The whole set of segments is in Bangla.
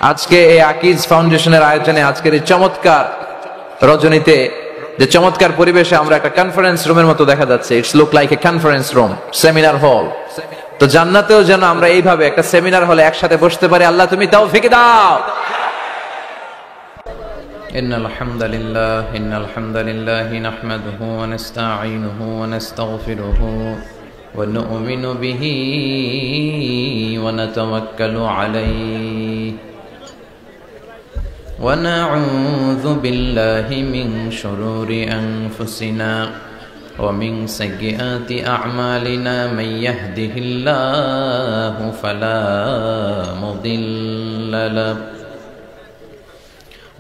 আজকে এই আকিজ ফাউন্ডেশনের আয়োজনে আজকের এই চমৎকার রজনীতে যে চমৎকার পরিবেশে আমরা একটা কনফারেন্স রুমের মতো দেখা যাচ্ছে, it's look like a conference room, seminar hall. তো জান্নাতেও যেন আমরা এইভাবে একটা সেমিনার হলে একসাথে বসতে পারি, আল্লাহ তুমি তৌফিক দাও। ইন্নাল হামদালিল্লাহি নাহমাদুহু ওয়া নাস্তাঈনুহু ওয়া নাস্তাগফিরুহু ওয়া নু'মিনু বিহি ওয়া নাতাওয়াক্কালু আলাইহি ওয়া নাউযু বিল্লাহি মিন শুরুরি আনফুসিনা ওয়া মিন সাইয়্যাতি আ'মালিনা মান ইয়াহদিহিল্লাহু ফালা মুদিল্লা লাহু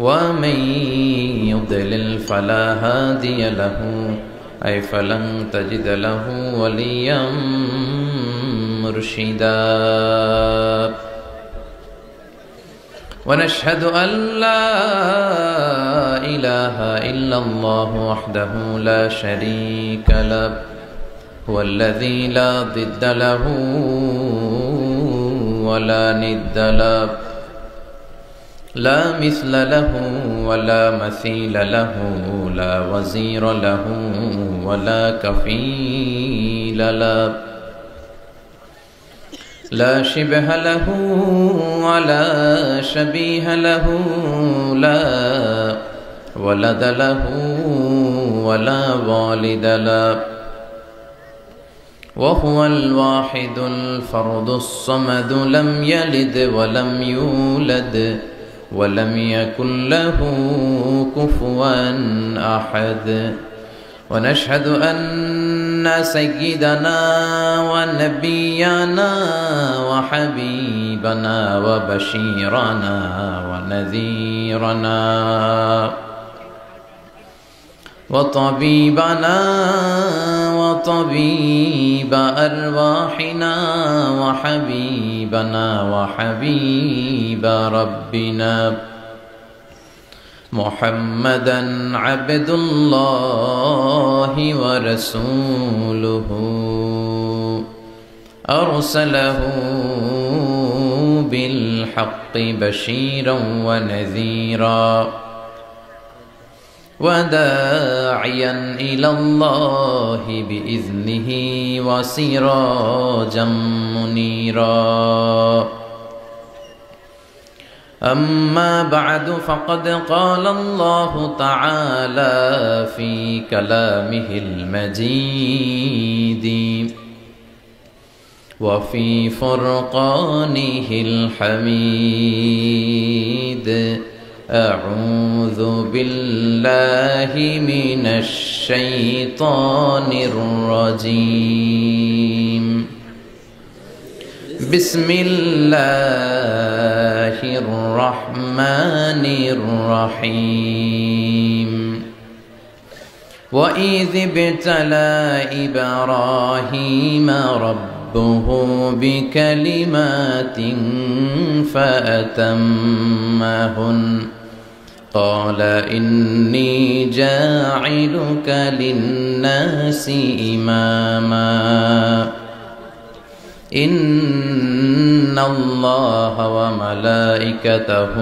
ওয়া মান ইউদ্লিল ফালা হাদিয়া লাহু আই ফালান তাজিদ লাহু ওয়ালিয়াম মুরশিদা। ونشهد أن لا إله إلا الله وحده لا شريك له هو الذي لا ضد له ولا ند له لا مثل له ولا مثيل له لا وزير له ولا كفيل له لا شبه له ولا شبيه له لا ولد له ولا والد له وهو الواحد الفرد الصمد لم يلد ولم يولد ولم يكن له كفوا أحد ونشهد أن سيدنا ونبينا وحبيبنا وبشيرنا ونذيرنا وطبيبنا وطبيب أرواحنا وحبيبنا وحبيب ربنا محمدا عبد الله ورسوله أرسله بالحق بشيرا ونذيرا وداعيا إلى الله بإذنه وسراجا منيرا. أما بعد فقد قال الله تعالى في كلامه المجيد وفي فرقانه الحميد أعوذ بالله من الشيطان الرجيم بسم الله الرحمن الرحيم وإذ ابتلى إبراهيم ربه بكلمات فأتمهن قال إني جاعلك للناس إماما إن الله وملائكته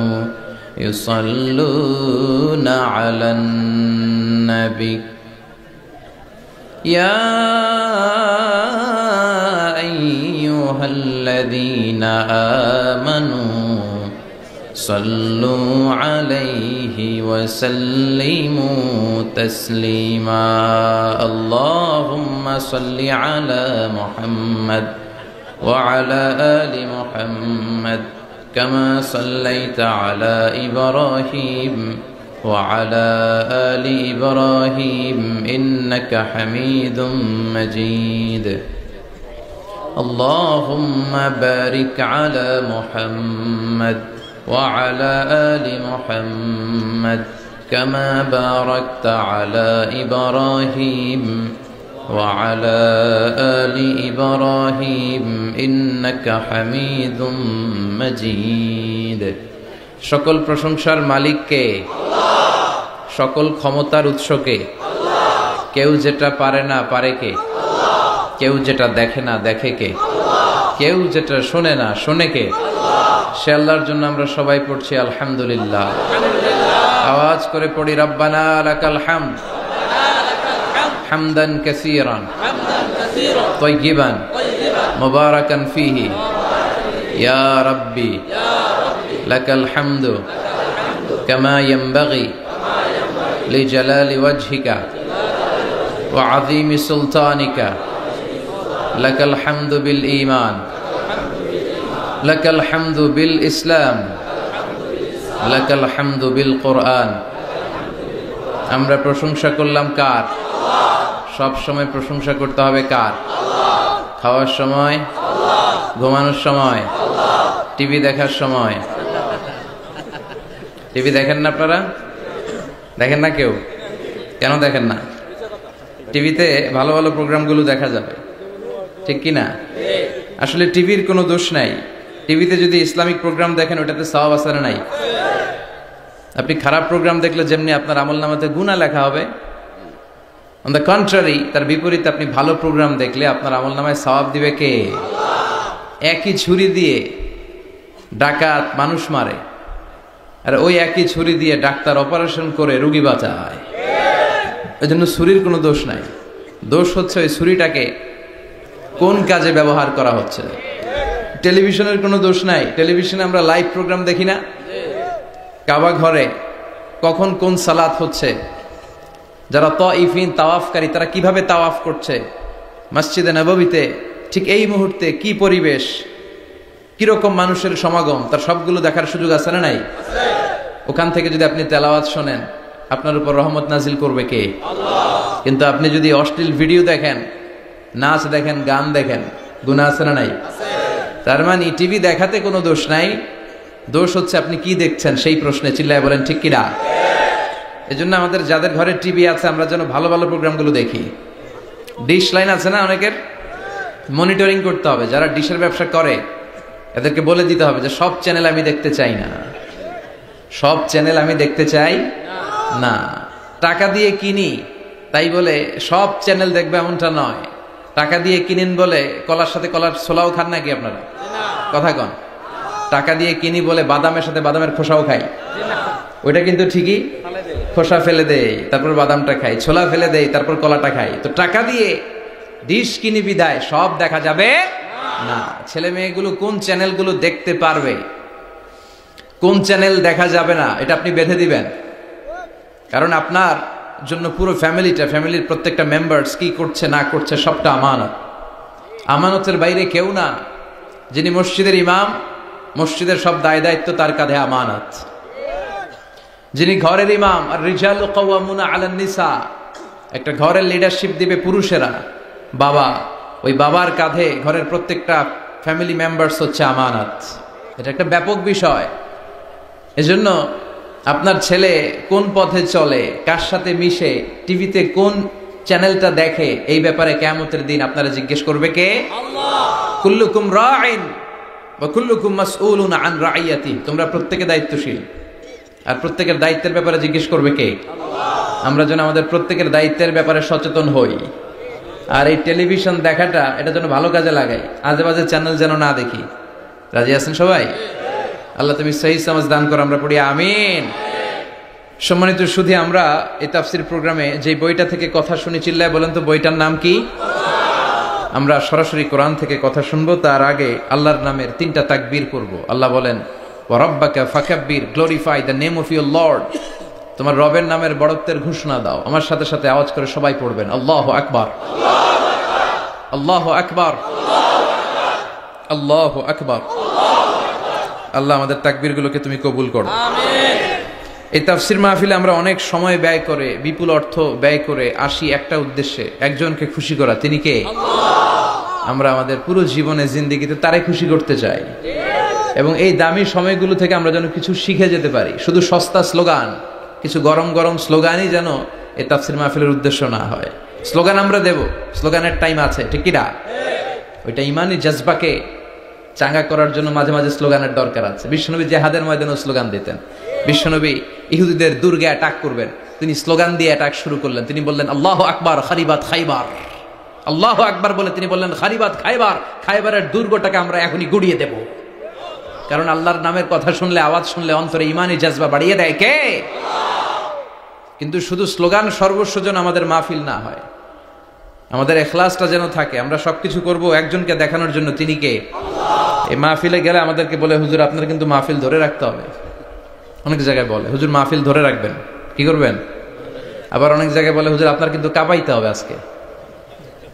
يصلون على النبي يا أيها الذين آمنوا صلوا عليه وسلموا تسليما. اللهم صل على محمد وعلى آل محمد كما صليت على إبراهيم وعلى آل إبراهيم إنك حميد مجيد. اللهم بارك على محمد وعلى آل محمد كما باركت على إبراهيم وعلى آل إبراهيم إنك حميد مجيد. সকল প্রশংসার মালিক কে? আল্লাহ। সকল ক্ষমতার উৎস কে? আল্লাহ। কেউ যেটা পারে না পারে কে? আল্লাহ। কেউ যেটা দেখে না দেখে কে? আল্লাহ। কেউ যেটা শোনে না শোনে কে? আল্লাহ। সে আল্লাহর জন্য আমরা সবাই পড়ছি আলহামদুলিল্লাহ। আওয়াজ করে পড়ি রব্বানা লাকাল হামদ হামদান কাসীরান তাইয়িবান মুবারাকান ফীহি ইয়া রাব্বি লাকাল হামদু কামা ইয়ানবাগি লিজালালি ওয়াজহিকা ওয়া আযীমি সুলতানিকা লাকাল হামদু বিল ঈমান লাকাল হামদু বিল ইসলাম লাকাল হামদু বিল কোরআন। আমরা প্রশংসা করলাম কার? সব সময় প্রশংসা করতে হবে কার? খাওয়ার সময়, ঘুমানোর সময়, টিভি দেখার সময়। টিভি দেখেন না আপনারা? দেখেন না কেউ? কেন দেখেন না? টিভিতে ভালো ভালো প্রোগ্রামগুলো দেখা যাবে, ঠিক কি না? আসলে টিভির কোনো দোষ নাই। টিভিতে যদি ইসলামিক প্রোগ্রাম দেখেন ওটাতে সওয়াব আছে না নাই? আপনি খারাপ প্রোগ্রাম দেখলে যেমনি আপনার আমলনামাতে গুনাহ লেখা হবে, অন দ্য কন্ট্রারি তার বিপরীতে আপনি ভালো প্রোগ্রাম দেখলে আপনার আমলনামায় সওয়াব দিবে কে? একই ছুরি দিয়ে ডাকাত মানুষ মারে, আর ওই একই ছুরি দিয়ে ডাক্তার অপারেশন করে রোগী বাঁচায়। এই জন্য ছুরির কোনো দোষ নাই, দোষ হচ্ছে ওই ছুরিটাকে কোন কাজে ব্যবহার করা হচ্ছে। টেলিভিশনের কোনো দোষ নাই, টেলিভিশনে আমরা লাইভ প্রোগ্রাম দেখি না? কাবা ঘরে কখন কোন সালাত হচ্ছে, যারা তাইফিন তাওয়াফকারী তারা কিভাবে তাওয়াফ করছে, মসজিদে নববীতে ঠিক এই মুহূর্তে কি পরিবেশ, কিরকম মানুষের সমাগম, তার সবগুলো দেখার সুযোগ আছে না নাই? ওখান থেকে যদি আপনি তেলাওয়াত শোনেন আপনার উপর রহমত নাজিল করবে কে? কিন্তু আপনি যদি অশ্লীল ভিডিও দেখেন, নাচ দেখেন, গান দেখেন, গুনাহ আছে না নাই? তার মানে টিভি দেখাতে কোনো দোষ নাই, দোষ হচ্ছে আপনি কি দেখছেন সেই প্রশ্নে। চিল্লায় বলেন ঠিক কিনা? এজন্য আমাদের যাদের ঘরে টিভি আছে আমরা যেন ভালো ভালো প্রোগ্রামগুলো দেখি। ডিশ লাইন আছে না অনেকের, মনিটরিং করতে হবে। যারা ডিশের ব্যবসা করে এদেরকে বলে দিতে হবে যে সব চ্যানেল আমি দেখতে চাই না, সব চ্যানেল আমি দেখতে চাই না। টাকা দিয়ে কিনি তাই বলে সব চ্যানেল দেখবে এমনটা নয়। টাকা দিয়ে কিনেন বলে কলার সাথে কলার ছোলাও খান নাকি আপনারা? কথা কন। টাকা দিয়ে কিনি বলে বাদামের সাথে বাদামের খোসাও খাই, ওইটা কিন্তু ঠিকই খোসা ফেলে দেয় তারপর বাদামটা খাই, ছোলা ফেলে দেয় তারপর কলাটা খাই। তো টাকা দিয়ে ডিশ কিনি বিদায় সব দেখা যাবে না। ছেলে মেয়েগুলো কোন চ্যানেলগুলো দেখতে পারবে, কোন চ্যানেল দেখা যাবে না, এটা আপনি বেঁধে দিবেন। কারণ আপনার জন্য পুরো ফ্যামিলির প্রত্যেকটা মেম্বার্স কি করছে না করছে সবটা আমানত। আমানতের বাইরে কেউ না। যিনি মসজিদের ইমাম, মসজিদের সব দায় দায়িত্ব তার কাঁধে আমানত। যিনি ঘরের ইমাম, আর রিজালু কাওয়ামুনা আলান নিসা, একটা ঘরের লিডারশিপ দিবে পুরুষেরা, বাবা, ওই বাবার কাঁধে ঘরের প্রত্যেকটা ফ্যামিলি মেম্বার্স হচ্ছে আমানত। এটা একটা ব্যাপক বিষয়। এজন্য আপনার ছেলে কোন পথে চলে, কার সাথে মিশে, টিভিতে কোন চ্যানেলটা দেখে, এই ব্যাপারে কিয়ামতের দিন আপনারা জিজ্ঞেস করবে কে? আল্লাহ। কুল্লুকুম রাইন ওয়া কুল্লুকুম মাসউলুন আন রাইয়াতি। তোমরা প্রত্যেকে দায়িত্বশীল, আর প্রত্যেকের দায়িত্বের ব্যাপারে জিজ্ঞেস করবে কে? আল্লাহ। আমরা যেন আমাদের প্রত্যেকের দায়িত্বের ব্যাপারে সচেতন হই। আর এই টেলিভিশন দেখাটা এটা যেন ভালো কাজে লাগাই, আজে বাজে চ্যানেল যেন না দেখি। রাজি আছেন সবাই? আল্লাহ তুমি সহি সমাজ দান করো, আমরা পড়ি আমিন। সম্মানিত সুধী, আমরা এই তাফসীর প্রোগ্রামে যে বইটা থেকে কথা শুনি, চিল্লায় বলেন তো বইটার নাম কি? আমরা সরাসরি কোরআন থেকে কথা শুনবো, তার আগে আল্লাহর নামের 3টা তাকবীর করব। আল্লাহ বলেন ওয়া রাব্বাকা ফাকাব্বির, glorify the name of your lord. তোমার রবের নামের বড়ত্বের ঘোষণা দাও। আমার সাথে সাথে আওয়াজ করে সবাই পড়বেন আল্লাহু আকবার, আল্লাহু আকবার, আল্লাহু আকবার। আল্লাহ আমাদের তাকবীরগুলোকে তুমি কবুল করো, আমিন। এই তাফসীর মাহফিলে আমরা অনেক সময় ব্যয় করে, বিপুল অর্থ ব্যয় করে আসি একটা উদ্দেশ্যে, একজনকে খুশি করা। তিনি কে? আল্লাহ। আমরা আমাদের পুরো জীবনে জিন্দেগিতে তারে খুশি করতে চাই, এবং এই দামি সময়গুলো থেকে আমরা যেন কিছু শিখে যেতে পারি। শুধু সস্তা স্লোগান, কিছু গরম গরম স্লোগানই যেন এই তাফসীর মাহফিলের উদ্দেশ্য না হয়। স্লোগান আমরা দেব, স্লোগানের টাইম আছে, ঠিক কি না? ওইটা ইমানি জজবাকে চাঙ্গা করার জন্য মাঝে মাঝে স্লোগানের দরকার আছে। বিশ্বনবী জিহাদের ময়দানেও স্লোগান দিতেন। বিশ্বনবী ইহুদিদের দুর্গে অ্যাটাক করবেন, তিনি স্লোগান দিয়ে অ্যাটাক শুরু করলেন। তিনি বললেন আল্লাহু আকবার খারিবাত খাইবার, আল্লাহু আকবার বলে তিনি বললেন খারিবাত খাইবার, খাইবারের দুর্গটাকে আমরা এখনই গুড়িয়ে দেব। কারণ আল্লাহর নামের কথা শুনলে, আওয়াজ শুনলে অন্তরে ইমানি জাজবা বাড়িয়ে দেয় কে? কিন্তু শুধু স্লোগান সর্বস্ব যেন আমাদের মাহফিল না হয়, আমাদের ইখলাসটা যেন থাকে। আমরা সবকিছু করব একজনকে দেখানোর জন্য, তিনি কে? এই মাহফিলে গেলে আমাদেরকে বলে, হুজুর আপনার কিন্তু মাহফিল ধরে রাখতে হবে। অনেক জায়গায় বলে, হুজুর মাহফিল ধরে রাখবেন, কি করবেন? আবার অনেক জায়গায় বলে, হুজুর আপনার কিন্তু কাঁপাইতে হবে আজকে।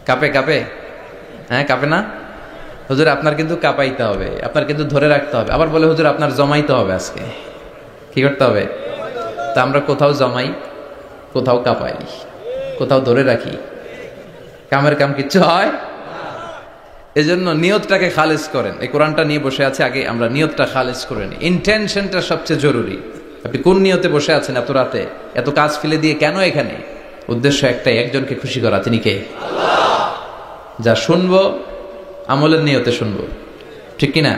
কাঁপে কাঁপে? হ্যাঁ কাঁপে না? হুজুর আপনার কিন্তু কাঁপাইতে হবে, আপনার কিন্তু ধরে রাখতে হবে। আবার বলে, হুজুর আপনার জমাইতে হবে আজকে। কি করতে হবে? তা আমরা কোথাও জমাই, কোথাও কাঁপাই, কোথাও ধরে রাখি, কামের কাম কিচ্ছু হয়। এজন্য নিয়তটাকে খালেজ করেন। এই কোরআনটা নিয়ে বসে আছে, আগে আমরা নিয়তটা খালেজ করে নিই। ইন্টেনশনটা সবচেয়ে জরুরি। আপনি কোন নিয়তে বসে আছেন এত রাতে, এত কাজ ফেলে দিয়ে কেন এখানে? উদ্দেশ্য একটাই, একজনকে খুশি করা। তিনি কে? যা শুনবো আমলের নিয়তে শুনবো, ঠিক কিনা?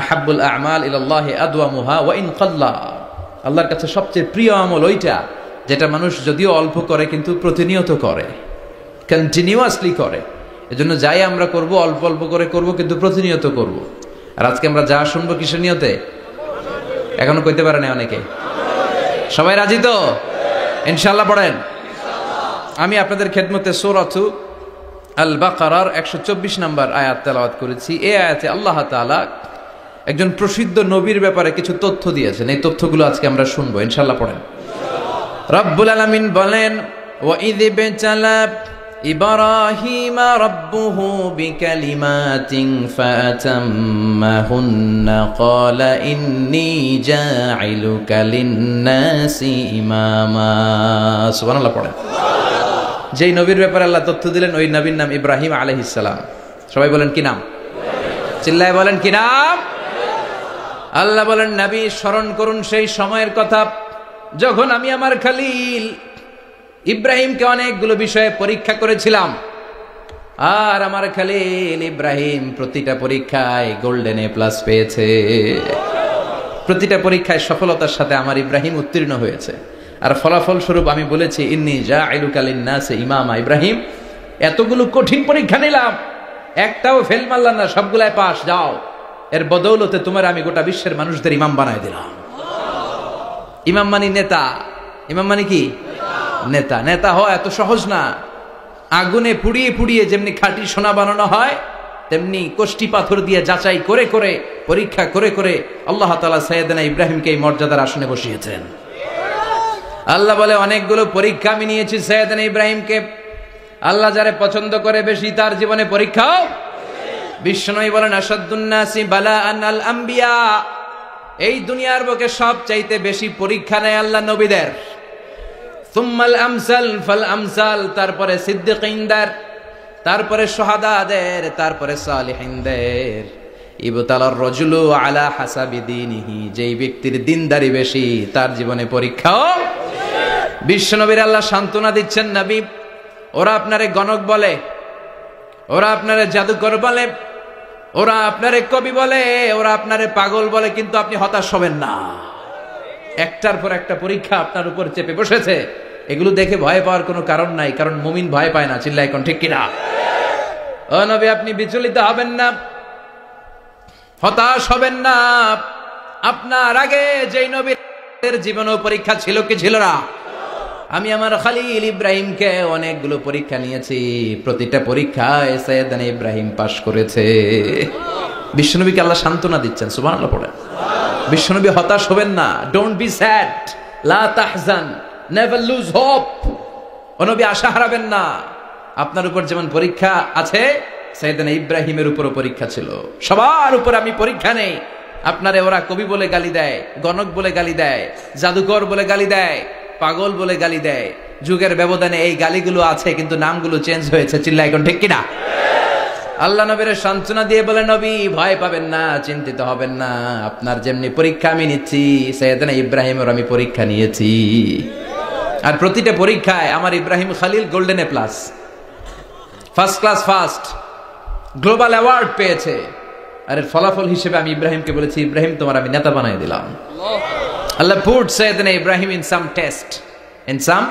আহাব্বুল আ'মাল ইলাল্লাহি আদওয়ামুহা ওয়া ইন কাল্লা। আল্লাহর কাছে সবচেয়ে প্রিয় আমল ওইটা যেটা মানুষ যদিও অল্প করে কিন্তু প্রতিনিয়ত করে, কন্টিনিউয়াসলি করে। এজন্য যাই আমরা করব অল্প অল্প করে করব, কিন্তু প্রতিনিয়ত করব। আর আজকে আমরা যা শুনবো কিসের নিয়তে? এখনো কইতে পারে না অনেকে। সবাই রাজি তো? ইনশাআল্লাহ পড়েন। আমি আপনাদের খেদমতে সূরাতু আল বাকারার 124 নম্বর আয়াত তেলাওয়াত করেছি। এই আয়াতে আল্লাহ তাআলা একজন প্রসিদ্ধ নবীর ব্যাপারে কিছু তথ্য দিয়েছেন। এই তথ্যগুলো আজকে আমরা শুনবো, ইনশাআল্লাহ পড়েন। রব্বুল আলামিন বলেন, ওয়া ইয ইবতালা ইব্রাহিমা রাব্বুহু বিকালিমাতিন ফাতাম্মাহুন্না ক্বালা ইন্নী জাঈলুকা লিন-নাসি ইমামা। সুবহানাল্লাহ পড়েন। যেই নবীর ব্যাপারে আল্লাহ তথ্য দিলেন ওই নবীর নাম ইব্রাহিম আলাইহিস সালাম। সবাই বলেন কি নাম? চিল্লায় বলেন কি নাম? আল্লাহ বলেন, নবী স্মরণ করুন সেই সময়ের কথা যখন আমি আমার খলিল ইব্রাহিমকে অনেকগুলো বিষয়ে পরীক্ষা করেছিলাম। আর আমার খলিল ইব্রাহিম প্রতিটা পরীক্ষায় গোল্ডেন এ প্লাস পেয়েছে। প্রতিটা পরীক্ষায় সফলতার সাথে আমার ইব্রাহিম উত্তীর্ণ হয়েছে। আর ফলাফল স্বরূপ আমি বলেছি, ইন্নী জাঈলুকা লিন-নাসি ইমামা। ইব্রাহিম, এতগুলো কঠিন পরীক্ষা নিলাম, একটাও ফেল মারলাম না, সবগুলাই পাস। যাও, এর বদৌলতে তোমার আমি গোটা বিশ্বের মানুষদের ইমাম বানায় দিলাম। ইমাম মানি নেতা। ইমাম মানি কি? নেতা। নেতা হওয়া এত সহজ না। আগুনে পুড়িয়ে পুড়িয়ে যেমনি খাঁটি সোনা বানানো হয়, তেমনি কষ্টি পাথর দিয়ে যাচাই করে করে, পরীক্ষা করে করে আল্লাহ তাআলা সাইয়েদনা ইব্রাহিমকে এই মর্যাদার আসনে বসিয়েছেন। আল্লাহ বলে, অনেকগুলো পরীক্ষা আমি নিয়েছি সাইয়েদনা ইব্রাহিমকে। আল্লাহ যারে পছন্দ করে বেশি তার জীবনে পরীক্ষাও। বিশ্বনবী বলেন, আশাদ্দুন নাসি বালাআন আল আম্বিয়া। এই দুনিয়ার বুকে সব চাইতে বেশি পরীক্ষা নেয় আল্লাহ নবীদের। সুম্মাল আমসাল ফাল আমসাল, তারপরে সিদ্দিকিনদের, তারপরে শুহাদাদের, তারপরে সালিহিনদের। ইবতালার রাজুলু আলা হাসাবি দীনিহি। যেই ব্যক্তির দিনদারি বেশি তার জীবনে পরীক্ষাও। বিশ্বনবীর আল্লাহ সান্ত্বনা দিচ্ছেন, নবী ওরা আপনারে গণক বলে, ওরা আপনারে জাদুকর বলে, ওরা আপনারে কবি বলে, ওরা আপনারে পাগল বলে, কিন্তু আপনি হতাশ হবেন না। একটার পর একটা পরীক্ষা আপনার উপর চেপে বসেছে। এগুলো দেখে ভয় পাওয়ার কোনো কারণ নাই, কারণ মুমিন ভয় পায় না। চিল্লায় এখন ঠিক কিনা? ও নবী, আপনি বিচলিত হবেন না, হতাশ হবেন না। আপনার আগে যেই নবীর জীবনেও পরীক্ষা ছিল কি ছিল না? আমি আমার খলিল ইব্রাহিমকে অনেকগুলো পরীক্ষা নিয়েছি, প্রতিটা পরীক্ষায় সাইয়েদনা ইব্রাহিম পাশ করেছে। বিশ্বনবীকে আল্লাহ সান্ত্বনা দিচ্ছেন। সুবহানাল্লাহ পড়ে। বিশ্বনবী হতাশ হবেন না। ডোন্ট বি স্যাড, লা তাহজান, নেভার লুজ হোপ। ও নবী, আশা হারাবেন না। আপনার উপর যেমন পরীক্ষা আছে, সাইয়েদনা ইব্রাহিমের উপরও পরীক্ষা ছিল। সবার উপর আমি পরীক্ষা নেই। আপনারে ওরা কবি বলে গালি দেয়, গণক বলে গালি দেয়, জাদুকর বলে গালি দেয়, পাগল বলে গালি দেয়। যুগের ব্যবধানে এই গালিগুলো আছে, কিন্তু নামগুলো চেঞ্জ হয়েছে। চিল্লায় এখন ঠিক কিনা? আল্লাহ নবীর সান্ত্বনা দিয়ে বলে, নবী ভয় পাবেন না, চিন্তিত হবেন না। আপনার যেমনি পরীক্ষা আমি নিচ্ছি, সাইয়েদনা ইব্রাহিমের আমি পরীক্ষা নিয়েছি। আর প্রতিটা পরীক্ষায় আমার Ibrahim Khalil golden A plus, first class first, global award পেয়েছে। আর এর ফলাফল হিসেবে আমি ইব্রাহিমকে বলেছি, ইব্রাহিম তোমার আমি নেতা বানিয়ে দিলাম। Allah put Sayyidina Ibrahim in some test. In some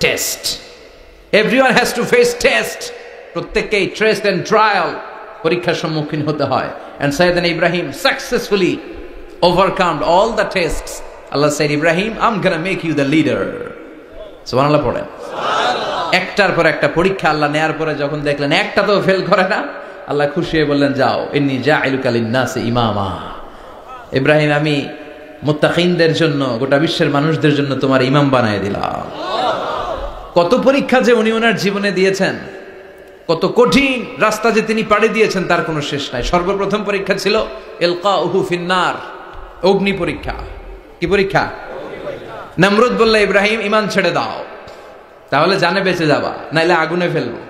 test. Everyone has to face test. প্রত্যেককেই টেস্ট এন্ড ট্রায়াল, পরীক্ষার সম্মুখীন হতে হয়। And Sayyidina Ibrahim successfully overcome all the tests. Allah said, Ibrahim, I'm gonna make you the leader. সুবহানাল্লাহ পড়েন। একটার পর একটা পরীক্ষা আল্লাহ নেয়ার পরে যখন দেখলেন একটা তো ফেল করে না, আল্লাহ খুশি হয়ে বললেন, যাও, ইন্নী জাইলুকা লিন-নাসি ইমামা। ইব্রাহিম, আমি মুত্তাকিনদের জন্য, গোটা বিশ্বের মানুষদের জন্য তোমার ইমাম বানায় দিলাম। কত পরীক্ষা যে উনি ওনার জীবনে দিয়েছেন, কত কঠিন রাস্তা যে তিনি পাড়ি দিয়েছেন তার কোনো শেষ নাই। সর্বপ্রথম পরীক্ষা ছিল ইলকাউহু ফিন্নার, অগ্নি পরীক্ষা। কি পরীক্ষা? নমরুদ বলল, ইব্রাহিম ঈমান ছেড়ে দাও, তাহলে জানে বেঁচে যাবা, নাইলে আগুনে ফেলবো।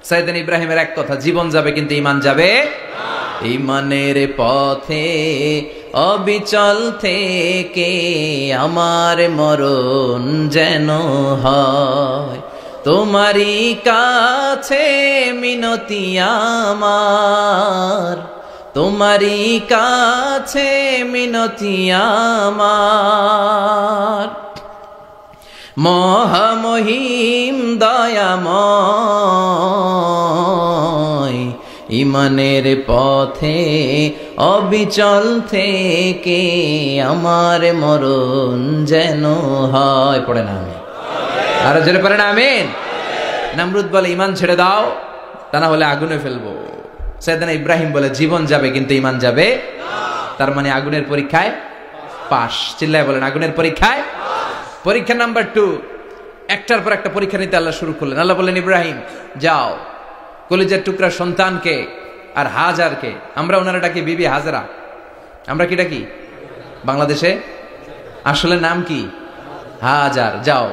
সাইয়েদনা ইব্রাহিমের এক কথা, জীবন যাবে কিন্তু ঈমান যাবে না। ঈমানের পথে অবিচল থেকে আমার মরণ যেন হয়, তোমারই কাছে মিনতি আমার, তোমারই কাছে মিনতি আমার। মহামহিম দয়াময়, ঈমানের পথে অবিচল থেকে আমার মরণ যেন হয়। পড়ে না আমি আরো জোরে পড়ে না আমিন। নমরুদ বলে, ঈমান ছেড়ে দাও, তা না হলে আগুনে ফেলবো। সাইয়েদনা ইব্রাহিম বলে, জীবন যাবে কিন্তু ঈমান যাবে না। তার মানে আগুনের পরীক্ষায় পাস। চিল্লায় বলেন, আগুনের পরীক্ষায়। পরীক্ষা নাম্বার 2, একটার পর একটা পরীক্ষা নিতে আল্লাহ শুরু করলেন। আল্লাহ বললেন, ইব্রাহিম যাও, কলিজার টুকরা সন্তানকে আর হাজারকে, আমরা ওনারা ডাকি বিবি হাজরা, আমরা কি ডাকি বাংলাদেশে, আসলে নাম কি হাজার, যাও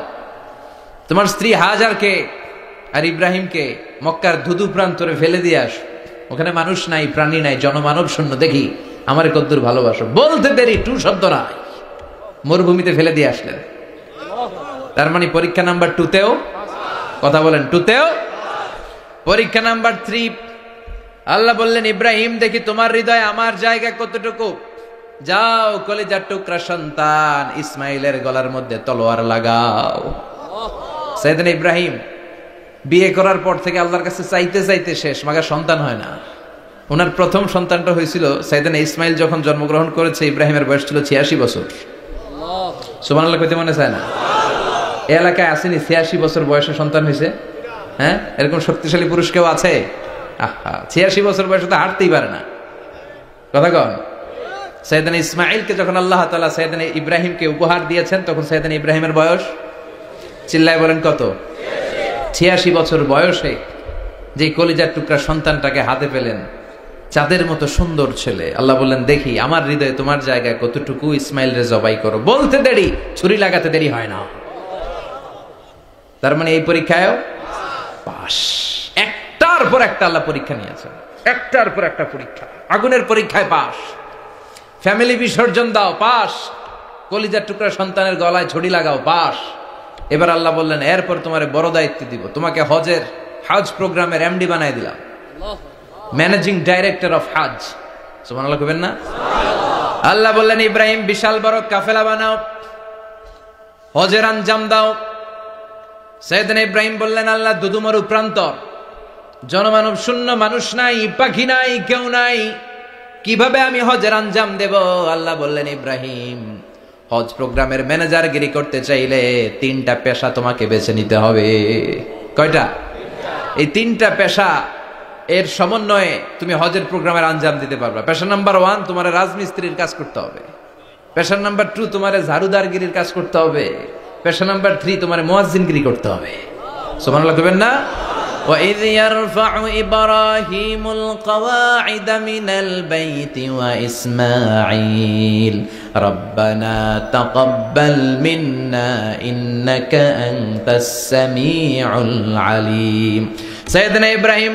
তোমার স্ত্রী হাজারকে আর ইব্রাহিমকে মক্কার ধুধু প্রান্তরে ফেলে দিয়ে আস। ওখানে মানুষ নাই, প্রাণী নাই, জনমানব শূন্য, দেখি আমারে কদ্দুর ভালোবাসো। বলতে দেরি, টু শব্দ নাই, মরুভূমিতে ফেলে দিয়ে আসলেন। তার মানে পরীক্ষা নাম্বার 2তেও, কথা বলেন, 2তেও। পরীক্ষা নাম্বার 3, আল্লাহ বললেন, ইব্রাহিম দেখি তোমার হৃদয়ে আমার জায়গা কতটুকু, যাও কলিজার টুকরা সন্তান ইসমাইলের গলার মধ্যে তলোয়ার লাগাও। সাইয়েদনা ইব্রাহিম বিয়ে করার পর থেকে আল্লাহর কাছে চাইতে চাইতে শেষ, মাগার সন্তান হয় না। ওনার প্রথম সন্তানটা হয়েছিল সাইয়েদনা ইসমাইল যখন জন্মগ্রহণ করেছে, ইব্রাহিমের বয়স ছিল 86 বছর। সুবহানাল্লাহ কইতে মনে চায় না? এই এলাকায় আসেনি 86 বছর বয়সে সন্তান হয়েছে? হ্যাঁ, এরকম শক্তিশালী পুরুষ কেউ আছে? আহা, 86 বছর বয়সে তো হাঁটতেই পারে না। কথা কন। সাইয়েদনা ইসমাইলকে যখন আল্লাহ তাআলা সাইয়েদনা ইব্রাহিমকে উপহার দিয়েছেন, তখন সাইয়েদনা ইব্রাহিমের বয়স, চিল্লায় বলেন কত? 86 বছর বয়সে যে কলিজার টুকরা সন্তানটাকে হাতে পেলেন, চাঁদের মতো সুন্দর ছেলে। আল্লাহ বললেন, দেখি আমার হৃদয়ে তোমার জায়গায় কতটুকু, ইসমাইল রে জবাই করো। বলতে দেরি, ছুরি লাগাতে দেরি হয় না। তার মানে এই পরীক্ষায়ও পাস। একটার পর একটা আল্লাহ পরীক্ষা নিয়েছেন, একটার পর একটা পরীক্ষা। আগুনের পরীক্ষায় পাস, ফ্যামিলি বিসর্জন দাও, পাস। কলিজার টুকরা সন্তানের গলায় ছড়ি লাগাও, পাস। এবার আল্লাহ বললেন, এরপর তোমার বড় দায়িত্ব দিব, তোমাকে হজ প্রোগ্রামের এমডি বানাই দিলাম, ম্যানেজিং ডাইরেক্টর অফ হজ। সুবহানাল্লাহ কইবেন না? আল্লাহ বললেন, ইব্রাহিম বিশাল বড় কাফেলা বানাও, হজের আঞ্জাম দাও। সাইয়েদনা ইব্রাহিম বললেন, আল্লাহ দুদুমরু প্রান্তর, জনমানব শূন্য, মানুষ নাই, পাখি নাই, কেউ নাই, কিভাবে আমি হজের আঞ্জাম দেব? আল্লাহ বললেন, ইব্রাহিম হজ প্রোগ্রামের ম্যানেজারগিরি করতে চাইলে 3টা পেশা তোমাকে বেছে নিতে হবে। কয়টা? এই 3টা পেশা এর সমন্বয়ে তুমি হজের প্রোগ্রামের আঞ্জাম দিতে পারবে। পেশা নাম্বার 1, তোমার রাজমিস্ত্রির কাজ করতে হবে। পেশা নাম্বার 2, তোমার ঝাড়ুদারগিরির কাজ করতে হবে। পেশা নাম্বার 3, তোমার মুয়াজ্জিনগিরি করতে হবে। সুবহানাল্লাহ কইবেন না? وَإِذْ يَرْفَعُ إِبْرَاهِيمُ الْقَوَاعِدَ مِنَ الْبَيْتِ وَإِسْمَاعِيلُ رَبَّنَا تَقَبَّلْ مِنَّا إِنَّكَ أَنْتَ السَّمِيعُ الْعَلِيمُ। সাইয়েদনা ইব্রাহিম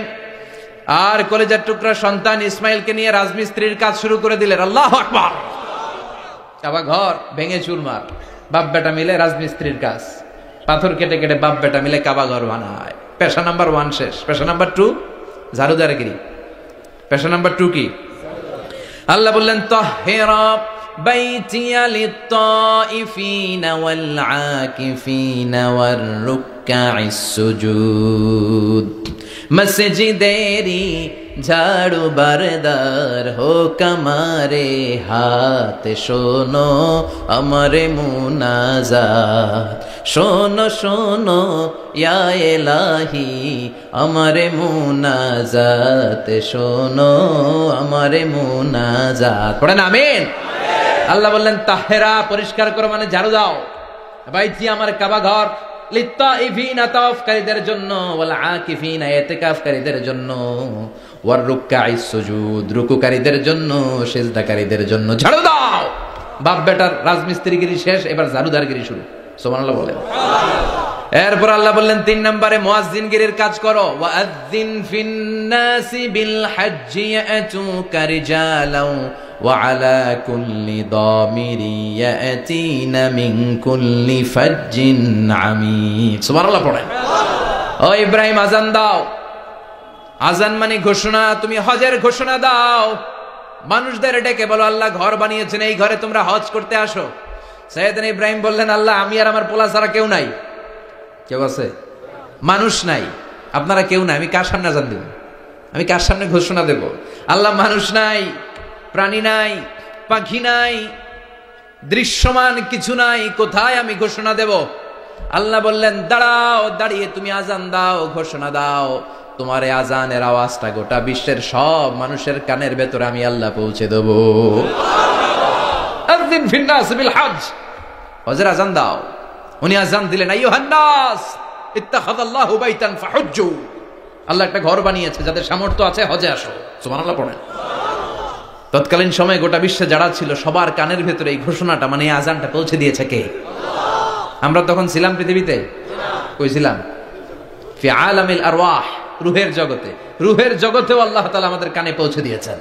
আর কলিজার টুকরা সন্তান ইসমাইলকে নিয়ে রাজমিস্ত্রির কাজ শুরু করে দিলেন। আল্লাহু আকবার। কাবা ঘর ভেঙে চুরমার, বাপ বেটা মিলে রাজমিস্ত্রির কাজ, পাথর কেটে কেটে বাপ বেটা মিলে কাবা ঘর বানায়। পেশা নাম্বার 1 শেষ। পেশা নাম্বার 2 ঝাড়ুদারগিরি। পেশা নাম্বার 2 কি? আল্লাহ বললেন, তাহহিরা বাইতিয়া লিত-তাইফিনা ওয়াল আকিফিনা ওয়ার রুকআইস সুজুদ। মসজিদেরি झाड़ू बारदार हो कमारे हाथ शोनो अमरे मुनाजात शोनो शोनो या इलाही अमरे मुनाजात शोनो अमरे मुनाजात पढ़ेन आमीन। আল্লাহ বললেন তাহেরা পরিষ্কার করো মানে ঝাড়ু দাও বাইতি আমার কাবা ঘর লিত্তাইফিনা তাওয়াফকারীদের জন্য ওয়াল আকিফিনা ইতিকাফকারীদের জন্য ওয়ার রুকআইস সুজুদ রুকুকারীদের জন্য সিজদাকারীদের জন্য ঝাড়ু দাও। বাপ বেটার রাজমিস্ত্রিগিরি শেষ, এবার ঝাড়ুদারগিরি শুরু। সুবহানাল্লাহ বলেন। এরপর আল্লাহ বললেন 3 নম্বরে মুয়াজ্জিনগিরির কাজ করো। ওয়াআযযিন ফিন্নাসি বিল হজ্জি ইয়াতুকা রিজালাও ওয়া আলা কুল্লি দামিরি ইয়াতিনা মিন কুল্লি ফাজ্জিন আমিক। সুবহানাল্লাহ পড়েন। ও ইব্রাহিম আযান দাও। আযান মানে ঘোষণা, তুমি হজের ঘোষণা দাও। মানুষদের ডেকে বলো আল্লাহ ঘর বানিয়েছেন, এই ঘরে তোমরা হজ করতে আসো। সাইয়েদনা ইব্রাহিম বললেন আল্লাহ আমি আর আমার পোলা ছাড়া কেউ নাই। কেউ আছে? মানুষ নাই, আপনারা কেউ নাই, আমি কার সামনে আযান দেব? আমি কার সামনে ঘোষণা দেব? আল্লাহ মানুষ নাই, প্রাণী নাই, পাখি নাই, দৃশ্যমান কিছু নাই, কোথায় আমি ঘোষণা দেব? আল্লাহ বললেন দাঁড়াও, দাঁড়িয়ে তুমি আযান দাও, ঘোষণা দাও। তোমার এই আযানের আওয়াজটা গোটা বিশ্বের সব মানুষের কানের ভেতরে আমি আল্লাহ পৌঁছে দেব। আযিন ফিন্নাস বিল হজ, হজের আযান দাও। উনি আযান দিলেন আইয়ুহান নাস ইত্তাখাযাল্লাহু বাইতান ফাহুজ্জু, আল্লাহ একটা ঘর বানিয়েছে, যাদের সামর্থ্য আছে হজে আসো। সুবহানাল্লাহ পড়েন। তৎকালীন সময়ে গোটা বিশ্বে যারা ছিল সবার কানের ভেতরে এই ঘোষণাটা মানে এই আযানটা পৌঁছে দিয়েছে কে? আমরা তখন ছিলাম পৃথিবীতে? কই ছিলাম? ফি আলামিল আরওয়াহ, রূহের জগতে। রূহের জগতেও আল্লাহ তাআলা আমাদের কানে পৌঁছে দিয়েছেন।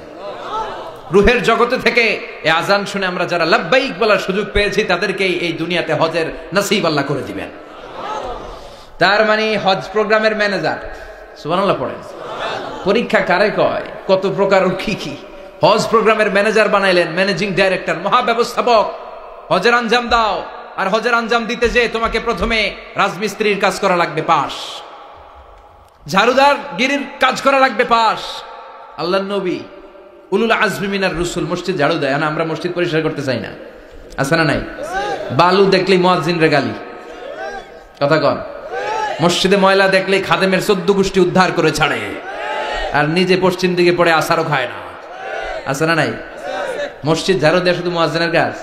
রূহের জগতে থেকে এই আযান শুনে আমরা যারা লাব্বাইক বলার সুযোগ পেয়েছি তাদেরকে এই দুনিয়াতে হজের নসিব আল্লাহ করে দিবেন। তার মানে হজ প্রোগ্রামের ম্যানেজার। সুবহানাল্লাহ পড়েন। পরীক্ষা কারে কয়? কত প্রকার কি কি। হজ প্রোগ্রামের ম্যানেজার বানাইলেন, ম্যানেজিং ডাইরেক্টর, মহাব্যবস্থাপক। হজের আঞ্জাম দাও, আর হজের আঞ্জাম দিতে যে তোমাকে প্রথমে রাজমিস্ত্রির কাজ করা লাগবে পাস, ঝাড়ুদার গিরির কাজ করা লাগবে পাস। আল্লাহর নবী উলুল আজমি মিনার রসুল মসজিদ ঝাড়ু দেয় না, আমরা মসজিদ পরিষ্কার করতে চাই না, আছে না নাই? বালু দেখলেই মুয়াজ্জিনরে গালি, কথা কন। মসজিদে ময়লা দেখলেই খাদেমের 14 গোষ্ঠী উদ্ধার করে ছাড়ে, আর নিজে পশ্চিম দিকে পড়ে আসারও খায় না, আছে না নাই? মসজিদ ঝাড়ু দেওয়া শুধু মুয়াজ্জিনের কাজ,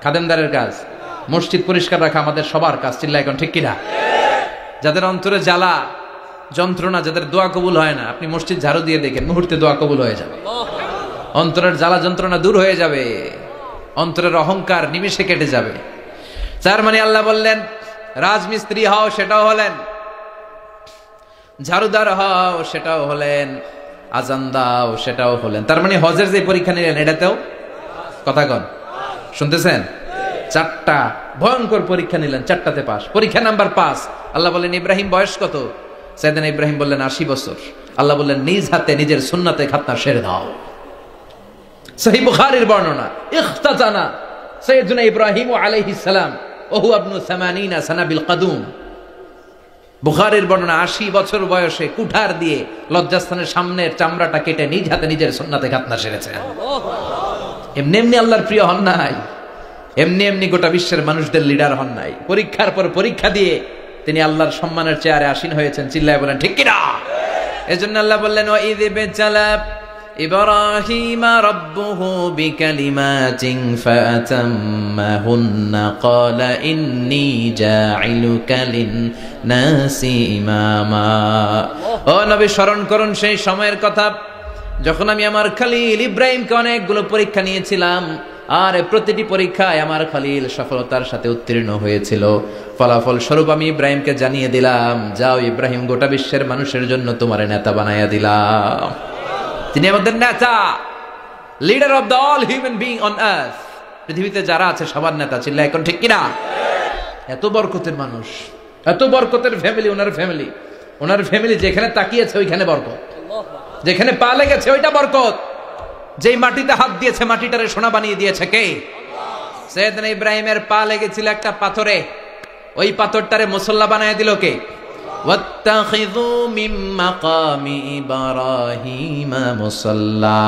খাদেমদারের কাজ। মসজিদ পরিষ্কার রাখা আমাদের সবার কাজ। চিল্লা এখন ঠিক কিনা? যাদের অন্তরে জ্বালা যন্ত্রণা, যাদের দোয়া কবুল হয় না, আপনি মসজিদ ঝাড়ু দিয়ে দেখেন মুহূর্তে দোয়া কবুল হয়ে যাবে। অন্তরের জ্বালা যন্ত্রণা দূর হয়ে যাবে, অন্তরের অহংকার নিমেষে কেটে যাবে। তার মানে আল্লাহ বললেন রাজমিস্ত্রি হও, সেটাও হলেন, ঝাড়ুদার হও, সেটাও হলেন, আযান দাও, সেটাও হলেন। তার মানে হজের যে পরীক্ষা নিলেন এটাতেও, কথা কন, শুনতেছেন? 4টা ভয়ঙ্কর পরীক্ষা নিলেন, 4টাতে পাস। পরীক্ষা নাম্বার 5। আল্লাহ বললেন ইব্রাহিম বয়স কত? সাইয়েদনা ইব্রাহিম বললেন 80 বছর। আল্লাহ বললেন নিজ হাতে নিজের সুন্নাতে খাতনা সেরে দাও। সহিহ বুখারীর বর্ণনা, ইখতাতানা সাইয়েদনা ইব্রাহিম আলাইহিস সালাম ওহু ইবনু 80 সানা বিল কদুম। বুখারীর বর্ণনা 80 বছর বয়সে কুঠার দিয়ে লজ্জাস্থানের সামনের চামড়াটা কেটে নিজ হাতে নিজের সুন্নাতে খাতনা সেরেছেন। এমনি এমনি আল্লাহর প্রিয় হন নাই, এমনি এমনি গোটা বিশ্বের মানুষদের লিডার হন নাই। পরীক্ষার পর পরীক্ষা দিয়ে তিনি আল্লাহর সম্মানের চেয়ারে আসীন হয়েছেন। চিল্লায় বলেন ঠিক কিনা? এজন্য আল্লাহ বললেন ওয়াইয ইবতালা ইব্রাহিমা রাব্বুহু বিকালিমাতিন ফাআতাম্মাহুন্না ক্বালা ইন্নী জাঈলুকা লিন-নাসি ইমামা। ও নবী, স্মরণ করুন সেই সময়ের কথা যখন আমি আমার খলিল ইব্রাহিমকে অনেকগুলো পরীক্ষা নিয়েছিলাম, আর প্রতিটি পরীক্ষায় আমার খলিল সফলতার সাথে উত্তীর্ণ হয়েছিল। ফলাফল স্বরূপ আমি ইব্রাহিমকে জানিয়ে দিলাম, যাও ইব্রাহিম, গোটা বিশ্বের মানুষের জন্য তোমার নেতা বানাইয়া দিলাম। তিনি আমাদের নেতা, leader of the all human being on earth. পৃথিবীতে যারা আছে সবার নেতা। চিল্লা এখন ঠিক কিনা? এত বরকতের মানুষ, এত বরকতের ফ্যামিলি, ওনার ফ্যামিলি যেখানে তাকিয়েছে ওইখানে বরকত, যেখানে পা লেগেছে ওইটা বরকত। যেই মাটিতে হাত দিয়েছে মাটিটারে সোনা বানিয়ে দিয়েছে কে? সাইয়েদনা ইব্রাহিমের পা লেগেছিল একটা পাথরে, ওই পাথরটারে মুসল্লা বানিয়ে দিল কে? ওয়াত্তাখিযু মিন মাকামি ইব্রাহিমা মুসাল্লা।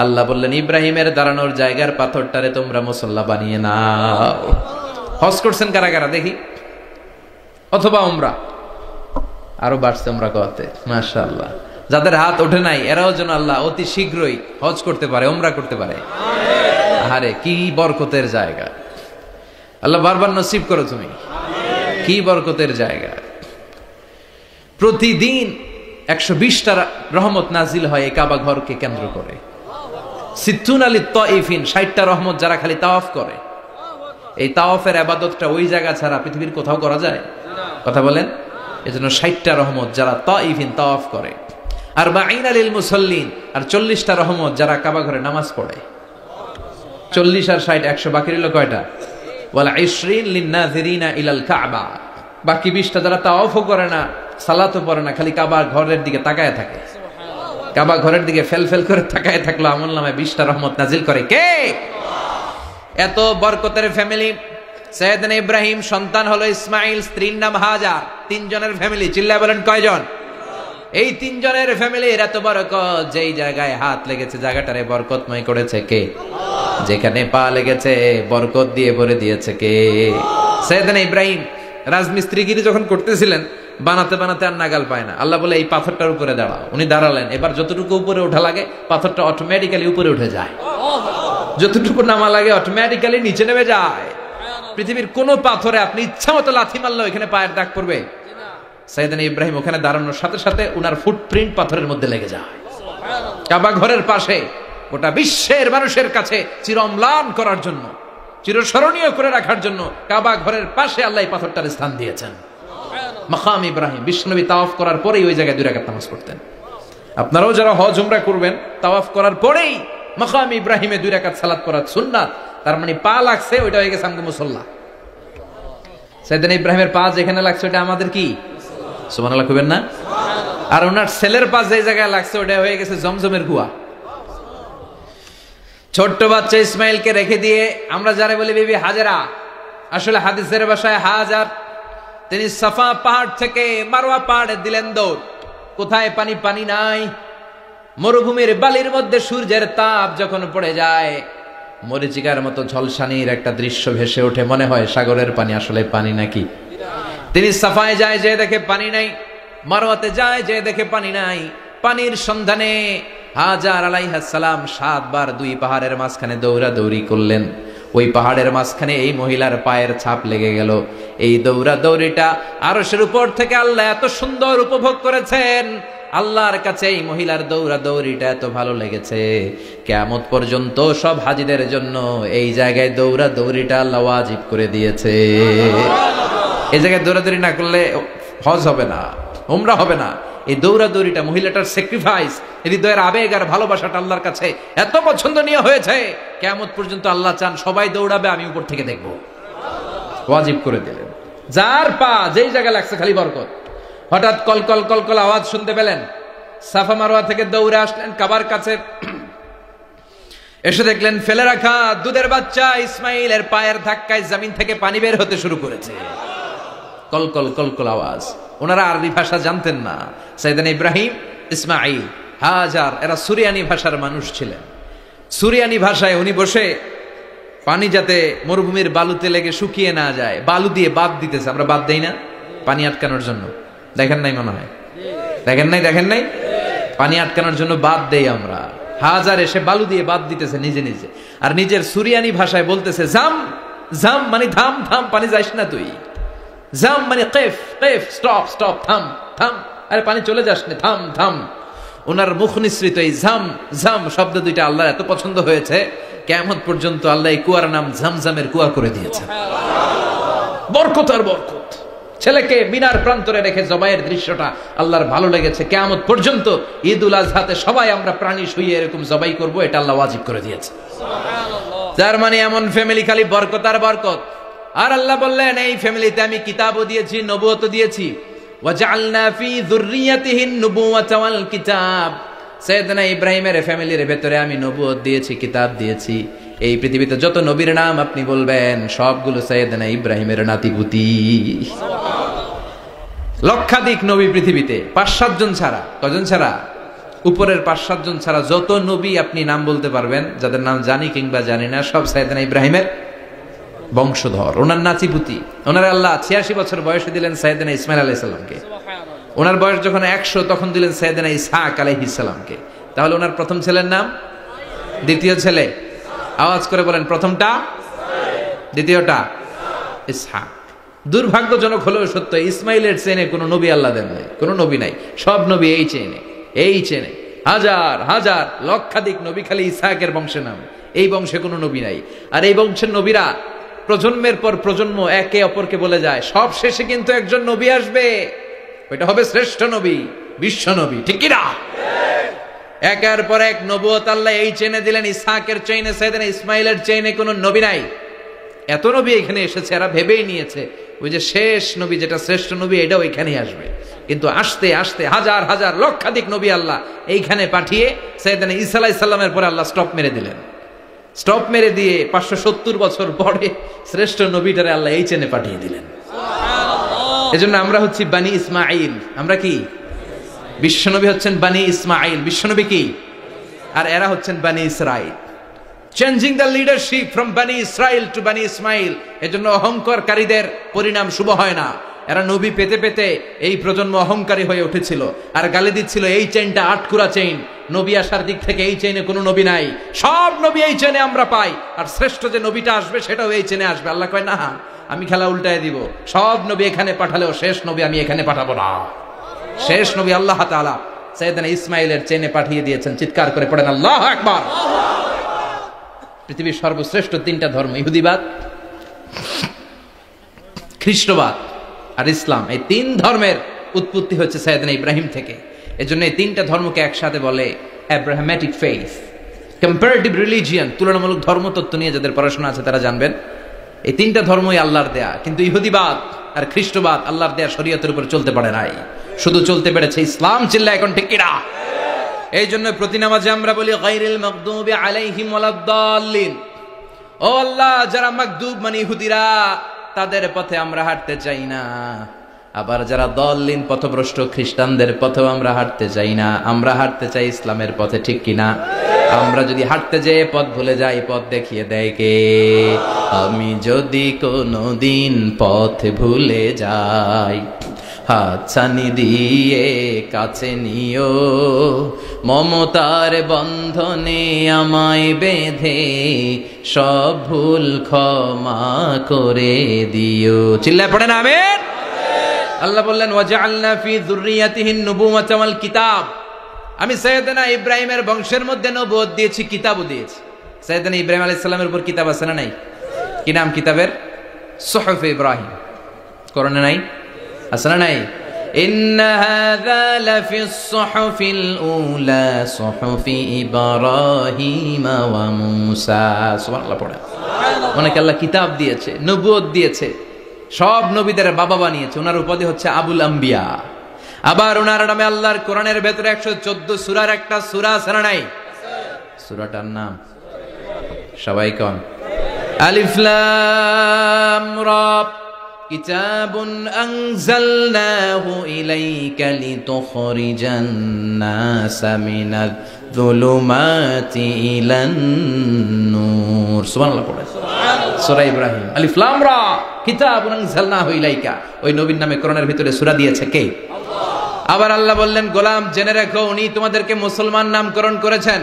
আল্লাহ বললেন ইব্রাহিমের দাঁড়ানোর জায়গার পাথরটারে তোমরা মুসাল্লা বানিয়ে নাও। হজ করছেন কারা কারা দেখি, অথবা উমরা, আরো বাড়ছে উমরা করতে, মাশাআল্লাহ। যাদের হাত ওঠে নাই এরাও যেন আল্লাহ অতি শীঘ্রই হজ করতে পারে, উমরা করতে পারে। আরে কি বরকতের জায়গা, আল্লাহ বারবার নসিব করো তুমি, কি বরকতের জায়গা। প্রতিদিন 120টা রহমত নাজিল হয় এই কাবা ঘরকে কেন্দ্র করে। সিত্তুন আলী তাইফিন, 60টা রহমত যারা খালি তাওয়াফ করে। এই তাওয়াফের ইবাদতটা ওই জায়গা ছাড়া পৃথিবীর কোথাও করা যায়? কথা বলেন। এজন্য 60টা রহমত যারা তাইফিন তাওয়াফ করে, আর বাঈনা লিল মুসাল্লিন, আর 40টা রহমত যারা কাবা ঘরে নামাজ পড়ে। 40 আর 60 100, বাকি রইল কয়টা? ওয়াল 20 লিন-নাযিরিনা ইলাল কাবা। বাকি 20টা যারা তাওয়াফও করে না, সালাতও পড়ে না, খালি কাবা ঘরের দিকে তাকায় থাকে। কাবা ঘরের দিকে ফেল করে তাকায় থাকলো, আমলনামায় 20টা রহমত নাজিল করে কে? এত বরকতের ফ্যামিলি। সাইয়েদনা ইব্রাহিম সন্তান হলো ইসমাইল, স্ত্রীর নাম হাজার। 3 জনের ফ্যামিলি, চিল্লায় বলেন কয়জন? এই 3 জনের ফ্যামিলির এত বরকত, যেই জায়গায় হাত লেগেছে জায়গাটারে বরকতময় করেছে কে? যেখানে পা লেগেছে বরকত দিয়ে ভরে দিয়েছে কে? সাইয়েদনা ইব্রাহিম রাজমিস্ত্রিগিরি যখন করতেছিলেন, বানাতে বানাতে আর নাগাল পায় না। আল্লাহ বলে এই পাথরটার উপরে দাঁড়াও। উনি দাঁড়ালেন, এবার যতটুকু উপরে ওঠা লাগে পাথরটা অটোমেটিক্যালি উপরে উঠে যায়, যতটুকু নামা লাগে অটোমেটিক্যালি নিচে নেমে যায়। পৃথিবীর কোন পাথরে আপনি ইচ্ছা মতো লাথি মারলে এখানে পায়ের দাগ পড়বে? সাইয়েদনা ইব্রাহিম ওখানে দাঁড়ানোর সাথে সাথে উনার ফুটপ্রিন্ট পাথরের মধ্যে লেগে যায়। কাবা ঘরের পাশে গোটা বিশ্বের মানুষের কাছে চিরম্লান করার জন্য, চিরস্মরণীয় করে রাখার জন্য কাবা ঘরের পাশে আল্লাহ এই পাথরটার স্থান দিয়েছেন। মাকাম ইব্রাহিম। বিশ্বনবী তাওয়াফ করার পরেই ওই জায়গায় 2 রাকাত নামাজ পড়তেন। আপনারাও যারা হজ উমরা করবেন, তাওয়াফ করার পরেই মাকাম ইব্রাহিমে 2 রাকাত সালাত পড়া সুন্নাত। তার মানে পা লাগছে, ওইটা হয়ে গেছে আমগো মুসাল্লা। সাইয়েদনা ইব্রাহিমের পা যেখানে লাগছে ওটা আমাদের কি? সুবহানাল্লাহ কইবেন না? আর ওনার ছেলের পা যে জায়গায় লাগছে ওটা হয়ে গেছে জমজমের কুয়া। ছোট্ট বাচ্চা ইসমাইলকে রেখে দিয়ে আমরা যারা বলি বিবি হাজেরা, আসলে হাদিসের ভাষায় হাজার, তিনি সাফা পাহাড় থেকে মারওয়া পাহাড়ে দিলেন দৌড়। কোথায় পানি? পানি নাই। মরুভূমির বালির মধ্যে সূর্যের তাপ যখন পড়ে যায়, মরিচিকার মতো ঝলসানির একটা দৃশ্য ভেসে ওঠে, মনে হয় সাগরের পানি, আসলে পানি নাকি। তিনি সাফায় যায়, যে দেখে পানি নাই। মারওয়াতে যায়, যে দেখে পানি নাই। পানির সন্ধানে হাজার আলাইহিস সালাম 7 বার 2 পাহাড়ের মাঝখানে দৌড়াদৌড়ি করলেন। ওই পাহাড়ের মাঝখানে এই মহিলার পায়ের ছাপ লেগে গেল। এই দৌড়াদৌড়িটা আরশের উপর থেকে আল্লাহ এত সুন্দর উপভোগ করেছেন। আল্লাহর কাছে এই মহিলার দৌড়াদৌড়িটা এত ভালো লেগেছে, কিয়ামত পর্যন্ত সব হাজীদের জন্য এই জায়গায় দৌড়াদৌড়িটা আল্লাহ ওয়াজিব করে দিয়েছে। এই জায়গায় দৌড়াদৌড়ি না করলে হজ হবে না, উমরা হবে না। এই দৌড়াদৌড়িটা, মহিলাটার স্যাক্রিফাইস, হৃদয়ের আবেগ আর ভালোবাসাটা আল্লাহর কাছে এত পছন্দনীয় হয়েছে, কিয়ামত পর্যন্ত আল্লাহ চান সবাই দৌড়াবে, আমি উপর থেকে দেখবো। ওয়াজিব করে দিলেন। যার পা যেই জায়গায় লাগছে খালি বরকত। হঠাৎ কলকল কলকল আওয়াজ শুনতে পেলেন। সাফা মারওয়া থেকে দৌড়ে আসলেন কাবার কাছে। এসে দেখলেন ফেলে রাখা দুধের বাচ্চা ইসমাইলের পায়ের ধাক্কায় জমিন থেকে পানি বের হতে শুরু করেছে। কলকল কলকল আওয়াজ। ওনারা আরবি ভাষা জানতেন না। সাইয়েদনা ইব্রাহিম, ইসমাইল, হাজার এরা সুরিয়ানি ভাষার মানুষ ছিলেন। সুরিয়ানি ভাষায় উনি বসে পানি যাতে মরুভূমির বালুতে লেগে শুকিয়ে না যায়, বালু দিয়ে বাদ দিতেছে। আমরা বাদ দেই না পানি আটকানোর জন্য? দেখেন নাই মনে হয়? দেখেন নাই? পানি আটকানোর জন্য বাদ দেই আমরা। হাজার এসে বালু দিয়ে বাদ দিতেছে নিজে নিজে, আর নিজের সুরিয়ানি ভাষায় বলতেছে জাম জাম, মানে থাম থাম, পানি যাইস না তুই। জাম মানে কেফ কেফ, স্টপ স্টপ, থাম থাম, আরে পানি চলে যাস না, থাম থাম। ওনার মুখ নিঃসৃত এই ঝাম ঝাম শব্দ দুইটা আল্লাহ এত পছন্দ হয়েছে, কিয়ামত পর্যন্ত আল্লাহ এই কুয়ার নাম ঝমঝমের কুয়া করে দিয়েছে। বরকত আর বরকত। ছেলেকে মিনার প্রান্তরে রেখে জবাইয়ের দৃশ্যটা আল্লাহর ভালো লেগেছে। কিয়ামত পর্যন্ত ঈদুল আজহাতে সবাই আমরা প্রাণী শুইয়ে এরকম জবাই করব, এটা আল্লাহ ওয়াজিব করে দিয়েছে। যার মানে এমন ফ্যামিলি খালি বরকত আর বরকত। আর আল্লাহ বললেন এই ফ্যামিলিতে আমি কিতাবও দিয়েছি, নবুয়তও দিয়েছি। ওয়াজআলনা ফি যুররিয়াতিহিন নুবুওয়াতা ওয়াল কিতাব। সাইয়েদনা ইব্রাহিমের ফ্যামিলির ভেতরে আমি নবুয়ত দিয়েছি, কিতাব দিয়েছি। এই পৃথিবীতে যত নবীর নাম আপনি বলবেন সবগুলো সাইয়েদনা ইব্রাহিমের নাতিপুতি। লক্ষাধিক নবী পৃথিবীতে 5-7 জন ছাড়া, কজন ছাড়া? উপরের 5-7 জন ছাড়া যত নবী আপনি নাম বলতে পারবেন, যাদের নাম জানি কিংবা জানি না, সব সাইয়েদনা ইব্রাহিমের বংশধর। ওনার নাতিপুতি। ওনার আল্লাহ 86 বছর বয়সে দিলেন সাইয়েদনা ইসমাইল আলাইহিস সালামকে। ওনার বয়স যখন 100 তখন দিলেন সাইয়েদনা ইসহাক আলাইহিস সালামকে। তাহলে ওনার প্রথম ছেলের নাম, দ্বিতীয় ছেলে আওয়াজ করে বলেন, প্রথমটা, দ্বিতীয়টা ইসহাক। দুর্ভাগ্যজনক হলেও সত্য, ইসমাইলের চেনে কোনো নবী আল্লাহ দেন নাই, কোনো নবী নাই। সব নবী এই চেনে, এই চেনে। হাজার হাজার লক্ষাধিক নবী খালি ইসহাকের বংশে নাম, এই বংশে কোনো নবী নাই। আর এই বংশের নবীরা প্রজন্মের পর প্রজন্ম একে অপরকে বলে যায়, সব শেষে কিন্তু একজন নবী আসবে, ওইটা হবে শ্রেষ্ঠ নবী, বিশ্ব নবী। ঠিক কি না? একের পর এক নবুয়ত আল্লাহ এই চেনে দিলেন। ইসহাকের চেইনে, সাইয়েদনা ইসমাইলের চেইনে কোনো নবী নাই। এত নবী এখানে এসেছে, এরা ভেবেই নিয়েছে ওই যে শেষ নবী, যেটা শ্রেষ্ঠ নবী, এটাও এখানেই আসবে। কিন্তু আস্তে আস্তে হাজার হাজার লক্ষাধিক নবী আল্লাহ এইখানে পাঠিয়ে সাইয়েদনা ঈসা আলাইহিস সালামের পরে আল্লাহ স্টপ মেরে দিলেন। স্টপ মেরে দিয়ে 570 বছর পরে শ্রেষ্ঠ নবীটারে আল্লাহ এই চেনে পাঠিয়ে দিলেন। এজন্য আমরা হচ্ছি বানি ইসমাইল। আমরা কি? বিশ্বনবী হচ্ছেন বানি ইসমাইল। বিশ্বনবী কি? আর এরা হচ্ছেন বানি Israil. Changing the leadership from বানি ইসরাইল টু বানি ইসমাইল। এজন্য অহংকারীদের পরিণাম শুভ হয় না। এরা নবী পেতে পেতে এই প্রজন্ম অহংকারী হয়ে উঠেছিল, আর গালি দিচ্ছিল এই চেইনটা আটকুরা চেইন, নবী আসার দিক থেকে এই চেইনে কোনো নবী নাই, সব নবী এই চেইনে আমরা পাই, আর শ্রেষ্ঠ যে নবীটা আসবে সেটাও এই চেইনে আসবে। আল্লাহ কয় না, আমি খেলা উল্টায় দিব, সব নবী এখানে পাঠালেও শেষ নবী আমি এখানে পাঠাবো না। শেষ নবী আল্লাহ তাআলা সাইয়েদনা ইসমাইলের চেইনে পাঠিয়ে দিয়েছেন। চিৎকার করে পড়েন আল্লাহু আকবার। পৃথিবীর সর্বশ্রেষ্ঠ 3টা ধর্ম, ইহুদিবাদ, খ্রিস্টবাদ আর ইসলাম, এই 3 ধর্মের উৎপত্তি হচ্ছে সাইয়েদনা ইব্রাহিম থেকে। এজন্য এই 3টা ধর্মকে একসাথে বলে অ্যাব্রাহামেটিক ফেইথ, কম্পারেটিভ রিলিজিয়ন। তুলনামূলক ধর্মতত্ত্ব নিয়ে যাদের পড়াশোনা আছে তারা জানবেন এই 3টা ধর্মই আল্লাহর দেয়া। কিন্তু ইহুদিবাদ আর খ্রিস্টবাদ আল্লাহর দেয়া শরীয়তের উপর চলতে পারে নাই, শুধু চলতে পেরেছে ইসলাম। চিল্লা এখন ঠিক কিনা? এই জন্য প্রতি নামাজে আমরা বলি গায়রিল মাগদুবি আলাইহিম ওয়ালাদ-দাল্লিন। ও আল্লাহ, যারা মাগদুব মানে ইহুদিরা, তাদের পথে আমরা হাঁটতে চাই না। আবার যারা দল্লিন পথভ্রষ্ট খ্রিস্টানদের পথেও আমরা হাঁটতে চাই না। আমরা হাঁটতে চাই ইসলামের পথে। ঠিক কিনা? আমরা যদি হাঁটতে যেয়ে পথ ভুলে যাই, পথ দেখিয়ে দেয় কে? আমি যদি কোনোদিন পথ ভুলে যাই, হাতছানি দিয়ে কাছে নিও, মমতার বন্ধনে আমায় বেঁধে সব ভুল ক্ষমা করে দিও। চিল্লায় পড়েন আমিন। আল্লাহ বললেন ওয়াজআলনা ফি যুররিয়াতিহিন নুবুওয়াতা ওয়াল কিতাব। আমি সাইয়েদনা ইব্রাহিমের বংশের মধ্যে নবুয়ত দিয়েছি, কিতাবও দিয়েছি। সাইয়েদনা ইব্রাহিম আলাইহিস সালামের উপর কিতাব আছে না নাই? কি নাম কিতাবের? সুহুফে ইব্রাহিম। কোরআনে নাই? আছে না নাই? ইন্না হাযা লাফিস সুহুফিল উলা সুহুফি ইব্রাহিম ওয়া মূসা। সুবহানাল্লাহ পড়ে। অনেক আল্লাহ কিতাব দিয়েছে, নবুয়ত দিয়েছে, সব নবীদের বাবা বানিয়েছে। ওনার উপাধি হচ্ছে আবুল আম্বিয়া। আবার ওনার নামে আল্লাহর কোরআনের ভেতরে 114 সূরার একটা সূরা আছে না নাই? সূরাটার নাম সবাই কোন? আলিফ লাম রা। কিতাবুন আনজালনাহু ইলাইকা লিতুখরিজান নাসা মিনাজ যুলুমাতি ইলান নূর। সুবহানাল্লাহ পড়ে। সূরা ইব্রাহিম আলিফ লাম রা কিতাবুন আনজালনাহু ইলাইকা। ওই নবীর নামে কোরআনের ভিতরে সূরা দিয়েছে কে? আবার আল্লাহ বললেন, গোলাম জেনে রাখো, উনি তোমাদেরকে মুসলমান নামকরণ করেছেন।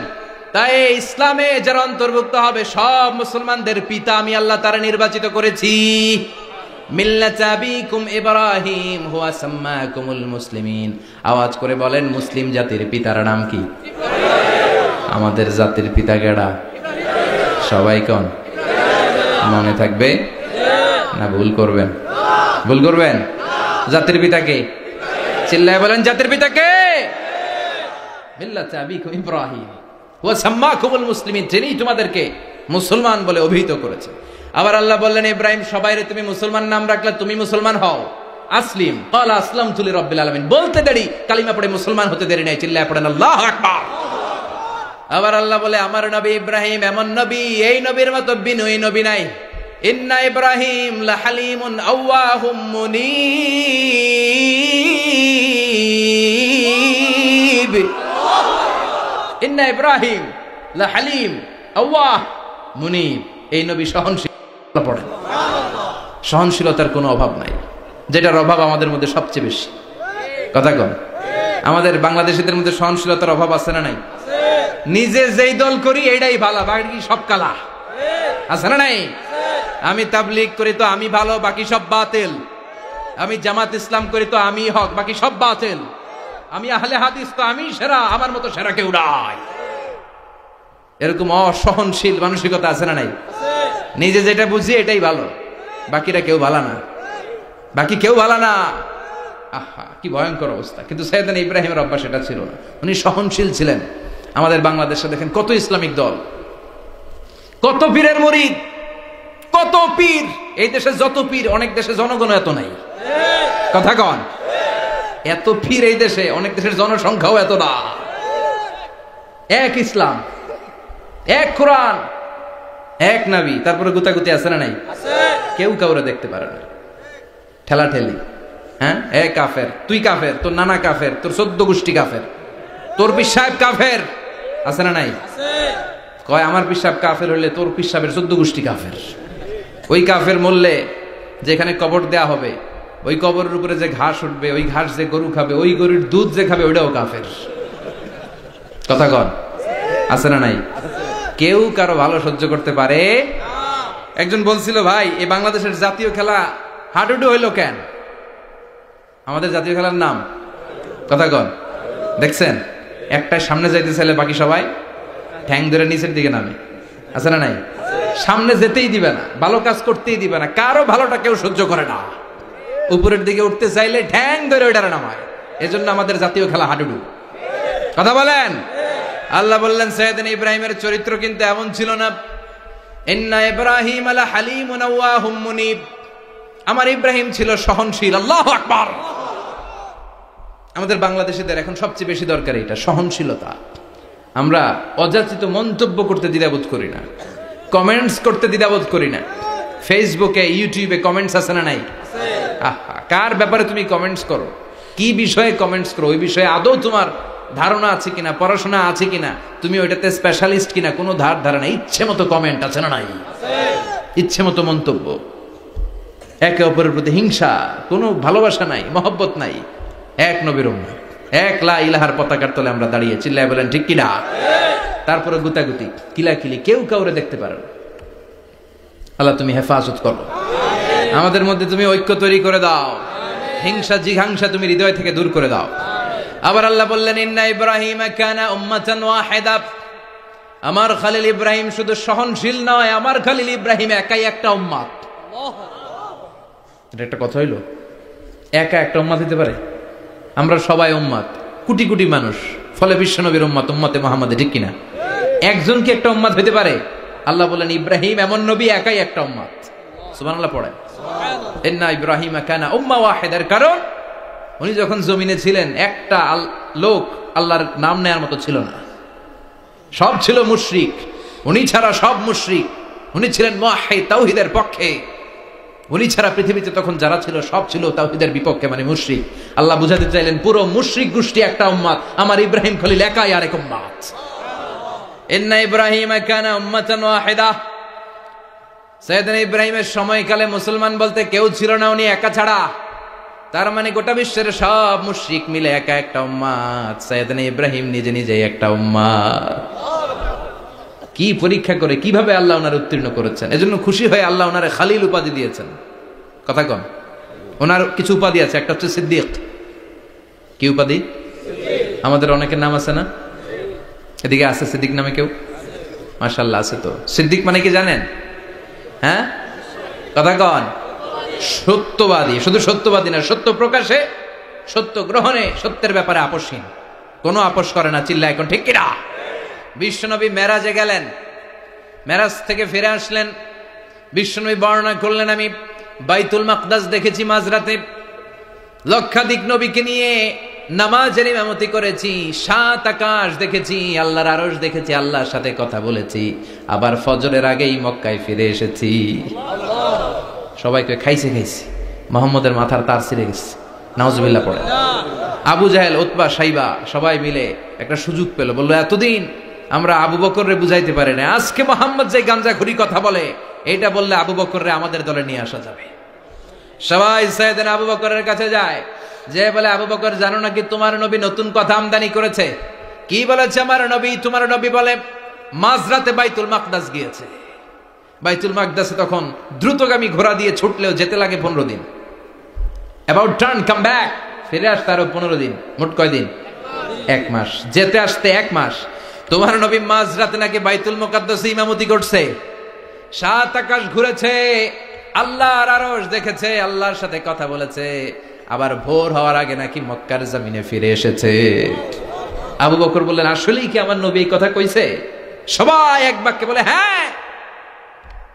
তাই ইসলামে যারা অন্তর্ভুক্ত হবে সব মুসলমানদের পিতা আমি আল্লাহ তারা নির্বাচিত করেছি। মিল্লাতা আবিকুম ইব্রাহিম হুয়া সাম্মাকুমুল মুসলিমিন। আওয়াজ করে বলেন, মুসলিম জাতির পিতার নাম কি? আমাদের জাতির পিতা কেডা? সবাই কোন? মনে থাকবে না ভুল করবেন? ভুল করবেন? জাতির পিতা কে? চিল্লায় বলেন, জাতির পিতা কে? মিল্লাতা আবিকুম ইব্রাহিম ওয়া সাম্মাকুমুল মুসলিমিন, যিনি তোমাদেরকে মুসলমান বলে অভিহিত করেছে। আবার আল্লাহ বললেন, ইব্রাহিম সবাইরে তুমি মুসলমান নাম রাখলে, তুমি মুসলমান হও। আসলিম ক্বালা আসলামতু লিরাব্বিল আলামিন। বলতে দেরি, কালিমা পড়ে মুসলমান হতে দেরি নাই। চিল্লায় পড়েন আল্লাহু আকবার। আবার আল্লাহ বলে, আমার নবী ইব্রাহিম এমন নবী, এই নবীর মতো বিনয়ী নবী নাই। ইন্না ইব্রাহিম লাহালিমুন আওয়াহুম মুনীব। ইন্না ইব্রাহিম লা হালিম আওয়াহ মুনিব। এই নবী সহনশীল পড়েন, সহনশীলতার কোনো অভাব নাই, যেটার অভাব আমাদের মধ্যে সবচেয়ে বেশি। কথা কন, আমাদের বাংলাদেশিদের মধ্যে সহনশীলতার অভাব আছে না নাই? নিজে যেই দল করি এইটাই ভালো, বাকি সব কালা, আছে না নাই? আমি তাবলীগ করি তো আমি ভালো, বাকি সব বাতিল। আমি জামাত ইসলাম করি তো আমি হক, বাকি সব বাতিল। আমি আহলে হাদিস তো আমি সেরা, আমার মতো সেরা কেউ নাই। এরকম অসহনশীল মানসিকতা আছে না নাই? নিজে যেটা বুঝি এটাই ভালো, বাকিরা কেউ ভালো না, বাকি কেউ ভালো না। আহা, কি ভয়ঙ্কর অবস্থা। কিন্তু সাইয়েদনা ইব্রাহিমের অভ্যাস সেটা ছিল না, উনি সহনশীল ছিলেন। আমাদের বাংলাদেশে দেখেন কত ইসলামিক দল, কত পীরের মুরিদ, কত পীর। এই দেশে যত পীর, অনেক দেশে জনগণ এত নাই। কথা কন, এত পীর এই দেশে, অনেক দেশের জনসংখ্যাও এত না। এক ইসলাম, এক কোরআন, এক নবী, তারপরে গুতাগুতি আছে না নাই? কেউ কাউরে দেখতে পারে না, ঠেলা ঠেলি। হ্যাঁ, এ কাফের, তুই কাফের, তোর নানা কাফের, তোর 14 গোষ্ঠী কাফের, তোর পীর সাহেব কাফের, আছে না নাই? কয় আমার পীর সাহেব কাফের হলে তোর পীর সাহেবের 14 গোষ্ঠী কাফের। ওই কাফের মরলে যেখানে কবর দেয়া হবে, ওই কবরের উপরে যে ঘাস উঠবে, ওই ঘাস যে গরু খাবে, ওই গরুর দুধ যে খাবে, ওইটাও কাফের। কথা কন, আছে না নাই? কেউ কারো ভালো সহ্য করতে পারে। একজন বলছিল, ভাই এই বাংলাদেশের জাতীয় খেলা হাডুডু হইলো কেন? আমাদের জাতীয় খেলার নাম, কথা কন, দেখছেন একটাই সামনে যাইতে চাইলে বাকি সবাই ঠ্যাং ধরে নিচের দিকে নামে, আছে না নাই? সামনে যেতেই দিবে না, ভালো কাজ করতেই দিবে না, কারো ভালোটা কেউ সহ্য করে না। উপরের দিকে উঠতে চাইলে ঠ্যাং ধরে ওইটারে নামায়। এজন্য আমাদের জাতীয় খেলা হাডুডু। কথা বলেন। আল্লাহ বললেন সাইয়েদনা ইব্রাহিমের চরিত্র কিন্তু এমন ছিল না। ইন্না ইব্রাহিম লা হালিমুন আওয়াহুম মুনিব। আমার ইব্রাহিম ছিল সহনশীল। আল্লাহু আকবার। আমাদের বাংলাদেশিদের এখন সবচেয়ে বেশি দরকার এটা, সহনশীলতা। আমরা অযাচিত মন্তব্য করতে দ্বিধাবোধ করি না, কমেন্টস করতে দ্বিধাবোধ করি না। ফেসবুকে, ইউটিউবে কমেন্টস আছে না নাই? কার ব্যাপারে তুমি কমেন্টস করো, কি বিষয়ে কমেন্টস করো, ওই বিষয়ে আদৌ তোমার ধারণা আছে কিনা, পড়াশোনা আছে কিনা, তুমি ওইটাতে স্পেশালিস্ট কিনা, কোনো ধারণা। ইচ্ছে মতো কমেন্ট আছে না নাই? ইচ্ছে মতো মন্তব্য, একে অপরের প্রতি হিংসা, কোনো ভালোবাসা নাই, মহব্বত নাই। এক নবীর উম্মত, এক লা ইলাহার পতাকার তলে আমরা দাঁড়িয়ে, চিল্লায় বলেন ঠিক কিনা? তারপরে গুতাগুতি, কিলাকিলি, কেউ কাউরে দেখতে পারে না। আল্লাহ তুমি হেফাজত করো, আমাদের মধ্যে তুমি ঐক্য তৈরি করে দাও, হিংসা জিঘাংসা তুমি হৃদয় থেকে দূর করে দাও। আবার আল্লাহ বললেন ইন্না ইব্রাহিম কানা উম্মাতান ওয়াহিদা। আমার খলিল ইব্রাহিম শুধু সহনশীল নয়, আমার খলিল ইব্রাহিম একাই একটা উম্মত। এটা একটা কথা হইলো, একা একটা উম্মত হতে পারে? আমরা সবাই উম্মত, কোটি কোটি মানুষ, ফলে বিশ্বনবীর উম্মত, উম্মতে মুহাম্মাদে, ঠিক কিনা? একজন কি একটা উম্মত হতে পারে? আল্লাহ বলেন ইব্রাহিম এমন নবী, একাই একটা উম্মত। সুবহানাল্লাহ পড়েন। ইন্না ইব্রাহিম কানা উম্মাহ ওয়াহিদার কারণ উনি যখন জমিনে ছিলেন একটা লোক আল্লাহর নাম নেয়ার মতো ছিল না, সব ছিল মুশরিক। উনি ছাড়া সব মুশরিক। উনি ছিলেন মুওয়াহহিদ, তাওহীদের পক্ষে। উনি ছাড়া পৃথিবীতে তখন যারা ছিল সব ছিল তাওহীদের বিপক্ষে, মানে মুশরিক। আল্লাহ বুঝাতে চাইলেন পুরো মুশরিক গোষ্ঠী একটা উম্মত, আমার ইব্রাহিম খলিল একাই আরেক উম্মত। ইন্না ইব্রাহিম কানা উম্মাতান ওয়াহিদা। সাইয়েদনা ইব্রাহিমের সময়কালে মুসলমান বলতে কেউ ছিল না, উনি একা ছাড়া। তার মানে গোটা বিশ্বের সব মুশরিক মিলে একা একটা উম্মত, সাইয়েদনা ইব্রাহিম নিজে নিজে একটা উম্মত। কি পরীক্ষা করে কিভাবে আল্লাহ ওনার উত্তীর্ণ করেছেন। এজন্য খুশি হয়ে আল্লাহ ওনারে খালিল উপাধি দিয়েছেন। কথা কন, ওনার কিছু উপাধি আছে, একটা হচ্ছে সিদ্দিক। কি উপাধি? আমাদের অনেকের নাম আছে না? এদিকে আছে সিদ্দিক নামে কেউ? মাশাআল্লাহ আছে। তো সিদ্দিক মানে কি জানেন? হ্যাঁ, কথা কন। সত্যবাদী। শুধু সত্যবাদী না, সত্য প্রকাশে, সত্য গ্রহণে, সত্যের ব্যাপারে আপোষহীন, কোনো আপোষ করে না। চিল্লা এখন ঠিক কিনা? বিশ্বনবী মেরাজে গেলেন, মেরাজ থেকে ফিরে আসলেন। বিশ্বনবী বর্ণনা করলেন, আমি বাইতুল মাকদাস দেখেছি মাঝরাতে, লক্ষাধিক নবীকে নিয়ে নামাজের ইমামতি করেছি, 7 আকাশ দেখেছি, আল্লাহর আরশ দেখেছি, আল্লাহর সাথে কথা বলেছি, আবার ফজরের আগেই মক্কায় ফিরে এসেছি। সবাইকে খাইছে মোহাম্মদের মাথার তার ছিঁড়ে গেছে, নাউজুবিল্লাহ পড়ে। আবু জাহেল, উতবা, সাইবা সবাই মিলে একটা সুযোগ পেল, বললো এতদিন আমরা আবু বকররে বুঝাইতে পারি না। আজকে মোহাম্মদ যে গাঞ্জাখুরি কথা বলে, এটা বললে আবু বকররে আমাদের দলে নিয়ে আসা যাবে। সবাই সাইয়েদনা আবু বকরের কাছে যায়, যে বলে আবু বকর জানো নাকি তোমার নবী নতুন কথা আমদানি করেছে? কি বলেছে আমার নবী? তোমার নবী বলে মাঝরাতে বাইতুল মাকদাস গিয়েছে। বাইতুল মাকদাসে তখন দ্রুতগামী ঘোড়া দিয়ে ছুটলেও যেতে লাগে 15 দিন। অ্যাবাউট টার্ন কাম ব্যাক, ফিরে আসতে আরো 15 দিন। মোট কয় দিন? 1 মাস। যেতে আসতে 1 মাস। তোমার নবী মাঝরাতে নাকি বাইতুল মুকাদ্দাসে ইমামতি করছে। 7 আকাশ ঘুরেছে, আল্লাহর আরশ দেখেছে, আল্লাহর সাথে কথা বলেছে, আবার ভোর হওয়ার আগে নাকি মক্কার জমিনে ফিরে এসেছে। আবু বকর বললেন আসলেই কি আমার নবী এই কথা কইছে? সবাই এক বাক্যে বলে হ্যাঁ,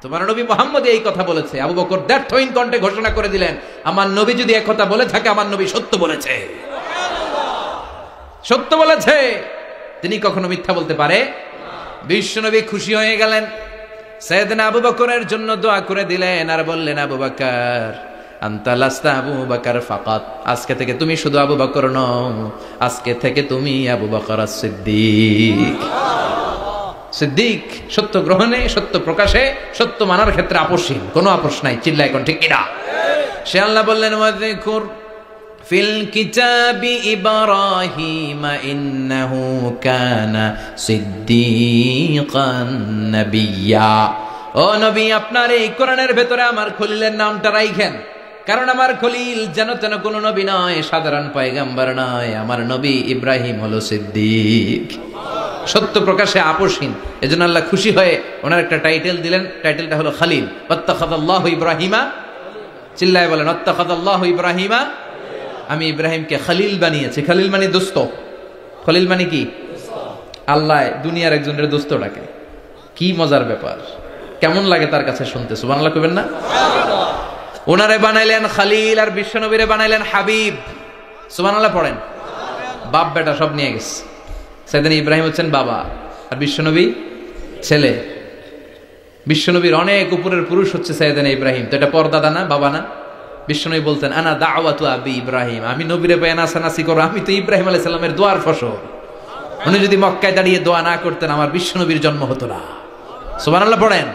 তোমার নবী মুহাম্মদ এই কথা বলেছে। আবু বকর দ্ব্যর্থহীন কণ্ঠে ঘোষণা করে দিলেন, আমার নবী যদি এক কথা বলে থাকে, আমার নবী সত্য বলেছে। সত্য বলেছে, তিনি কখনো মিথ্যা বলতে পারে? বিশ্ব নবী খুশি হয়ে গেলেন, সাইয়েদনা আবু বকরের জন্য দোয়া করে দিলেন আর বললেন, আবু বকর আনতা লাস্তা আবু বকর ফাকাত, আজকে থেকে তুমি শুধু আবু বকর নও, আজকে থেকে তুমি আবু বকর সিদ্দিক। সিদ্দিক সত্য গ্রহণে, সত্য প্রকাশে, সত্য মানার ক্ষেত্রে আপোষহীন, কোনো আপোষ নাই। চিল্লায় কোন ঠিক কিনা? সে আল্লাহ বললেন ওয়াযকুর ফিল কিতাবি ইব্রাহিম ইন্নাহু কানা সিদ্দিকান নাবিয়্যা। ও নবী, আপনার এই কোরআনের ভেতরে আমার খলিলের নামটা রাখেন, কারণ আমার খলিল যেন তেন কোনো নবী নয়, সাধারণ পয়গম্বর নয়, আমার নবী ইব্রাহিম হলো সিদ্দিক, সত্য প্রকাশে আপোষহীন। এজন্য আল্লাহ খুশি হয়ে ওনার একটা টাইটেল দিলেন, টাইটেলটা হলো খলিল। ওয়াত্তাখাযাল্লাহু ইব্রাহিমা, চিল্লায় বলেন ওয়াত্তাখাযাল্লাহু ইব্রাহিমা, আমি ইব্রাহিমকে খলিল বানিয়েছি। খলিল মানে দোস্ত। খলিল মানে কি? আল্লাহ দুনিয়ার একজনের দোস্ত ডাকে। কি মজার ব্যাপার, কেমন লাগে তার কাছে শুনতে? সুবহানাল্লাহ কইবেন না? ওনারে বানাইলেন খলিল আর বিশ্বনবীরে বানাইলেন হাবিব। সুবহানাল্লাহ পড়েন। বাপ বেটা সব নিয়ে গেছে। সাইয়েদনা ইব্রাহিম হচ্ছেন বাবা আর বিশ্বনবী ছেলে। বিশ্বনবীর অনেক উপরের পুরুষ হচ্ছে সাইয়েদনা ইব্রাহিম। তো এটা পরদাদা না, বাবা না? বিশ্বনবী বলতেন আনা দাওয়াতু আবি ইব্রাহিম, আমি নবীরে পায় নাসানাসি করো, আমি তো ইব্রাহিম আলাইহিস সালামের দোয়ার ফসল। উনি যদি মক্কায় দাঁড়িয়ে দোয়া না করতেন, আমার বিশ্বনবীর জন্ম হতো না। সুবহানাল্লাহ পড়েন।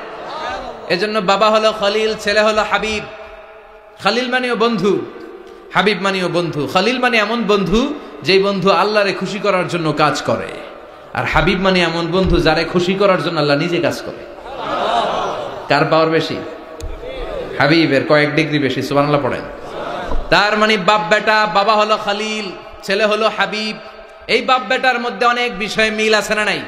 এজন্য বাবা হলো খলিল, ছেলে হলো হাবিব। খলিল মানেও বন্ধু, হাবিব মানেও বন্ধু। খলিল মানে এমন বন্ধু যেই বন্ধু আল্লাহরে খুশি করার জন্য কাজ করে, আর হাবিব মানে এমন বন্ধু যারে খুশি করার জন্য আল্লাহ নিজে কাজ করে। কার পাওয়ার বেশি? হাবিবের কয়েক ডিগ্রি বেশি। সুবহানাল্লাহ পড়েন। তার মানে বাপ বেটা, বাবা হলো খলিল, ছেলে হলো হাবিব। এই বাপ বেটার মধ্যে অনেক বিষয়ে মিল আছে না নাই?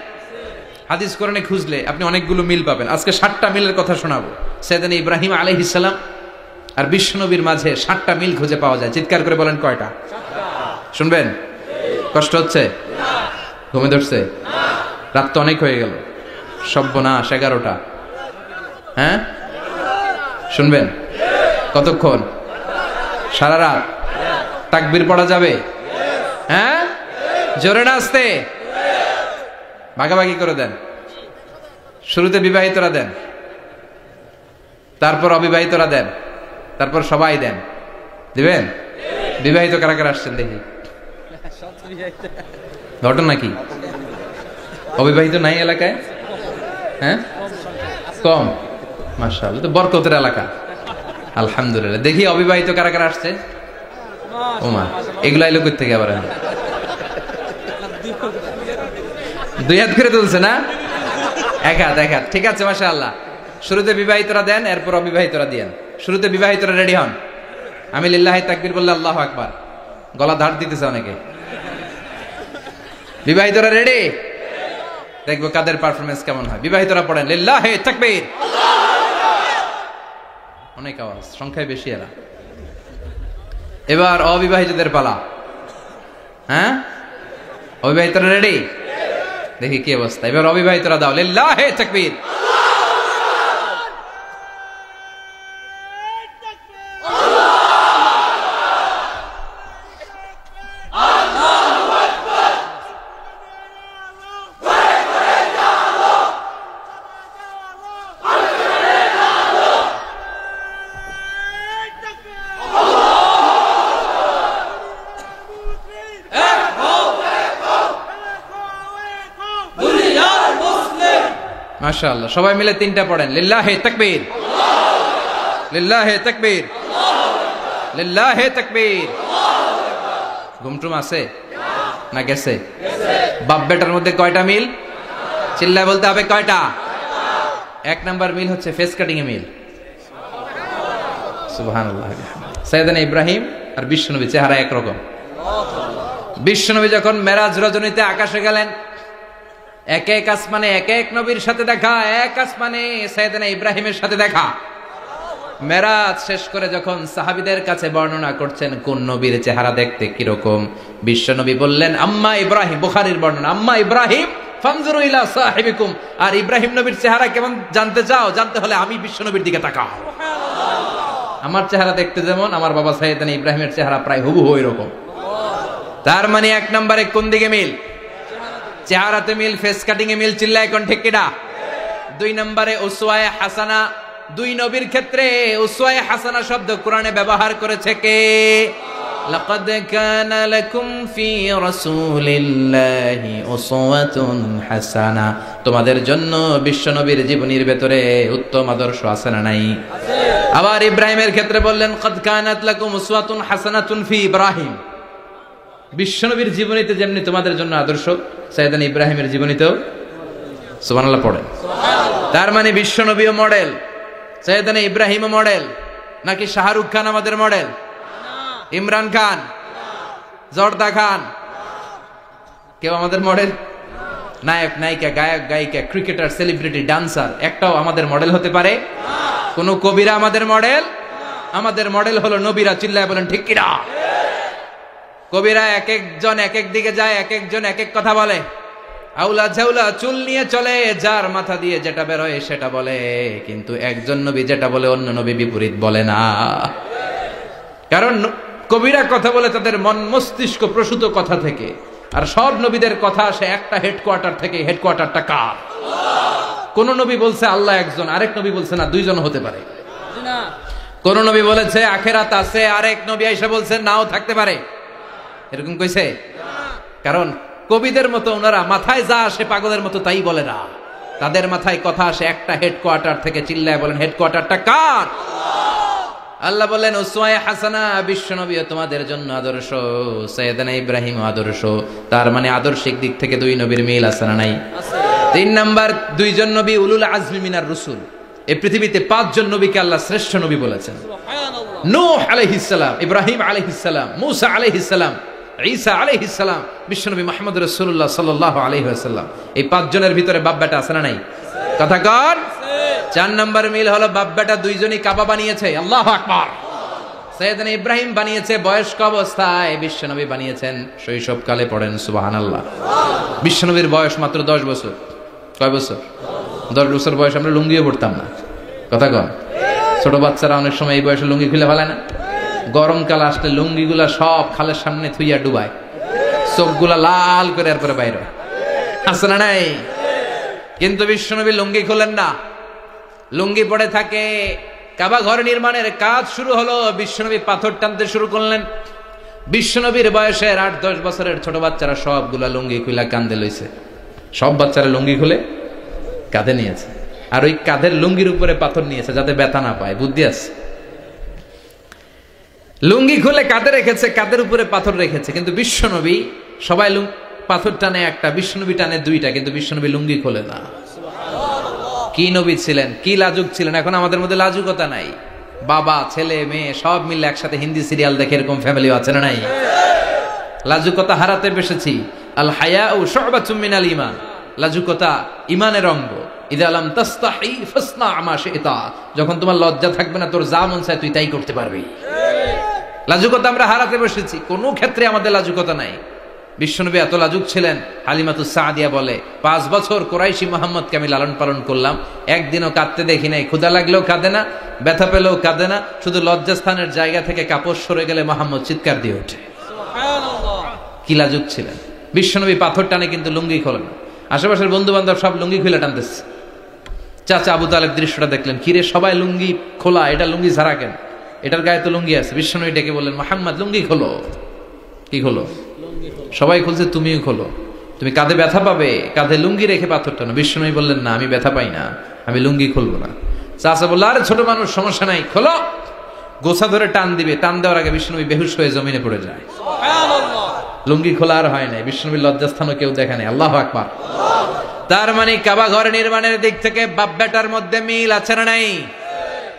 হাদিস কোরআনে খুঁজলে আপনি অনেকগুলো মিল পাবেন। আজকে 7টা মিলের কথা শোনাবো। সাইয়েদনা ইব্রাহিম আলাইহিস সালাম আর বিশ্বনবীর মাঝে 7টা মিল খুঁজে পাওয়া যায়। চিৎকার করে বলেন কয়টা? শুনবেন? কষ্ট হচ্ছে? ঘুমে ধরছে? রাত তো অনেক হয়ে গেল। সর্বনাশ, 11টা। হ্যাঁ শুনবেন? কতক্ষণ? সারা রাত? তাকবীর পড়া যাবে? হ্যাঁ জোরে না আস্তে? ভাগাভাগি করে দেন। শুরুতে বিবাহিতরা দেন, তারপর অবিবাহিতরা দেন, তারপর সবাই দেন। দিবেন? বিবাহিত কারা কারা আসছেন দেখি? ঘটনা কি? অবিবাহিত নাই এলাকায়? হ্যাঁ কম। মাশাআল্লাহ, তো বরকতের এলাকা। আলহামদুলিল্লাহ। দেখি অবিবাহিত কারা কারা আসছে? ওমা, এগুলা এলো কই থেকে আবার? 2 হাত করে তুলছে না? 1 হাত 1 হাত। ঠিক আছে, মাশাআল্লাহ। শুরুতে বিবাহিতরা দেন, এরপর অবিবাহিতরা দিয়েন। শুরুতে বিবাহিতরা রেডি হন। আমি লিল্লাহি তাকবীর বললে আল্লাহু আকবার। গলা ধার দিতেছে অনেকে। বিবাহিতরা রেডি? দেখবো কাদের পারফরমেন্স কেমন হয়। বিবাহিতরা পড়েন লিল্লাহি তাকবীর। অনেক আওয়াজ, সংখ্যায় বেশি এরা। এবার অবিবাহিতদের পালা। হ্যাঁ অবিবাহিতরা রেডি? দেখি কি অবস্থা। এবার অবিবাহিতরা দাও লিল্লাহি তাকবীর। মাশাআল্লাহ, সবাই মিলে তিনটা পড়েন। লিল্লাহি তাকবীর, লিল্লাহি তাকবীর, লিল্লাহি তাকবীর। ঘুমটুম আছে না গেছে? বাপ বেটার মধ্যে কয়টা মিল? চিল্লায় বলতে হবে কয়টা? এক নাম্বার মিল হচ্ছে ফেস কাটিং এ মিল। সুবহানাল্লাহ। সাইয়েদনা ইব্রাহিম আর বিশ্বনবী চেহারা একরকম। বিশ্বনবী যখন মেরাজ রজনীতে আকাশে গেলেন, এক এক আসমানে এক এক নবীর সাথে দেখা, এক আসমানে সাইয়েদনা ইব্রাহিমের সাথে দেখা। মেরাজ শেষ করে যখন সাহাবীদের কাছে বর্ণনা করছেন কোন নবীর চেহারা দেখতে কিরকম, বিশ্বনবী বললেন আম্মা ইব্রাহিম, বুখারীর বর্ণনা, আম্মা ইব্রাহিম ফানজুরু ইলা সাহিবিকুম। আর ইব্রাহিম নবীর চেহারা কেমন জানতে চাও? জানতে হলে আমি বিশ্বনবীর দিকে তাকাও। আমার চেহারা দেখতে যেমন, আমার বাবা সাইয়েদনা ইব্রাহিমের চেহারা প্রায় হুবহু এরকম। তার মানে এক নম্বরে কোন দিকে মিল? চেহারাতে মিল, ফেস কাটিং এ মিল। চিল্লায় কোন ঠিক কিনা? দুই নম্বরে উসওয়ায়ে হাসানা। দুই নবীর ক্ষেত্রে উসওয়ায়ে হাসানা শব্দ কোরআনে ব্যবহার করেছে কে? লাকাদ কানা লাকুম ফি রাসূলিল্লাহি উসওয়াতুন হাসানা। তোমাদের জন্য বিশ্বনবীর জীবনীর ভেতরে উত্তম আদর্শ আছে না নাই? আবার ইব্রাহিমের ক্ষেত্রে বললেন কাদ কানাত লাকুম উসওয়াতুন হাসানাতুন ফি ইব্রাহিম। বিশ্বনবীর জীবনীতে যেমনি তোমাদের জন্য আদর্শ, সাইয়েদনা ইব্রাহিমের জীবনীতেও সুবহানাল্লাহ পড়েন। তার মানে বিশ্বনবীও মডেল, সাইয়েদনা ইব্রাহিমও মডেল। নাকি শাহরুখ খান আমাদের মডেল? ইমরান খান, জর্দা খান, কেউ আমাদের মডেল? নায়ক নায়িকা, গায়ক গায়িকা, ক্রিকেটার, সেলিব্রিটি, ডান্সার একটাও আমাদের মডেল হতে পারে? কোন কবিরা আমাদের মডেল? আমাদের মডেল হলো নবীরা। চিল্লায় বলেন ঠিক কিনা? কবিরা এক একজন এক এক দিকে যায়, এক একজন এক এক কথা বলে। আউলা ঝাউলা চুল নিয়ে চলে, যার মাথা দিয়ে যেটা বের হয় সেটা বলে। কিন্তু একজন নবী যেটা বলে অন্য নবী বিপরীত বলে না। কারণ কবিরা কথা বলে তাদের মন মস্তিষ্ক প্রসূত কথা থেকে, আর সব নবীদের কথা আসে একটা হেডকোয়ার্টার থেকে। হেডকোয়ার্টারটা কার? কোন নবী বলছে আল্লাহ একজন, আরেক নবী বলছে না দুইজন হতে পারে। কোন নবী বলেছে আখেরাত আছে, আরেক নবী এসে বলছে নাও থাকতে পারে। এরকম কইছে? কারণ কবিদের মতো ওনারা মাথায় যা আসে পাগলের মতো তাই বলে না। তাদের মাথায় কথা আসে একটা হেডকোয়ার্টার থেকে। চিল্লায় বলেন হেডকোয়ার্টারটা কার? আল্লাহ বলেন উসওয়ায়ে হাসানা, বিশ্বনবী তোমাদের জন্য আদর্শ, সাইয়েদনা ইব্রাহিম আদর্শ। তার মানে আদর্শিক দিক থেকে দুই নবীর মিল আছে না নাই? তিন নাম্বার, দুইজন নবী উলুল আজমি মিনার রাসূল। এই পৃথিবীতে পাঁচজন নবীকে আল্লাহ শ্রেষ্ঠ নবী বলেছেন। নূহ আলাইহিস সালাম, ইব্রাহিম আলাইহিস সালাম, মূসা আলাইহিস সালাম, ঈসা আলাইহিস সালাম, বিশ্বনবী মুহাম্মদ রাসূলুল্লাহ সাল্লাল্লাহু আলাইহি ওয়াসাল্লাম। এই পাঁচজনের ভিতরে বাপ বেটা আছে না নাই? কথা কর। চার নাম্বার মিল হলো বাপ বেটা দুইজনই কাবা বানিয়েছে। আল্লাহু আকবার। সাইয়েদনা ইব্রাহিম বানিয়েছে বয়স্ক অবস্থায়, বিশ্বনবী বানিয়েছেন শৈশবকালে। পড়েন সুবহানাল্লাহ। বিশ্বনবীর বয়স মাত্র 10 বছর। কয় বছর? 10 বছর বয়স আমরা লুঙ্গিও পড়তাম না। কথা কন। ছোট বাচ্চারা অনেক সময় এই বয়সে লুঙ্গি খুলে ফেলে না? গরমকাল আসলে লুঙ্গিগুলা সব খালের সামনে থুইয়া ডুবায়, চোখগুলা লাল করে এরপরে বাইরে আসে না নাই? কিন্তু বিশ্বনবী লুঙ্গি খুলেন না, লুঙ্গি পড়ে থাকে। কাবা ঘর নির্মাণের কাজ শুরু হলো, বিশ্বনবী পাথর টানতে শুরু করলেন। বিশ্বনবীর বয়সের 8-10 বছরের ছোট বাচ্চারা সবগুলা লুঙ্গি খুলে কাঁধে লইছে। সব বাচ্চারা লুঙ্গি খুলে কাঁধে নিয়েছে, আর ওই কাঁধের লুঙ্গির উপরে পাথর নিয়েছে যাতে ব্যথা না পায়। বুদ্ধি আছে। লুঙ্গি খুলে কাঁধে রেখেছে, কাঁধের উপরে পাথর রেখেছে। কিন্তু বিশ্বনবী, সবাই পাথর টানে একটা, বিশ্বনবী টানে দুইটা, কিন্তু বিশ্বনবী লুঙ্গি খোলে না। কি নবী ছিলেন, কি লাজুক ছিলেন। এখন আমাদের মধ্যে লাজুকতা নাই। বাবা ছেলে মেয়ে সব মিলে একসাথে হিন্দি সিরিয়াল দেখে, এরকম ফ্যামিলি আছে না নাই? লাজুকতা হারাতে বসেছি। আল হায়াউ শু'বাতুম মিনাল ঈমান। লাজুকতা ঈমানের অঙ্গ। ইযা লাম তাস্তাহি ফাসনা মা শি'তা। যখন তোমার লজ্জা থাকবে না, তোর যা মন চায় তুই তাই করতে পারবি। লাজুকতা আমরা হারাতে বসেছি, কোনো ক্ষেত্রে আমাদের লাজুকতা নাই। বিশ্বনবী এত লাজুক ছিলেন, হালিমাতুস সাদিয়া বলে 5 বছর কুরাইশি মুহাম্মদকে আমি লালন পালন করলাম, একদিনও কাঁদতে দেখি নাই। ক্ষুধা লাগলেও কাঁদে না, ব্যথা পেলেও কাঁদে না। শুধু লজ্জাস্থানের জায়গা থেকে কাপড় সরে গেলে মুহাম্মদ চিৎকার দিয়ে ওঠে। কি লাজুক ছিলেন। বিশ্বনবী পাথর টানে কিন্তু লুঙ্গি খোলে না। আশেপাশের বন্ধু বান্ধব সব লুঙ্গি খুলে টানতেছে। চাচা আবু তালেব দৃশ্যটা দেখলেন, কিরে সবাই লুঙ্গি খোলা, এটা লুঙ্গি ছাড়া কেন? এটার গায়ে তো লুঙ্গি আছে। বিশ্বনবী ডেকে বললেন, মুহাম্মদ লুঙ্গি খোলো। কি খোলো? সবাই খুলছে, তুমিও খোলো। তুমি কাঁধে ব্যথা পাবে, কাঁধে লুঙ্গি রেখে পাথর টানো। বিশ্বনবী বললেন না, আমি ব্যথা পাই না, আমি লুঙ্গি খুলবো না। চাচা বলল আরে ছোট মানুষ, সমস্যা নাই, খোলো। গোছা ধরে টান দিবে, টান দেওয়ার আগে বিশ্বনবী বেহুশ হয়ে জমিনে পড়ে যায়। লুঙ্গি খোলা আর হয় নাই, বিশ্বনবীর লজ্জাস্থানও কেউ দেখে নাই। আল্লাহু আকবার। তার মানে কাবা ঘর নির্মাণের দিক থেকে বাপ বেটার মধ্যে মিল আছে না নাই?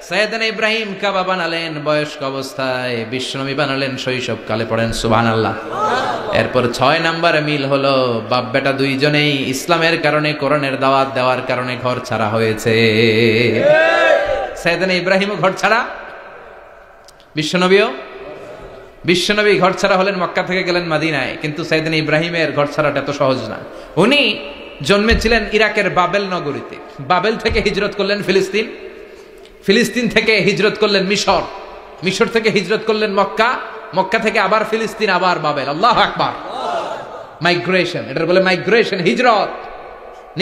সাইয়েদনা ইব্রাহিম কাবা বানালেন বয়স্ক অবস্থায়, বিশ্বনবী বানালেন শৈশবকালে। পড়েন সুবহানাল্লাহ। এরপর 6 নম্বরে মিল হলো বাপ বেটা দুইজনেই ইসলামের কারণে, কোরআনের দাওয়াত দেওয়ার কারণে ঘর ছাড়া হয়েছে। সাইয়েদনা ইব্রাহিমও ঘর ছাড়া, বিশ্বনবী ঘর ছাড়া হলেন, মক্কা থেকে গেলেন মদিনায়। কিন্তু সাইয়েদনা ইব্রাহিমের ঘর ছাড়াটা এত সহজ না। উনি জন্মেছিলেন ইরাকের বাবেল নগরীতে। বাবেল থেকে হিজরত করলেন ফিলিস্তিন, ফিলিস্তিন থেকে হিজরত করলেন মিশর, মিশর থেকে হিজরত করলেন মক্কা, মক্কা থেকে আবার ফিলিস্তিন, আবার বাবেল। আল্লাহু আকবার। মাইগ্রেশন, এটার বলে মাইগ্রেশন, হিজরত,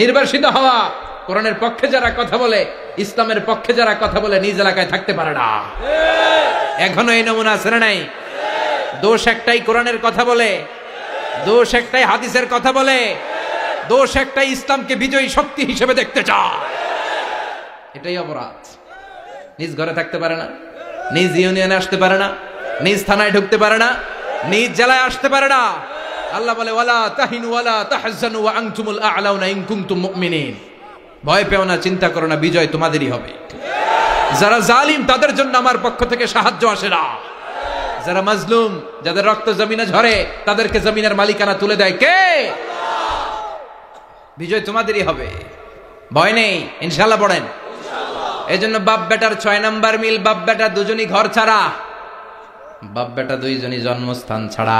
নির্বাসিত হওয়া। কোরআনের পক্ষে যারা কথা বলে, ইসলামের পক্ষে যারা কথা বলে, নিজ এলাকায় থাকতে পারে না। এখনো এই নমুনা আছে না নাই? দোষ একটাই, কোরআনের কথা বলে, দোষ একটাই, হাদিসের কথা বলে, দোষ একটাই, ইসলামকে বিজয়ী শক্তি হিসেবে দেখতে চায়। এটাই অপরাধ। নিজ ঘরে থাকতে পারে না, নিজ ইউনিয়নে আসতে পারে না, নিজ থানায় ঢুকতে পারে না, নিজ জেলায় আসতে পারে না। আল্লাহ বলে ওয়ালা তাহিনু ওয়ালা তাহজানু ওয়া আনতুমুল আ'লাউনা ইন কুনতুম মুমিনিন। ভয় পেও না, চিন্তা করো না, বিজয় তোমাদেরই হবে। যারা জালিম তাদের জন্য আমার পক্ষ থেকে সাহায্য আসে না। যারা মাজলুম, যাদের রক্ত জমিনে ঝরে, তাদেরকে জমিনের মালিকানা তুলে দেয় কে? বিজয় তোমাদেরই হবে, ভয় নেই, ইনশাআল্লাহ। পড়েন। এই জন্য বাপ বেটার 6 নাম্বার মিল, বাপ বেটা দুজনই ঘর ছাড়া, বাপ বেটা দুইজনই জন্মস্থান ছাড়া।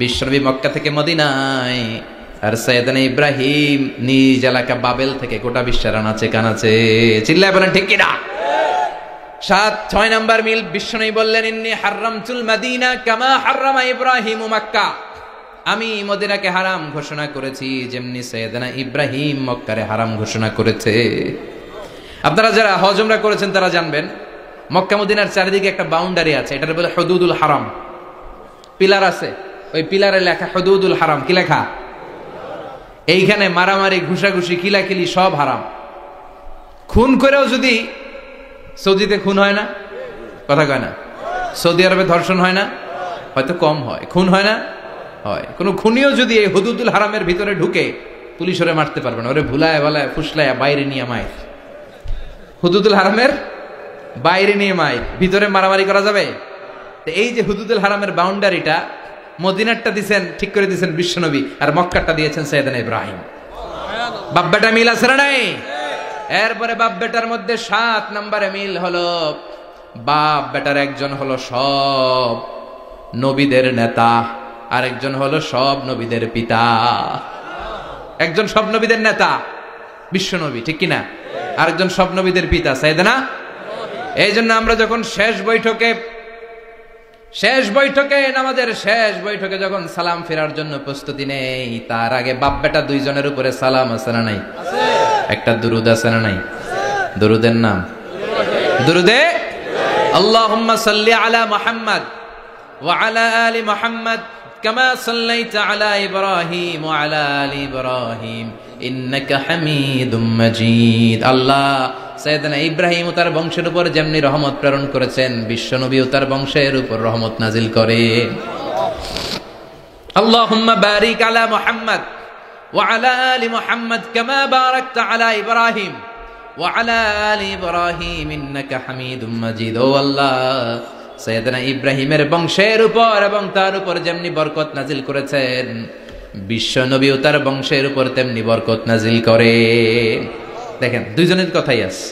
বিশ্বনবী মক্কা থেকে মদিনায়, আর সাইয়েদনা ইব্রাহিম নিজ এলাকা বাবেল থেকে গোটা বিশ্বের আনাচে কানাচে। চিল্লায় বলেন ঠিক কিনা? 6 নাম্বার মিল, বিশ্বনবী বললেন ইন্নী হারামতুল মদিনা কামা হারামা ইব্রাহিম মক্কা। আমি মদিনাকে হারাম ঘোষণা করেছি যেমনি সাইয়েদনা ইব্রাহিম মক্কারে হারাম ঘোষণা করেছে। আপনারা যারা হজ উমরা করেছেন তারা জানবেন, মক্কা মদিনার চারিদিকে একটা বাউন্ডারি আছে, এটার বলে হুদুদুল হারাম। পিলার আছে, ওই পিলারে লেখা হুদুদুল হারাম। কি লেখা? এইখানে মারামারি, ঘুষাঘুষি, কিলাকিলি সব হারাম। খুন করেও যদি, সৌদিতে খুন হয় না, কথা কয় না? সৌদি আরবে ধর্ষণ হয় না? হয়তো কম হয়। খুন হয় না? হয়। কোন খুনিও যদি এই হুদুদুল হারামের ভিতরে ঢুকে, পুলিশ ওরে মারতে পারবে না। ওরে ভুলায় ভালায় ফুসলায় বাইরে নিয়ে মায়ের, হুদুদুল হারামের বাইরে নিয়ে মায়ের, ভিতরে মারামারি করা যাবে? এই যে হুদুদুল হারামের বাউন্ডারিটা, মদিনারটা দিয়েছেন, ঠিক করে দিয়েছেন বিশ্বনবী, আর মক্কারটা দিয়েছেন সাইয়েদনা ইব্রাহিম। বাপ বেটা মিল আছে না নাই? এরপরে বাপ বেটার মধ্যে 7 নম্বরে মিল হলো, বাপ বেটার একজন হলো সব নবীদের নেতা, আর একজন হলো সব নবীদের পিতা। একজন সব নবীদের নেতা বিশ্বনবী, ঠিক কিনা? আরেকজন সব নবীদের পিতা সাইয়েদনা। এই জন্য আমরা যখন শেষ বৈঠকে নামাজের শেষ বৈঠকে যখন সালাম ফেরার জন্য প্রস্তুতি নেই, তার আগে বাপ বেটা দুইজনের উপরে সালাম আছে না নাই? একটা দুরুদ আছে না নাই? দুরুদের নাম দুরুদে আল্লাহুম্মা সাল্লি আলা মুহাম্মদ ওয়া আলা আলি মুহাম্মদ কামা সাল্লাইতা আলা ইব্রাহিম ওয়া আলা আলি ইব্রাহিম ইন্নাকা হামিদুম মাজিদ। আল্লাহ সাইয়েদনা ইব্রাহিম ও তার বংশের উপর যেমনি রহমত প্রেরণ করেছেন, বিশ্বনবী ও তার বংশের উপর রহমত নাজিল করেন। আল্লাহুম্মা বারিক আলা মুহাম্মদ ওয়া আলা আলি মুহাম্মদ কামা বারাকতা আলা ইব্রাহিম ওয়া আলা আলি ইব্রাহিম ইন্নাকা হামিদুম মাজিদ। ও আল্লাহ, সাইয়েদনা ইব্রাহিমের বংশের উপর এবং তার উপর যেমনি বরকত নাজিল করেছেন, বিশ্বনবী ও তার বংশের উপর তেমনি বরকত নাজিল করেন। দেখেন, দুইজনের কথাই আছে,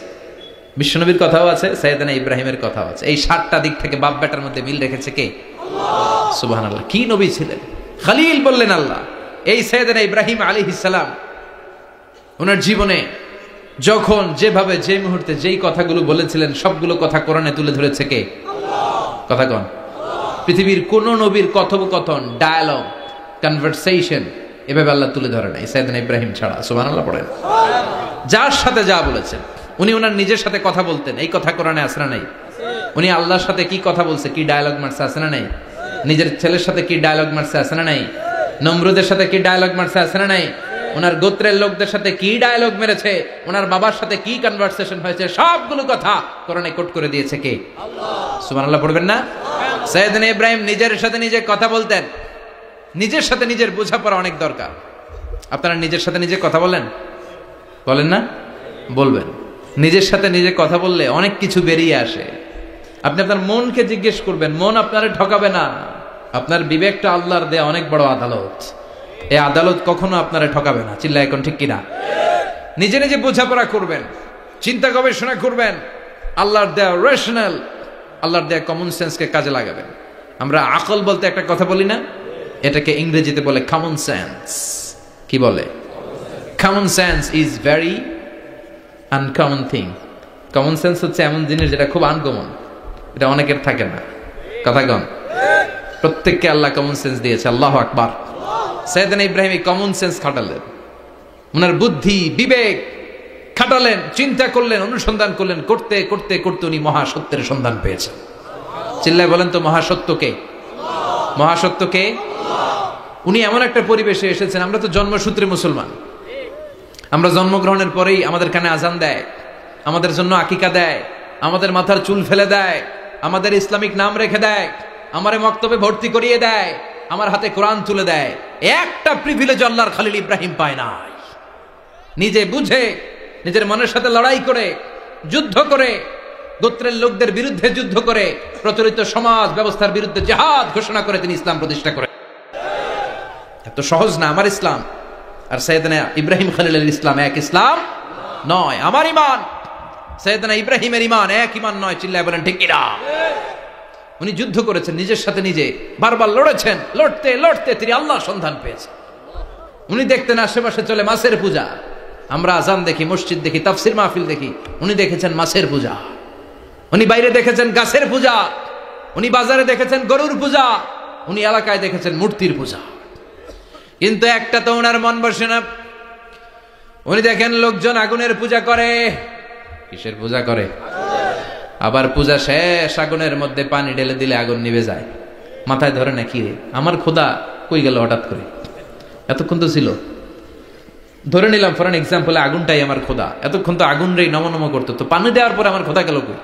বিশ্বনবীর কথাও আছে, সাইয়েদনা ইব্রাহিমের কথাও আছে। এই 7টা দিক থেকে বাপ বেটার মধ্যে মিল রেখেছে কে? আল্লাহ। সুবহানাল্লাহ। কি নবী ছিলেন! খলিল বললেন আল্লাহ। এই সাইয়েদনা ইব্রাহিম আলাইহিস সালাম ওনার জীবনে যখন যেভাবে, যে মুহূর্তে যেই কথাগুলো বলেছিলেন, সবগুলো কথা কোরআনে তুলে ধরেছে কে? আল্লাহ। কথা কন। পৃথিবীর কোন নবীর কথোপকথন, ডায়ালগ, কনভারসেশন এভাবে আল্লাহ তুলে ধরে নাই সাইয়েদনা ইব্রাহিম ছাড়া। সুবহানাল্লাহ পড়েন। যার সাথে যা বলেছেন, উনি ওনার নিজের সাথে কথা বলতেন, এই কথা কোরআনে আছে না নাই? উনি আল্লাহর সাথে কি কথা বলছে, কি ডায়ালগ মারছে, আছে না নাই? নিজের ছেলের সাথে কি ডায়ালগ মারছে, আছে না নাই? নমরুদের সাথে কি ডায়লগ মারছে আছে না নাই? ওনার গোত্রের লোকদের সাথে কি ডায়লগ মেরেছে, ওনার বাবার সাথে কি কনভারসেশন হয়েছে, সবগুলো কথা কোরআনে কোট করে দিয়েছে কে? আল্লাহ। সুবহানাল্লাহ পড়বেন না? সাইয়েদনা ইব্রাহিম নিজের সাথে নিজে কথা বলতেন। নিজের সাথে নিজের বোঝাপড়া অনেক দরকার। আপনারা নিজের সাথে নিজে কথা বলেন? বলেন না? বলবেন। নিজের সাথে নিজে কথা বললে অনেক কিছু বেরিয়ে আসে। আপনি আপনার মনকে জিজ্ঞেস করবেন, মন আপনারে ঠকাবে না। আপনার বিবেকটা আল্লাহর দেয়া অনেক বড় আদালত। এই আদালত কখনো আপনারে ঠকাবে না। চিল্লা এখন ঠিক কিনা? নিজে নিজে বোঝাপড়া করবেন, চিন্তা গবেষণা করবেন, আল্লাহর দেয়া রেশনাল, আল্লাহর দেয়া কমন সেন্সকে কাজে লাগাবেন। আমরা আকল বলতে একটা কথা বলি না, এটাকে ইংরেজিতে বলে কমন সেন্স। কি বলে? Common sense is very uncommon thing. Common sense হচ্ছে এমন জিনিস যেটা খুব আনকমন, এটা অনেকের থাকে না। কথা কন? প্রত্যেককে আল্লাহ কমন সেন্স দিয়েছে। আল্লাহু আকবার। সাইয়েদনা ইব্রাহিম এই কমন সেন্স খাটালেন, ওনার বুদ্ধি বিবেক খাটালেন, চিন্তা করলেন, অনুসন্ধান করলেন, করতে করতে করতে উনি মহাসত্যের সন্ধান পেয়েছেন। চিল্লায় বলেন তো মহাসত্যকে? মহাসত্যকে? উনি এমন একটা পরিবেশে এসেছেন, আমরা তো জন্মসূত্রে মুসলমান। আমরা জন্মগ্রহণের পরেই আমাদের কানে আজান দেয়, আমাদের জন্য আকিকা দেয়, আমাদের মাথার চুল ফেলে দেয়, আমাদের ইসলামিক নাম রেখে দেয়, আমারে মক্তবে ভর্তি করিয়ে দেয়, আমার হাতে কোরআন তুলে দেয়। একটা প্রিভিলেজ আল্লাহর খলিল ইব্রাহিম পায় না। নিজে বুঝে, নিজের মনের সাথে লড়াই করে, যুদ্ধ করে, গোত্রের লোকদের বিরুদ্ধে যুদ্ধ করে, প্রচলিত সমাজ ব্যবস্থার বিরুদ্ধে জিহাদ ঘোষণা করে তিনি ইসলাম প্রতিষ্ঠা করেন। এত সহজ না আমার ইসলাম আর সাইয়েদনা ইব্রাহিম খলিলের ইসলাম এক ইসলাম নয়। আমার ঈমান সাইয়েদনা ইব্রাহিমের ঈমান এক ঈমান নয়। চিল্লায় বলেন ঠিক কিনা? উনি যুদ্ধ করেছেন, নিজের সাথে নিজে বারবার লড়েছেন। লড়তে লড়তে তিনি আল্লাহর সন্ধান পেয়েছেন। উনি দেখতেন আশেপাশে চলে মাছের পূজা। আমরা আজান দেখি, মসজিদ দেখি, তাফসির মাহফিল দেখি। উনি দেখেছেন মাছের পূজা। উনি বাইরে দেখেছেন গাছের পূজা। উনি বাজারে দেখেছেন গরুর পূজা। উনি এলাকায় দেখেছেন মূর্তির পূজা। কিন্তু একটা তো ওনার মন বসে না। উনি দেখেন লোকজন আগুনের পূজা করে। কিসের পূজা করে? আবার পূজা শেষ, আগুনের মধ্যে পানি ঢেলে দিলে আগুন নিভে যায়। মাথায় ধরে না, কি রে আমার খোদা কই গেল হঠাৎ করে? এতক্ষণ তো ছিল। ধরে নিলাম ফর এন এক্সাম্পল আগুনটাই আমার খোদা। এতক্ষণ তো আগুন রে নম নম করতো, তো পানি দেওয়ার পরে আমার খোদা গেল কই?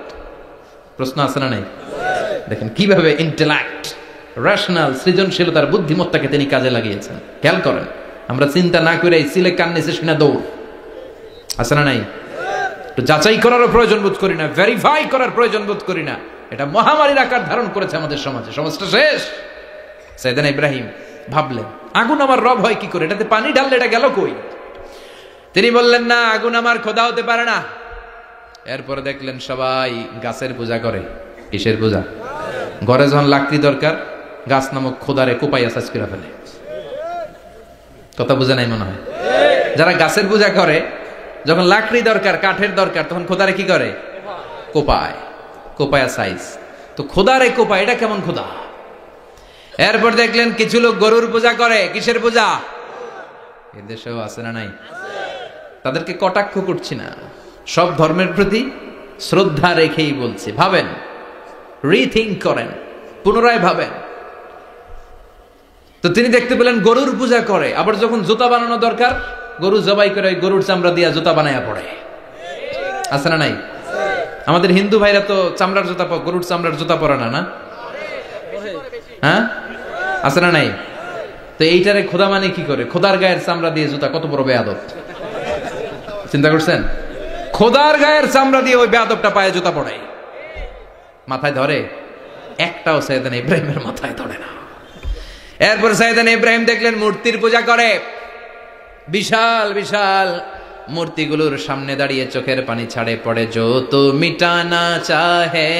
প্রশ্ন আছে না নাই? দেখেন কিভাবে ইন্টেলেক্ট, রেশনাল, সৃজনশীলতার বুদ্ধিমত্তাকে তিনি কাজে লাগিয়েছেন। খেয়াল করেন, আমরা চিন্তা না করে সিলে কান নিচে শুনে দৌড়। আছে না নাই? যাচাই করারও প্রয়োজন বোধ করি না, ভেরিফাই করার প্রয়োজন বোধ করি না। এটা মহামারীর আকার ধারণ করেছে আমাদের সমাজে। সমাজটা শেষ। সাইয়েদনা ইব্রাহিম ভাবলেন, আগুন আমার রব হয় কি করে? এটাতে পানি ঢাললে এটা গেল কই? তিনি বললেন, না, আগুন আমার খোদা হতে পারে না। এরপরে দেখলেন সবাই গাছের পূজা করে। কিসের পূজা? ঘরে যখন লাকড়ি দরকার, গাছ নামক খোদারে কোপাইয়া সাজ করে ফেলে। কথা বুঝে নাই মনে হয়? যারা গাছের পূজা করে, যখন লাকড়ি দরকার, কাঠের দরকার, তখন খোদারে কি করে? কোপায়। কোপায়া সাইজ। তো খোদারে কোপায়, এটা কেমন খোদা? এরপর দেখলেন কিছু লোক গরুর পূজা করে। কিসের পূজা? এদেশেও আছে না নাই? তাদেরকে কটাক্ষ করছি না, সব ধর্মের প্রতি শ্রদ্ধা রেখেই বলছি। ভাবেন, রিথিঙ্ক করেন, পুনরায় ভাবেন। তো তিনি দেখতে পেলেন গরুর পূজা করে। আবার যখন জুতা বানানো দরকার, গরু জবাই করে গরুর চামড়া দিয়া জুতা বানায়া পড়ে। আছে না নাই? আমাদের হিন্দু ভাইরা তো চামড়ার জুতা, গরুর চামড়ার জুতা পরে না, না? হ্যাঁ, আছে না নাই? তো এইটারে খোদা মানে কি করে? খোদার গায়ের চামড়া দিয়ে জুতা, কত বড় বেয়াদব! চিন্তা করছেন? খোদার গায়ের চামড়া দিয়ে ওই বেয়াদবটা পায়ে জুতা পড়ে। মাথায় ধরে? একটাও সাইয়েদনা ইব্রাহিমের মাথায় ধরে না। এরপর সাইয়েদনা ইব্রাহিম দেখলেন মূর্তির পূজা করে। বিশাল বিশাল মূর্তিগুলোর সামনে দাঁড়িয়ে চোখের পানি ছাড়ে পড়ে। जो तो मिटाना चाहे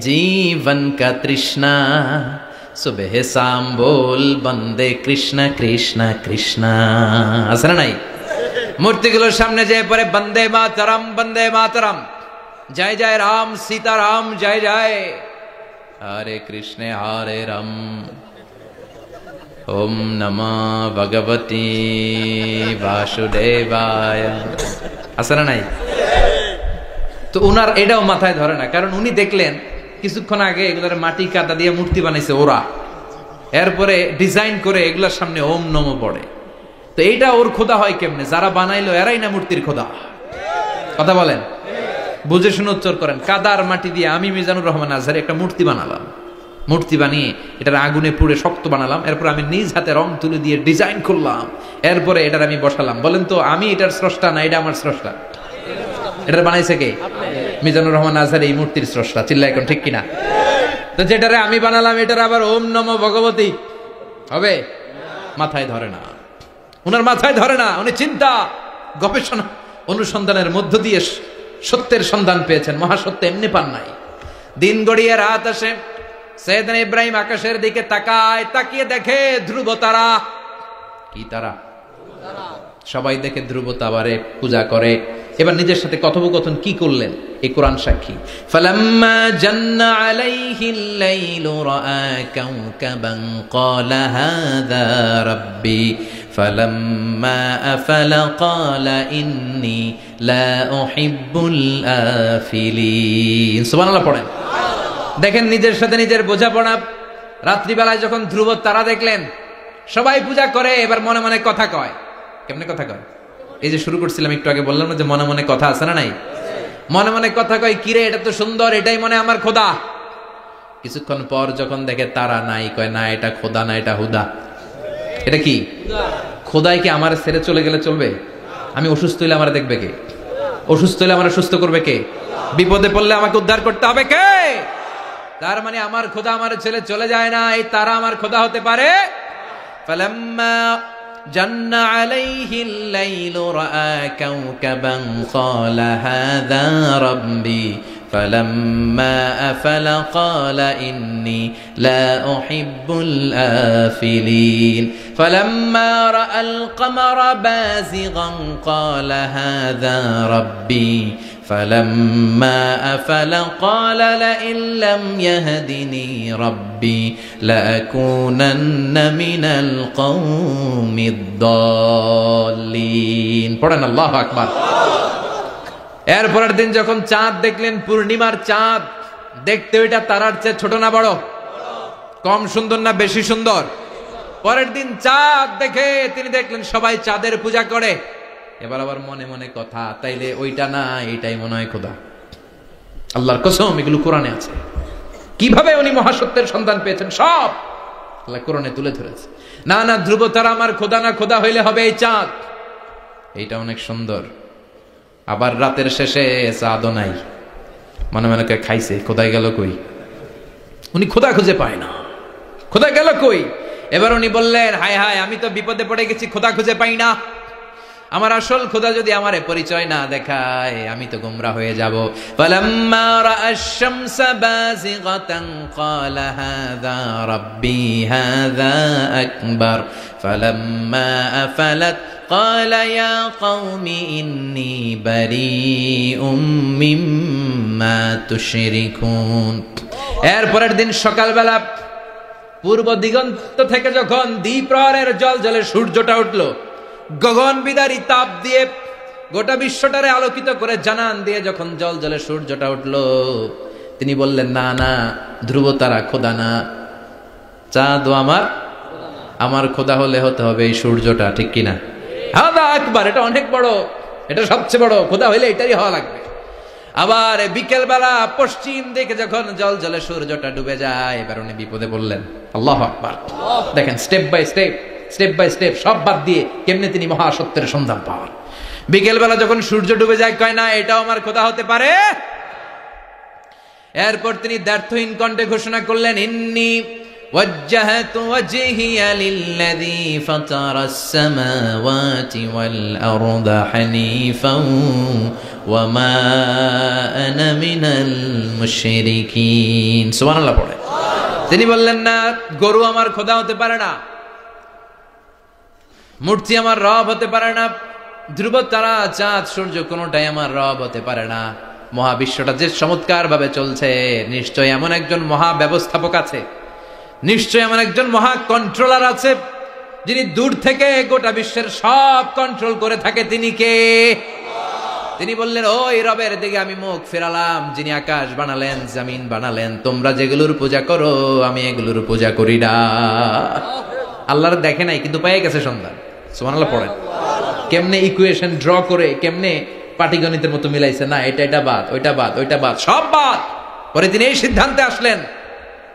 जीवन का तृष्णा सुबह शाम बोल बंदे कृष्ण कृष्ण कृष्ण। আছে না নাই? মূর্তিগুলোর সামনে যেয়ে পড়ে বন্দে মাতরম, বন্দে মাতরম, জয় জয় রাম সীতারাম, জয় জয় হরে কৃষ্ণ হরে রাম, ওম নমঃ ভগবতী বাসুদেবায়। আছে না নাই? তো উনার এটাও মাথায় ধরে না, কারণ উনি দেখলেন কিছুক্ষণ আগে এগুলোর মাটি কাদা দিয়ে মূর্তি বানাইছে ওরা। এরপরে ডিজাইন করে এগুলোর সামনে ওম নমো পড়ে। তো এইটা ওর খোদা হয় কেমনে? যারা বানাইলো এরাই না মূর্তির খোদা। কথা বলেন, বুঝে শুনে উত্তর করেন। কাদার মাটি দিয়ে আমি মিজানুর রহমান আজহারি একটা মূর্তি বানালাম, মূর্তি বানিয়ে এটার আগুনে পুড়ে শক্ত বানালাম, এরপর আমি নিজ হাতে রং তুলে দিয়ে ডিজাইন করলাম, এরপরে এটার আমি বসালাম। বলেন তো আমি এটার স্রষ্টা না এটা আমার স্রষ্টা? এটার বানাইছে কে? মিজানুর রহমান আজহারি এই মূর্তির স্রষ্টা। চিল্লা এখন ঠিক কিনা? তো যেটারে আমি বানালাম এটার আবার ওম নমো ভগবতী হবে? মাথায় ধরে না, উনার মাথায় ধরে না। উনি চিন্তা গবেষণা অনুসন্ধানের মধ্য দিয়ে সত্যের সন্ধান পেয়েছেন। মহাসত্য এমনি পান নাই। দিন গড়িয়ে রাত আসে, সাইয়েদনা ইব্রাহিম আকাশের দিকে তাকায়, তাকিয়ে দেখে ধ্রুব তারা। কি তারা? সবাই দেখে ধ্রুব তারারে পূজা করে। এবার নিজের সাথে কথোপকথন কি করলেন এই কোরআন সাক্ষী। ফালাম্মা জান্না আলাইহিল লাইলু রাআ কাওকাবান ক্বালা হাযা রাব্বি ফালাম্মা আফালা ক্বালা ইন্নী লা উহিব্বুল আফিলিন। সুবহানাল্লাহ পড়েন। দেখেন নিজের সাথে নিজের বোঝাপড়া। রাত্রিবেলায় যখন ধ্রুব তারা দেখলেন সবাই পূজা করে, এবার মনে মনে কথা কয়। কেমনে কথা কয়? এই যে শুরু করছিলাম একটু আগে, বললাম না যে মনে মনে কথা আছে না নাই? মনে মনে কথা কয়, কিরে এটা তো সুন্দর, এটাই মনে আমার খোদা। কিছুক্ষণ পর যখন দেখে তারা নাই, কয় না এটা খোদা না, এটা হুদা। এটা কি? খোদাই কি আমার ছেড়ে চলে গেলে চলবে? আমি অসুস্থ হইলে আমার দেখবে কে? অসুস্থ হইলে আমার সুস্থ করবে কে? বিপদে পড়লে আমাকে উদ্ধার করতে হবে কে? তার মানে আমার খোদা আমার ছেলে চলে যায় না, এই তারা আমার খোদা হতে পারে। ফালাম্মা জান্না আলাইহিল লাইলু রাআ কাওকাবান ক্বালা হাযা রাব্বি ফালাম্মা আফালা ক্বালা ইন্নী লা উহিব্বুল আফিলিন ফালাম্মা রাআল কমারা বাযিগান ক্বালা হাযা রাব্বি فلما أفل قال لئن لم يهدني ربي لأكونن من القوم الضالين। পড়েন আল্লাহু আকবার। এরপরের দিন যখন চাঁদ দেখলেন, পূর্ণিমার চাঁদ, দেখতে ওইটা তারার চেয়ে ছোট না বড়? কম সুন্দর না বেশি সুন্দর? পরের দিন চাঁদ দেখে তিনি দেখলেন সবাই চাঁদের পূজা করে। এবার আবার মনে মনে কথা, তাইলে ওইটা না এইটাই মনে হয় খোদা। আল্লাহর কসম এগুলো কোরআনে আছে। কিভাবে উনি মহাসত্যের সন্ধান পেয়েছেন সব আল্লাহ কোরআনে তুলে ধরেছে। না না, ধ্রুব তারা আমার খোদা না, খোদা হইলে হবে এই চাঁদ। এইটা অনেক সুন্দর। আবার রাতের শেষে চাঁদও নাই, মনে মনে খাইছে, খোদাই গেল কই? উনি খোদা খুঁজে পায় না, খোদা গেল কই? এবার উনি বললেন, হায় হায়, আমি তো বিপদে পড়ে গেছি, খোদা খুঁজে পাই না। আমার আসল খোদা যদি আমারে পরিচয় না দেখায় আমি তো গোমরা হয়ে যাব। ফালাম্মা রাআশ শামসা বাযিগাতান ক্বালা হাযা রাব্বি হাযা আকবার ফালাম্মা আফালাত ক্বালা ইয়া কওমি ইন্নী বারীউম মিম্মা তুশরিকুন। এরপরের দিন সকালবেলা পূর্ব দিগন্ত থেকে যখন দ্বিপ্রহরের জলজলে সূর্যটা উঠল, গগন বিদারী তাপ দিয়ে গোটা বিশ্বটারে আলোকিত করে জানান দিয়ে যখন জলজলে সূর্যটা উঠল, তিনি বললেন, না না, ধ্রুব তারা খোদা না, চাঁদও আমার খোদা হলে হতে হবে এই সূর্যটা। ঠিক কিনা? হাদা আকবার, এটা অনেক বড়, এটা সবচেয়ে বড়, খোদা হইলে এটাই হওয়া লাগবে। আবার বিকেল বেলা পশ্চিম দিকে যখন জলজলে সূর্যটা ডুবে যায়, এবার উনি বিপদে বললেন। আল্লাহু আকবার। দেখেন স্টেপ বাই স্টেপ সব বাদ দিয়ে কেমনে তিনি মহাসত্যের সন্ধান পাওয়ার। বিকেল বেলা যখন সূর্য ডুবে যায়, কয় না এটাও আমার খোদা হতে পারে। এরপর তিনি দ্ব্যর্থহীন কণ্ঠে ঘোষণা করলেন, ইন্নী ওয়াজ্জাহতু ওয়াজহিয়া লিল্লাযী ফাতারাস সামাওয়াতি ওয়াল আরদা হানিফান ওয়া মা আনা মিনাল মুশরিকিন। সুবহানাল্লাহ পড়ে। তিনি বললেন, না, গরু আমার খোদা হতে পারে না, মূর্তি আমার রব হতে পারে না, ধ্রুব তারা চাঁদ সূর্য কোনোটাই আমার রব হতে পারে না। মহাবিশ্বটা যে চমৎকার ভাবে চলছে, নিশ্চয় এমন একজন মহা ব্যবস্থাপক আছে, নিশ্চয় এমন একজন মহা কন্ট্রোলার আছে, যিনি দূর থেকে গোটা বিশ্বের সব কন্ট্রোল করে থাকে। তিনি কে? তিনি বললেন, ওই রবের দিকে আমি মুখ ফেরালাম যিনি আকাশ বানালেন, জমিন বানালেন। তোমরা যেগুলোর পূজা করো আমি এগুলোর পূজা করি না। আল্লাহর দেখে নাই কিন্তু পেয়ে গেছে সন্ধান। সুবহানাল্লাহ পড়েন। কেমনে ইকুয়েশন ড্র করে, কেমনে পাটিগণিতের মতো মিলাইছে, না এটা বাদ, ওইটা বাদ, ওইটা বাদ, সব বাদ। পরে তিনি এই সিদ্ধান্তে আসলেন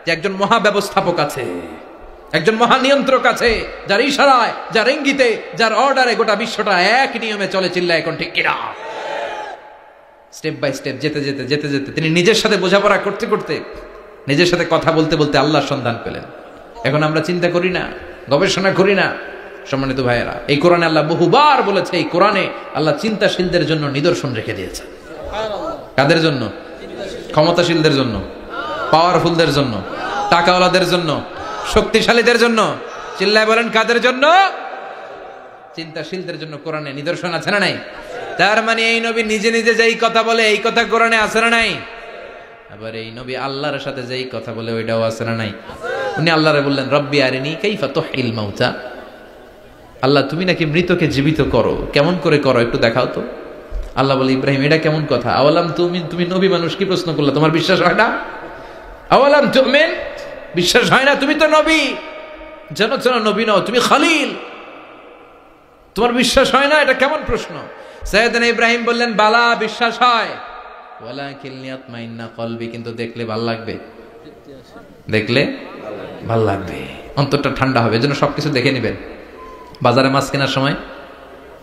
যে একজন মহা ব্যবস্থাপক আছে, একজন মহা নিয়ন্ত্রক আছে, যার ইশারায়, যার ইঙ্গিতে, যার অর্ডারে গোটা বিশ্বটা এক নিয়মে চলে। চিল্লায় এখন ঠিক কিনা? স্টেপ বাই স্টেপ যেতে যেতে যেতে যেতে তিনি নিজের সাথে বোঝাপড়া করতে করতে, নিজের সাথে কথা বলতে বলতে আল্লাহর সন্ধান পেলেন। এখন আমরা চিন্তা করি না, গবেষণা করি না। সম্মানিত ভাইয়েরা, এই কোরআনে আল্লাহ বহুবার বলেছে, এই কোরআনে আল্লাহ চিন্তাশীলদের জন্য নিদর্শন রেখে দিয়েছে। কাদের জন্য? ক্ষমতাশীলদের জন্য, পাওয়ারফুলদের জন্য, টাকাওয়ালাদের জন্য, শক্তিশালীদের জন্য। চিল্লায় বলেন কাদের জন্য? চিন্তাশীলদের জন্য কোরআনে নিদর্শন আছে না নাই? তার মানে এই নবী নিজে নিজে যেই কথা বলে এই কথা কোরআনে আছে না নাই? আবার এই নবী আল্লাহর সাথে যেই কথা বলে ওইটাও আছে না নাই? উনি আল্লাহরে বললেন, রব্বি আরিনি কাইফা তুহিল মাউতা। আল্লাহ তুমি নাকি মৃতকে জীবিত করো, কেমন করে করো একটু দেখাও তো। আল্লাহ বলে, ইব্রাহিম এটা কেমন কথা? আওয়ালাম তুমি নবী মানুষ, কি প্রশ্ন করলে? তোমার বিশ্বাস হয় না? আওয়ালাম তুমিন, বিশ্বাস হয় না? তুমি তো নবী, জানো নবী নও, তুমি খলিল, তোমার বিশ্বাস হয় না? এটা কেমন প্রশ্ন? সাইয়েদনা ইব্রাহিম বললেন, বালা বিশ্বাস হয়, ওয়ালাকিন লিয়াতমাইন্না কলবি, কিন্তু দেখলে ভাল লাগবে, দেখলে ভাল লাগবে, অন্তরটা ঠান্ডা হবে। এজন্য সবকিছু দেখে নেবেন। বাজারে মাছ কেনার সময়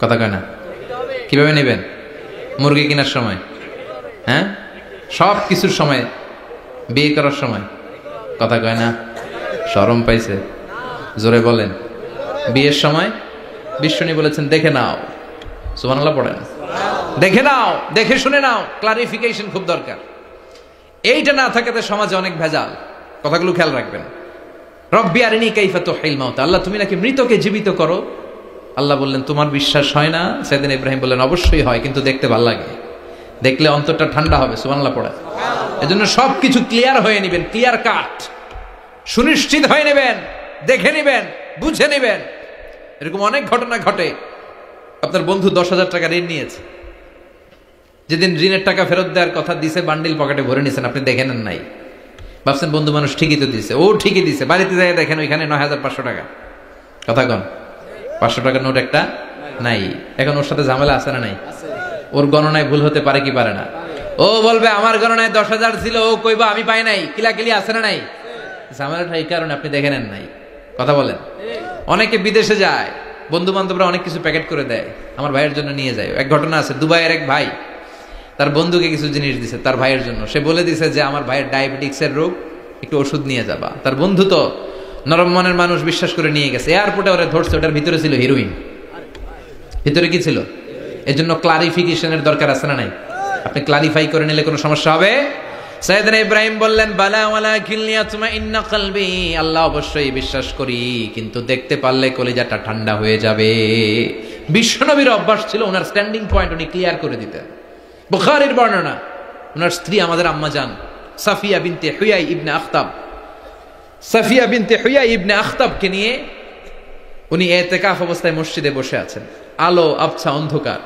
কথা কয় না, কিভাবে নেবেন? মুরগি কেনার সময়, হ্যাঁ, সব কিছুর সময়, বিয়ে করার সময় কথা কয় না, শরম পাইছে, জোরে বলেন। বিয়ের সময় বিশ্বনী বলেছেন, দেখে নাও। সুবহানাল্লাহ পড়েন। দেখে নাও, দেখে শুনে নাও, ক্লারিফিকেশন খুব দরকার। এইটা না থাকাতে সমাজে অনেক ভেজাল। কথাগুলো খেয়াল রাখবেন। রব্বি আরিনি কাইফা তুহিল মাউতা, আল্লাহ তুমি নাকি মৃতকে জীবিত করো। আল্লাহ বললেন, তোমার বিশ্বাস হয় না? সাইয়েদনা ইব্রাহিম বললেন, অবশ্যই হয়, কিন্তু দেখতে ভালো লাগে, দেখলে অন্তরটা ঠান্ডা হবে। সুবহানাল্লাহ পড়েন। এজন্য সবকিছু ক্লিয়ার হয়ে নেবেন, ক্লিয়ার কাট, সুনিশ্চিত হয়ে নেবেন, দেখে নেবেন, বুঝে নেবেন। এরকম অনেক ঘটনা ঘটে। আপনার বন্ধু 10,000 টাকা ঋণ নিয়েছে, যেদিন ঋণের টাকা ফেরত দেওয়ার কথা দিছে, বান্ডিল পকেটে ভরে নিয়েছেন, আপনি দেখে নেন নাই। ভাবছেন বন্ধু মানুষ, ঠিকই তো দিছে, ও ঠিকই দিছে। বাড়িতে যাই দেখেন ওইখানে 9,500 টাকা। কথা কন, 500 টাকার নোট একটা নাই। এখন ওর সাথে ঝামেলা আছে না নাই? ওর গণনায় ভুল হতে পারে কি পারে না? ও বলবে আমার গণনায় 10,000 ছিল, ও কইবা আমি পাই নাই। কিলাকিলি আছে না নাই? ঝামেলাটা এই কারণে আপনি দেখে নেন নাই। কথা বলেন। অনেকে বিদেশে যায়, বন্ধু বান্ধবরা অনেক কিছু প্যাকেট করে দেয়, আমার ভাইয়ের জন্য নিয়ে যায়। এক ঘটনা আছে, দুবাইয়ের এক ভাই তার বন্ধুকে কিছু জিনিস দিছে তার ভাইয়ের জন্য। সে বলে দিছে যে আমার ভাইয়ের ডায়াবেটিক্সের রোগ, একটু ওষুধ নিয়ে যাবা। তার বন্ধু তো নরম মনের মানুষ, বিশ্বাস করে নিয়ে গেছে। এয়ারপোর্টে ওরা ধরছে, ওটার ভিতরে ছিল হিরোইন। ভিতরে কি ছিল? এই জন্য ক্লারিফিকেশনের দরকার আছে না নাই? আপনি ক্লারিফাই করে নিলে কোনো সমস্যা হবে? সাইয়েদনা ইব্রাহিম বললেন, বালা ওয়ালাকিন লিয়াতমাইন্না কলবি, আল্লাহ অবশ্যই বিশ্বাস করি, কিন্তু দেখতে পারলে কলিজাটা ঠান্ডা হয়ে যাবে। বিশ্বনবীর অভ্যাস ছিল, ওনার স্ট্যান্ডিং পয়েন্ট উনি ক্লিয়ার করে দিতেন। বুখারীর বর্ণনা, ওনার স্ত্রী আমাদের আম্মাজান সাফিয়া বিনতে হুয়াই ইবনে আখতাব, সাফিয়া বিনতে হুয়াই ইবনে আখতাবকে নিয়ে উনি ইতিকাফ অবস্থায় মসজিদে বসে আছেন। আলো আবছা অন্ধকার।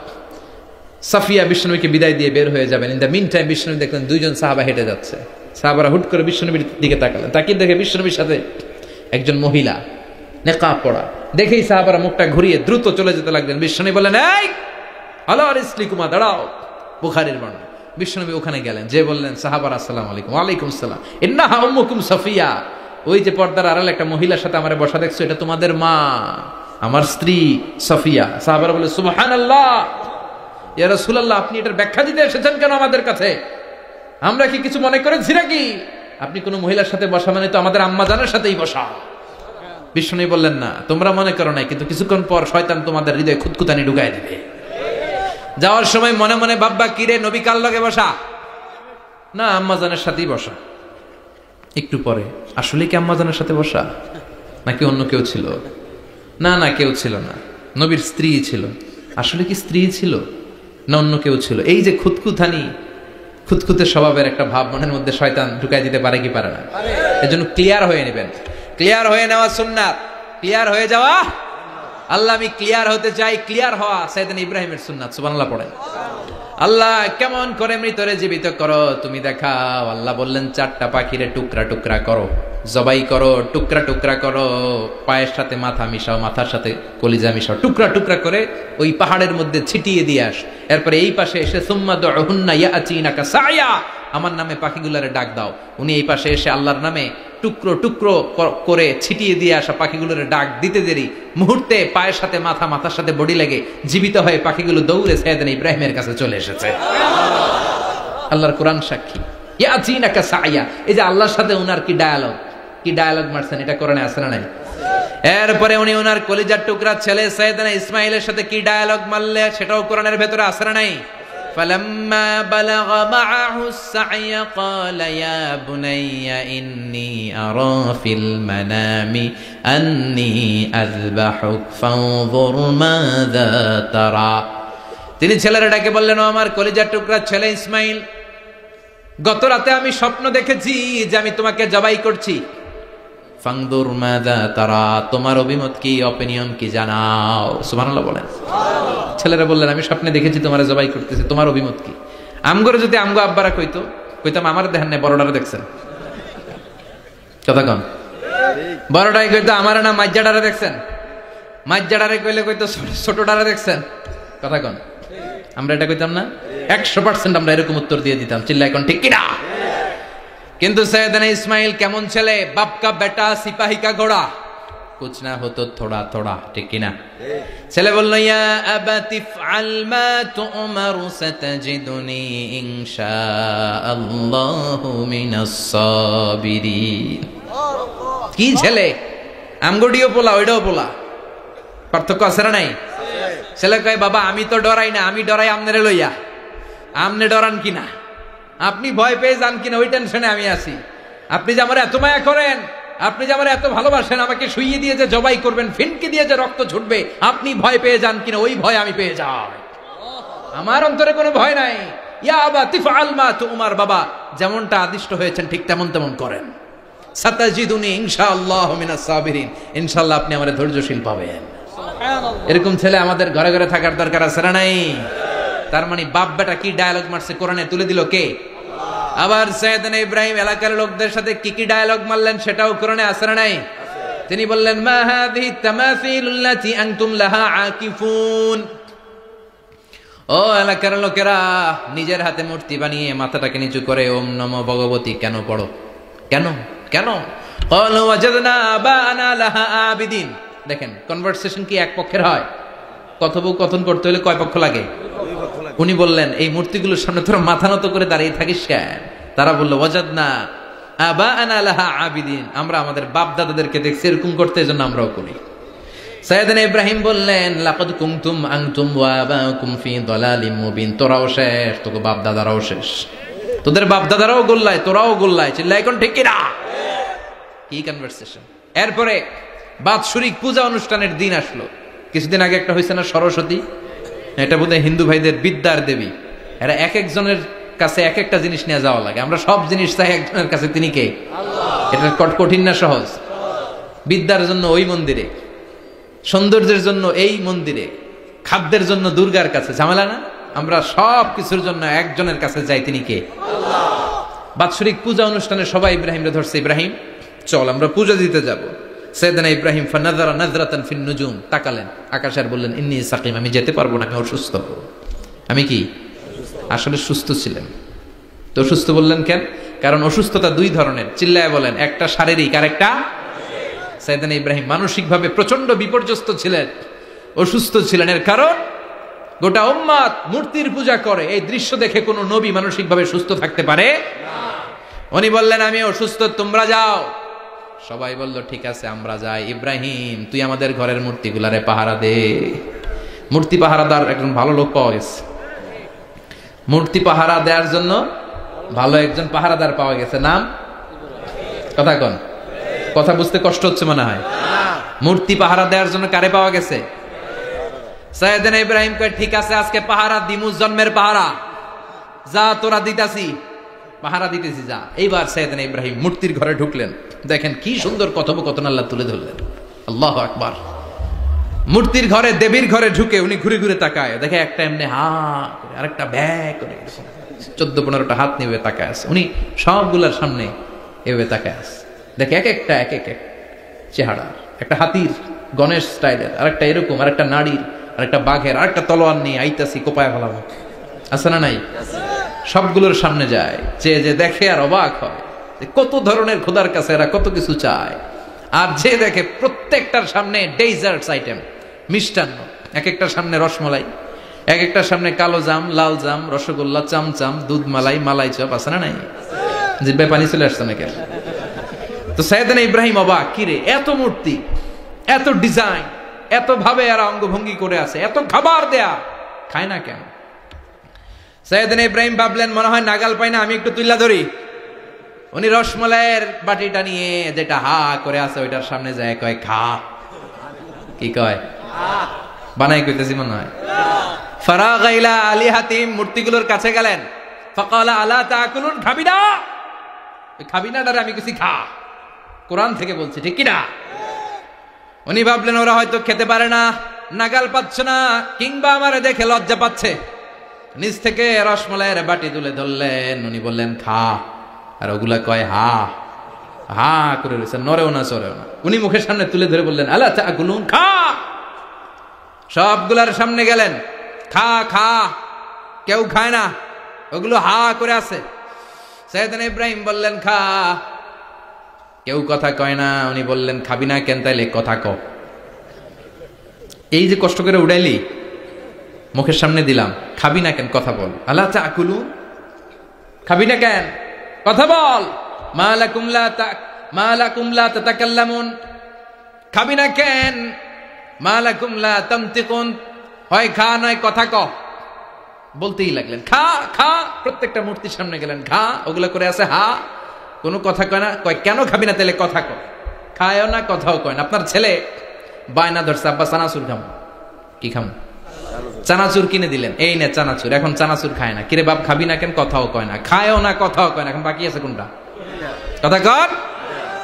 সাফিয়া বিষ্ণুকে বিদায় দিয়ে বের হয়ে যাবেন। In the mean time Vishnu দেখলেন দুইজন সাহাবা হেঁটে যাচ্ছে। সাহাবারা হুট করে বিষ্ণুবীর দিকে তাকালেন। তাকিয়ে দেখে বিষ্ণুবীর সাথে একজন মহিলা, নেকাব পরা। দেখেই সাহাবারা মুখটা ঘুরিয়ে দ্রুত চলে যেতে লাগলেন। বিষ্ণু বললেন, এই আলা রিসলিকুমা, দাঁড়াও। বুখারীর বর্ণনা। বিষ্ণুবী ওখানে গেলেন, যে বললেন, সাহাবারা আসসালামু আলাইকুম। ওয়ালাইকুম আসসালাম। ইন্নাহা উম্মুকুম সাফিয়া, ওই যে পর্দার আড়ালে একটা মহিলার সাথে আমারে বসা দেখছো, এটা তোমাদের মা, আমার স্ত্রী সাফিয়া। সাহাবারা বলে, সুবহানাল্লাহ, ইয়া রাসূলুল্লাহ, আপনি এটার ব্যাখ্যা দিতে এসেছেন কেন আমাদের কাছে? আমরা কি কিছু মনে করেছি নাকি? আপনি কোন মহিলার সাথে বসা মানে তো আমাদের আম্মা জানের সাথেই বসা। বিষ্ণু বললেন, না, তোমরা মনে করো নাই, কিন্তু কিছুক্ষণ পর শয়তান তোমাদের হৃদয়ে খুঁতখুঁতানি ঢুকায় দিবে। যাওয়ার সময় মনে মনে ভাববা, কিরে নবী কার লগে বসা? না, আম্মা জানের সাথেই বসা। একটু পরে, আসলে কি আম্মা জানের সাথে বসা, নাকি অন্য কেউ ছিল? না না, কেউ ছিল না, নবীর স্ত্রী ছিল। আসলে কি স্ত্রী ছিল না অন্য কেউ ছিল? এই যে খুঁতখুঁতানি, খুঁতখুঁতে স্বভাবের একটা ভাব মনের মধ্যে শয়তান ঢুকাই দিতে পারে কি পারে না? এজন্য ক্লিয়ার হয়ে নেবেন। ক্লিয়ার হয়ে নেওয়া সুন্নাত, ক্লিয়ার হয়ে যাওয়া। আল্লাহ, আমি ক্লিয়ার হতে চাই, ক্লিয়ার হওয়া সাইয়েদনা ইব্রাহিমের সুন্নাত। সুবহানাল্লাহ পড়েন। আল্লাহ কেমন করে মৃতরে জীবিত করো তুমি দেখাও। আল্লাহ বললেন 4টা পাখিরে টুকরা টুকরা করো, জবাই করো, টুকরা টুকরা করো, পায়ের সাথে মাথা মিশাও, মাথার সাথে কলিজা মিশাও, টুকরা টুকরা করে ওই পাহাড়ের মধ্যে ছিটিয়ে দিয়ে আস। এরপরে এই পাশে এসে সুম্মা দুহুন্না ইয়াতিনাকা সায়া, আমার নামে পাখিগুলোরে ডাক দাও। উনি এই পাশে এসে আল্লাহর নামে টুকরো টুকরো করে ছিটিয়ে দিয়ে আসা পাখিগুলোর ডাক দিতে দেরি মুহূর্তে পায়ের সাথে মাথা, মাথার সাথে বডি লেগে জীবিত হয়ে পাখিগুলো দৌড়ে সাইয়েদনা ইব্রাহিমের কাছে চলে এসেছে। আল্লাহর কোরআন সাক্ষী। ইয়াতিনাকা সায়া, এই যে আল্লাহর সাথে উনার কি ডায়ালগ মারছেন, এটা কোরআনে আছে না নাই? এরপরে উনি ওনার কলিজার টুকরা ছেলে সাইয়েদনা ইসমাইলের সাথে কি ডায়ালগ মারলে, সেটাও কোরআনের ভেতরে আছে না নাই? فلما بلغ معه السعي قال يا بني إني أرى في المنام أني أذبحك فانظر ماذا ترى। তিনি ছেলেরা ডেকে বললেন, ও আমার কলিজার টুকরা ছেলে ইসমাইল, গত রাতে আমি স্বপ্ন দেখেছি যে আমি তোমাকে জবাই করছি। ফাংদুর মাযা তারা, তোমার অভিমত কি, অপিনিয়ন কি জানাও। সুবহানাল্লাহ বলেন। ছেলেরা বললেন, আমি স্বপ্নে দেখেছি তোমার জবাই করতেছি, তোমার অভিমত কি? আমগরে যদি আমগো আব্বারা কইতাম আমার দেখেন না, বড়ডারে দেখছেন, কথা কন। বড়ডাই কইতো আমার না মাজ্জাডারে দেখছেন, মাজ্জাডারে কইতো ছোটডারে দেখছেন, কথা কন। আমরা এটা কইতাম না? 100% আমরা এরকম উত্তর দিয়ে দিতাম, চিল্লায় কোন ঠিক কিনা? কিন্তু সৈয়দনা ইসমাইল কেমন ছেলে, বাপ কা বেটা সিপাহী কা ঘোড়া, কুছ না হতো থোড়া থোড়া, ঠিক কিনা? ছেলে বলল, ইয়া আবাতি ফআল মা তুমারু সাতাজিদুনি ইনশাআল্লাহু মিনাস সাবিরিন। কি ছেলে, আমগডিও পোলা ওইটাও পোলা, পার্থক্য আছে না নাই? ছেলে কয়, বাবা আমি তো ডরাই না, আমি ডরাই আমনেরে লইয়া। আমনে ডরান কিনা, আপনি ভয় পেয়ে যান কিনা ওই টেনশনে আমি আছি। আপনি যে আমার এত মায়া করেন, আপনি যে আমার এত ভালোবাসেন, আমাকে শুইয়ে দিয়ে যে জবাই করবেন, ফিনকি দিয়ে যে রক্ত ছুটবে, আপনি ভয় পেয়ে যান কিনা ওই ভয় আমি পেয়ে যাই। আমার অন্তরে কোনো ভয় নাই। ইয়া আবাতি ফাআল মা তুমার, বাবা যেমনটা আদিষ্ট হয়েছেন ঠিক তেমন তেমন করেন। সাতাজিদুনি ইনশাআল্লাহু মিনাস সাবিরিন, ইনশাআল্লাহ আপনি আমারে ধৈর্যশীল পাবেন। সুবহানাল্লাহ। এরকম ছেলে আমাদের ঘরে ঘরে থাকার দরকার আছে না নাই? তার মানে বাপ বেটা কি ডায়ালগ মারছে কোরআনে তুলে দিল কে? আবার সাইয়েদনা ইব্রাহিম এলাকার লোকদের সাথে কি কি ডায়ালগ মারলেন সেটাও কোরআনে আছে না নাই? তিনি বললেন, মা হাযিহি তামাসিলুল্লাতী আনতুম লাহা আকিফুন। ও এলাকার লোকেরা, নিজের হাতে মূর্তি বানিয়ে মাথাটাকে নিচু করে ওম নমো ভগবতী কেন পড়ো? কেন কেন? ক্বালু ওয়াজাদনা আবানা লাহা আবিদিন। দেখেন, কনভারসেশন কি এক পক্ষের হয়? কথোপকথন করতে হলে কয় পক্ষ লাগে? উনি বললেন, এই মূর্তিগুলোর সামনে তোরা মাথা নত করে দাঁড়িয়ে থাকিস কেন? তারা বললো, ওয়াজাদনা আবানা লাহা আবিদিন, আমরা আমাদের বাপ দাদাদেরকে দেখছি এরকম করতে, এজন্য আমরাও করি। সাইয়েদনা ইব্রাহিম বললেন, লাকাদ কুনতুম আনতুম ওয়া আবাউকুম ফি দালালিম মুবিন। তোরাও শেষ, তোকে বাপ দাদারাও শেষ, তোদের বাপ দাদারাও গোল্লায়, তোরাও গোল্লায়, চিল্লাই কোন ঠিক কিনা? কি কনভারসেশন। এরপরে বাৎসরিক পূজা অনুষ্ঠানের দিন আসলো। কিছুদিন আগে একটা হয়েছে না, সরস্বতী, এটা বোধহয় হিন্দু ভাইদের বিদ্যার দেবী। এরা এক একজনের কাছে এক একটা জিনিস নিয়ে যাওয়া লাগে। আমরা সব জিনিস চাই একজনের কাছে, তিনি কে? এটা কঠিন না সহজ? বিদ্যার জন্য ওই মন্দিরে, সৌন্দর্যের জন্য এই মন্দিরে, খাদ্যের জন্য দুর্গার কাছে, ঝামেলা না? আমরা সব কিছুর জন্য একজনের কাছে যাই, তিনি কে? বাৎসরিক পূজা অনুষ্ঠানে সবাই ইব্রাহিমরে ধরছে, ইব্রাহিম চল আমরা পূজা দিতে যাব। সাইয়েদনা ইব্রাহিম ফানাযারা নাযরাতান ফিন নুজুম, তাকালেন আকাশে আর বললেন, ইন্নী সাকিম, আমি যেতে পারবো না, আমি অসুস্থ। আমি কি আসলে সুস্থ ছিলেন? তো অসুস্থ বললেন কেন? কারণ অসুস্থতা দুই ধরনের, চিল্লায় বলেন, একটা শারীরিক আর একটা। সাইয়েদনা ইব্রাহিম মানসিকভাবে প্রচন্ড বিপর্যস্ত ছিলেন, অসুস্থ ছিলেন। এর কারণ গোটা উম্মত মূর্তির পূজা করে, এই দৃশ্য দেখে কোনো নবী মানসিকভাবে সুস্থ থাকতে পারে না। উনি বললেন, আমি অসুস্থ, তোমরা যাও। সবাই বলল, ঠিক আছে আমরা যাই। ইব্রাহিম, তুই আমাদের ঘরের মূর্তিগুলারে পাহারা দে। মূর্তি পাহারাদার একজন ভালো লোক পাওয়া গেছে, মূর্তি পাহারা দেওয়ার জন্য ভালো একজন পাহারাদার পাওয়া গেছে। নাম? কথা কন, কথা বুঝতে কষ্ট হচ্ছে মনে হয়। মূর্তি পাহারা দেওয়ার জন্য কারে পাওয়া গেছে? সাইয়েদনা ইব্রাহিম কয়, ঠিক আছে আজকে পাহারা দিমু, জন্মের পাহারা, যা তোরা দিতাছি, পাহারা দিতেছি যা। এইবার সাইয়েদনা ইব্রাহিম মূর্তির ঘরে ঢুকলেন। দেখেন কি সুন্দর কথোপকথন আল্লাহ তুলে ধরলেন। আল্লাহু আকবার। মূর্তির ঘরে, দেবীর ঘরে ঢুকে উনি ঘুরে ঘুরে তাকায়, দেখে একটা এমনি হা করে, আরেকটা ব্যাগ করে, 14-15টা হাত নিয়ে তাকায় আছে। উনি সবগুলার সামনে এভাবে তাকায় আছে, দেখে এক একটা এক এক চেহারা, একটা হাতির গণেশ স্টাইলের, আরেকটা এরকম, আরেকটা নারীর, আরেকটা বাঘের, আরেকটা তলোয়ার নিয়ে আইতাছি কোপায় ফেলাবো, আছে না নাই? সবগুলোর সামনে যায়, যে দেখে আর অবাক হয় কত ধরনের খোদার কাছে এরা কত কিছু চায়। আর যে দেখে প্রত্যেকটার সামনে ডেজার্টস আইটেম, মিষ্টান্ন, এক একটার সামনে রসমলাই, এক একটার সামনে কালো জাম, লাল জাম, রসগোল্লা, চামচাম, দুধ মালাই, মালাই চপ, আছে না নাই? জিব্বায় পানি চলে আসছে নাকি? তো সাইয়েদনা ইব্রাহিম অবাক, কিরে এত মূর্তি, এত ডিজাইন, এত ভাবে এরা অঙ্গভঙ্গি করে আছে, এত খাবার দেয়া, খায় না কেন? সাইয়েদনা ইব্রাহিম ভাবলেন মনে হয় নাগাল পাই না, আমি একটু তুইলা ধরি। উনি রসমলাইয়ের বাটিটা নিয়ে যেটা হা করে আছে ওইটার সামনে যায়, কয় খা। কি কয়? বানাই কইতেছি মনে হয়। ফারাগা ইলা আলিহাতিম, মূর্তিগুলোর কাছে গেলেন। ফাকালা আলা তাকুলুন, খাবি না? খাবি না ডারে আমি কিছু খা, কোরআন থেকে বলছি, ঠিক কি না? উনি ভাবলেন ওরা হয়তো খেতে পারে না, নাগাল পাচ্ছে না, কিংবা আমারে দেখে লজ্জা পাচ্ছে। নিজ থেকে রসমলাইয়ের বাটি তুলে ধরলেন, উনি বললেন খা। আর ওগুলা কয় হা হা করে রয়েছে, নরেও না চরেও না। উনি মুখের সামনে তুলে ধরে বললেন আলা তাকুলুন, খা। সবগুলার সামনে গেলেন, খা খা। কেউ খায় না, ওগুলো হা করে আছে। সাইয়েদনা ইব্রাহিম বললেন খা। কেউ কথা কয় না। উনি বললেন খাবি না কেন? তাইলে কথা ক। এই যে কষ্ট করে উড়াইলি, মুখের সামনে দিলাম, খাবি না কেন? কথা বল। আলা তাকুলুন, খাবি না কেন? কথা বল। মা লাকুম লা তাতাকাল্লামুন, খাবি না কেন? মা লাকুম লা তানতিকুন, হয় খা নয় কথা ক। বলতেই লাগলেন খা খা। প্রত্যেকটা মূর্তির সামনে গেলেন, খা। ওগুলো করে আছে হা, কোনো কথা কয় না। কয় কেন খাবি না? তাহলে কথা ক। খায়ও না, কথাও কয় না। আপনার ছেলে বায়না ধরছে, আব্বা চানাচুর খামো। কি খামো? চানাচুর কিনে দিলেন, এই নে চানাচুর। এখন চানাচুর খায় না। কিরে বাপ খাবি না কেন? কথাও কয় না। খায়ও না, কথাও কয় না। এখন বাকি আছে কোনটা? কথা কর।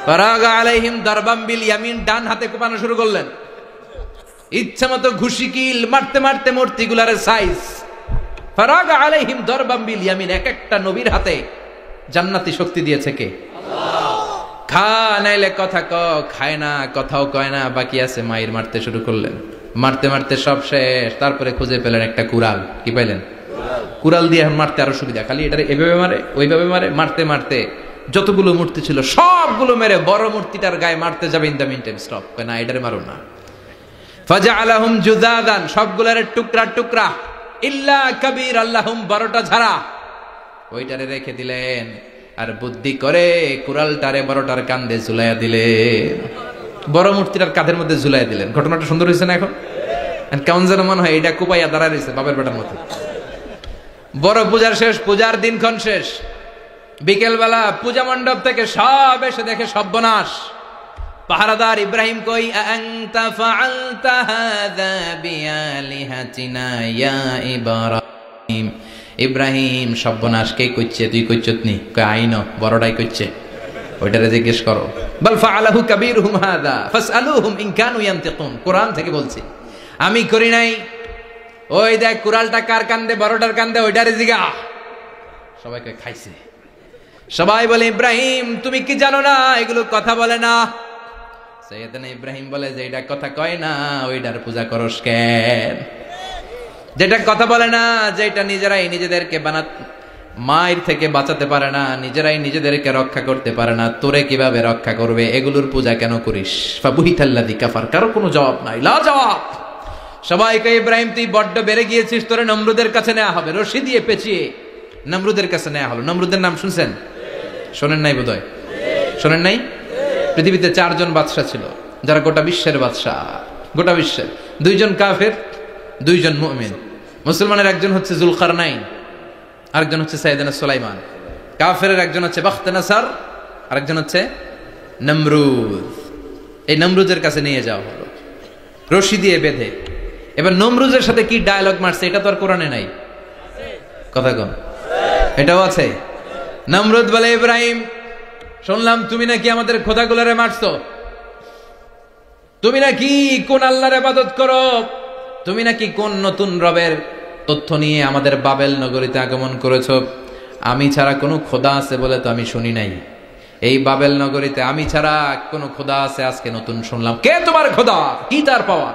ফারাগা আলাইহিম দারবাম বিল ইয়ামিন, ডান হাতে কোপানো শুরু করলেন। ইচ্ছা মতো ঘুষি কিল মারতে মারতে মূর্তিগুলার সাইজ। ফারাগা আলাইহিম দারবাম বিল ইয়ামিন, এক একটা নবীর হাতে জান্নাতি শক্তি দিয়েছে কে? আল্লাহ। খা নাইলে কথা ক। খায় না, কথাও কয় না, বাকি আছে। মাইর মারতে শুরু করলেন। মারতে মারতে সব শেষ। তারপরে খুঁজে পেলেন একটা কুড়াল। কি পাইলেন? কুড়াল দিয়ে এখন মারতে আরো সুবিধা। খালি এটারে এভাবে মারে, ওইভাবে মারে। মারতে মারতে যতগুলো মূর্তি ছিল সবগুলো মেরে বড় মূর্তিটার গায়ে মারতে যাবে, in the mean time stop, না এটারে মারো না। ফাজআলাহুম জুদাদান, সবগুলোরে টুকরা টুকরা। ইল্লা কাবীর আল্লাহুম, 12টা ঝাড়া ওইটারে রেখে দিলেন। আর বুদ্ধি করে কুড়ালটারে বড়টার কাঁধে ঝুলাইয়া দিলেন। বড় মূর্তিটার কাঁধের মধ্যে ঝুলাইয়া দিলেন। ঘটনাটা সুন্দর হয়েছে না? এখন কেমন যেন মনে হয় এটা কুপাইয়া দাঁড়ায় রয়েছে বাপের বেটার মতো। বড় পূজার শেষ, পূজার দিনক্ষণ শেষ। বিকেলবেলা পূজা মণ্ডপ থেকে সব এসে দেখে সর্বনাশ। পাহারাদার ইব্রাহিম কই, আনতা ফাআলতা হাযা বিআলিহাতিনা ইয়া ইব্রাহিম। ইব্রাহিম সর্বনাশ কে কইছে? তুই কইছত নি? কই আইনো, বড়টাই কইছে, ওইটারে জিজ্ঞেস করো। বাল ফাআলাহু কাবীরুহুম হাযা ফাসআলুহুম ইন কানু ইয়ানতিকুন। কোরআন থেকে বলছি, আমি করি নাই। ওই দেখ কুড়ালটা কার কান্দে? বড়টার কান্দে, ওইটারে জিগা। সবাই কই খাইছে। সবাই বলে ইব্রাহিম তুমি কি জানো না এগুলো কথা বলে না? সাইয়েদনা ইব্রাহিম বলে যে এটা কথা কয় না, ওইটার পূজা করস কেন? যেটা কথা বলে না, যেটা নিজেরাই নিজেদেরকে মায়ের থেকে বাঁচাতে পারে না, নিজেরাই নিজেদেরকে রক্ষা করতে পারে না, তোরে কিভাবে রক্ষা করবে? এগুলোর পূজা কেন করিস? ফাবুহিতাল্লাযী কাফার। কারো কোনো জবাব নাই, লা জবাব। সবাইকে ইব্রাহিম তুই বড্ড বেড়ে গিয়েছিস, তোরে নমরুদের কাছে নেওয়া হবে। রশি দিয়ে পেঁচিয়ে নমরুদের কাছে নেওয়া হলো। নমরুদের নাম শুনছেন? শোনেন নাই বোধহয়? শোনেন নাই? পৃথিবীতে 4 জন বাদশা ছিল, যারা গোটা বিশ্বের বাদশা। গোটা বিশ্বের 2 জন কাফের, 2 জন মুমিন। মুসলমানের একজন হচ্ছে জুলকারনাইন, আরেকজন হচ্ছে সাইয়েদনা সুলাইমান। কাফেরের একজন হচ্ছে বাখতানাসার, আরেকজন হচ্ছে নমরুদ। এই নমরুদের কাছে নিয়ে যাওয়া হলো রশি দিয়ে বেঁধে। এবার নমরুদের সাথে কি ডায়লগ মারছে এটা তো আর কোরআনে নাই। কথা কন, এটাও আছে। নমরুদ বলে, ইব্রাহিম শুনলাম তুমি নাকি আমাদের খোদাগুলোরে মারছো। তুমি নাকি কোন আল্লাহর ইবাদত করো, তুমি নাকি কোন নতুন রবের তথ্য নিয়ে আমাদের বাবেল নগরীতে আগমন করেছো। আমি ছাড়া কোনো খোদা আছে বলে তো আমি শুনি নাই। এই বাবেল নগরীতে আমি ছাড়া কোনো খোদা আছে আজকে নতুন শুনলাম। কে তোমার খোদা, কি তার পাওয়া?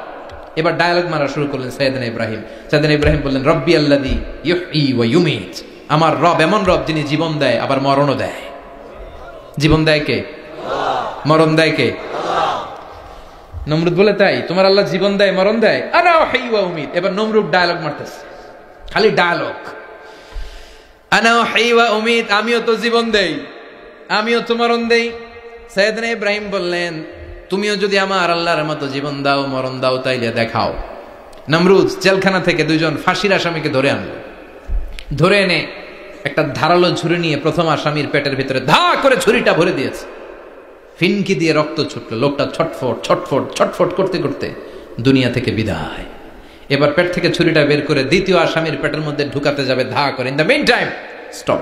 এবার ডায়ালগ মারা শুরু করলেন সাইয়েদনা ইব্রাহিম। সাইয়েদনা ইব্রাহিম বললেন, রব্বি আল্লাযী ইউহয়ী ওয়া ইউমীত, আমার রব এমন রব যিনি জীবন দেয় আবার মরণও দেয়। জীবন দেয় কে? মরণ দেয় কে? নমরুদ বলে, তাই তোমার আল্লাহ জীবন দেয় মরণ দেয়? আনা উহয়ী ওয়া উমীত। এবার নমরুদ ডায়ালগ মারতেছে, খালি ডায়ালগ। আনা উহয়ী ওয়া উমীত, আমিও তো জীবন দেই, আমিও তো মরণ দেই। সাইয়েদনা ইব্রাহিম বললেন, তুমিও যদি আমার আল্লাহর মতো জীবন দাও মরণ দাও তাইলে দেখাও। নমরুদ জেলখানা থেকে দুইজন ফাঁসির আসামিকে ধরে আনলো। ধরে এনে একটা ধারালো ছুরি নিয়ে প্রথম আসামির পেটের ভিতরে ধা করে ছুরিটা ভরে দিয়েছে। ফিনকি দিয়ে রক্ত ছুটলো। লোকটা ছটফট ছটফট ছটফট করতে করতে দুনিয়া থেকে বিদায়। এবার পেট থেকে ছুরিটা বের করে দ্বিতীয় আসামির পেটের মধ্যে ঢুকাতে যাবে ধা করে। In the main time stop,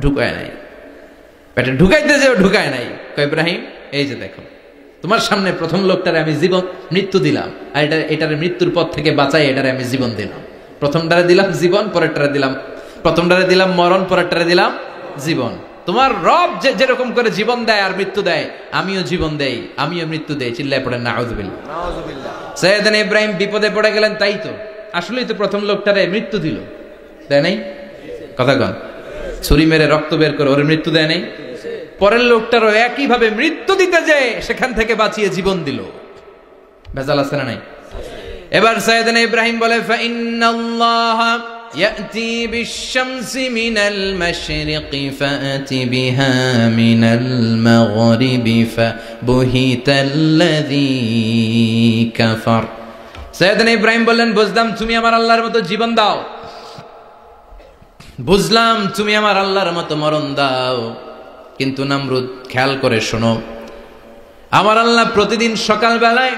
ঢুকায় নাই। পেটে ঢুকাইতে যাবে, ঢুকায় নাই। কয়, ইব্রাহিম এই যে দেখো, তোমার সামনে প্রথম লোকটারে আমি জীবন মৃত্যু দিলাম, আর এটার মৃত্যুর পথ থেকে বাঁচাই এটারে আমি জীবন দিলাম। প্রথমটারে দিলাম জীবন, পরেরটারে দিলাম, প্রথমটারে দিলাম মরণ, পরেরটারে দিলাম জীবন। তোমার রব যেরকম করে জীবন দেয় আর মৃত্যু দেয়, আমিও জীবন দেই, আমিও মৃত্যু দেই। চিল্লায় পড়েন নাউযুবিল্লাহ। সাইয়েদনা ইব্রাহিম বিপদে পড়ে গেলেন। তাই তো, আসলেই তো প্রথম লোকটারে মৃত্যু দিল, দেয় নাই? কথা কন, ছুরি মেরে রক্ত বের করে ওর মৃত্যু দেয় নাই? পরের লোকটারও একই ভাবে মৃত্যু দিতে যে সেখান থেকে বাঁচিয়ে জীবন দিল। ভেজাল আছে না নাই? এবার সাইয়েদনা ইব্রাহিম বলে, ফাইন্নাল্লাহা ইয়াতি বিশ-শামসি মিনাল মাশরিকি ফাআতি বিহা মিনাল মাগরিবি ফাবুহিতাল্লাযী কাফার। সাইয়েদনা ইব্রাহিম বললেন, বুঝলাম তুমি আমার আল্লাহর মতো জীবন দাও, বুঝলাম তুমি আমার আল্লাহর মতো মরণ দাও, কিন্তু নমরুদ খেয়াল করে শোনো, আমার আল্লাহ প্রতিদিন সকাল বেলায়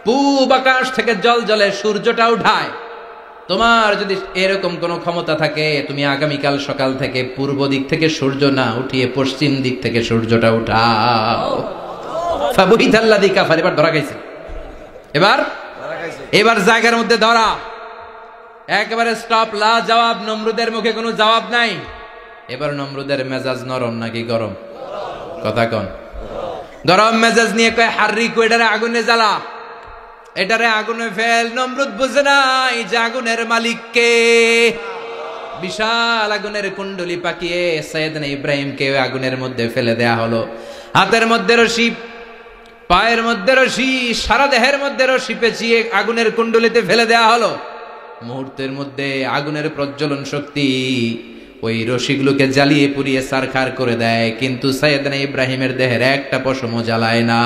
পূব আকাশ থেকে জল জলে সূর্যটা উঠায়। তোমার যদি এরকম কোন ক্ষমতা থাকে, তুমি আগামীকাল সকাল থেকে পূর্ব দিক থেকে সূর্য না উঠিয়ে পশ্চিম দিক থেকে সূর্যটা উঠাও। ফাবুহিতাল্লাযী কাফার। এবার ধরা খাইছে, এবার জায়গার মধ্যে ধরা, একেবারে স্টপ, লা জবাব। নমরুদের মুখে কোনো জবাব নাই। এবার নমরুদের মেজাজ নরম নাকি গরম? কথা কন। গরম মেজাজ নিয়ে কয়, হাররিকু, এটারে আগুনে জ্বালা, এটারে আগুনে ফেল। নমরুদ বুঝে নাই যে আগুনের মালিক কে। বিশাল আগুনের কুণ্ডলি পাকিয়ে সাইয়েদনা ইব্রাহিমকে আগুনের মধ্যে ফেলে দেয়া হলো। হাতের মধ্যে রশি, পায়ের মধ্যে রশি, সারা দেহের মধ্যে রশি পেঁচিয়ে আগুনের কুণ্ডলিতে ফেলে দেয়া হলো। মুহূর্তের মধ্যে আগুনের প্রজ্বলন শক্তি ওই রশিগুলোকে জ্বালিয়ে পুড়িয়ে সারখার করে দেয়, কিন্তু সাইয়েদনা ইব্রাহিমের দেহের একটা পশমও জ্বালায় না।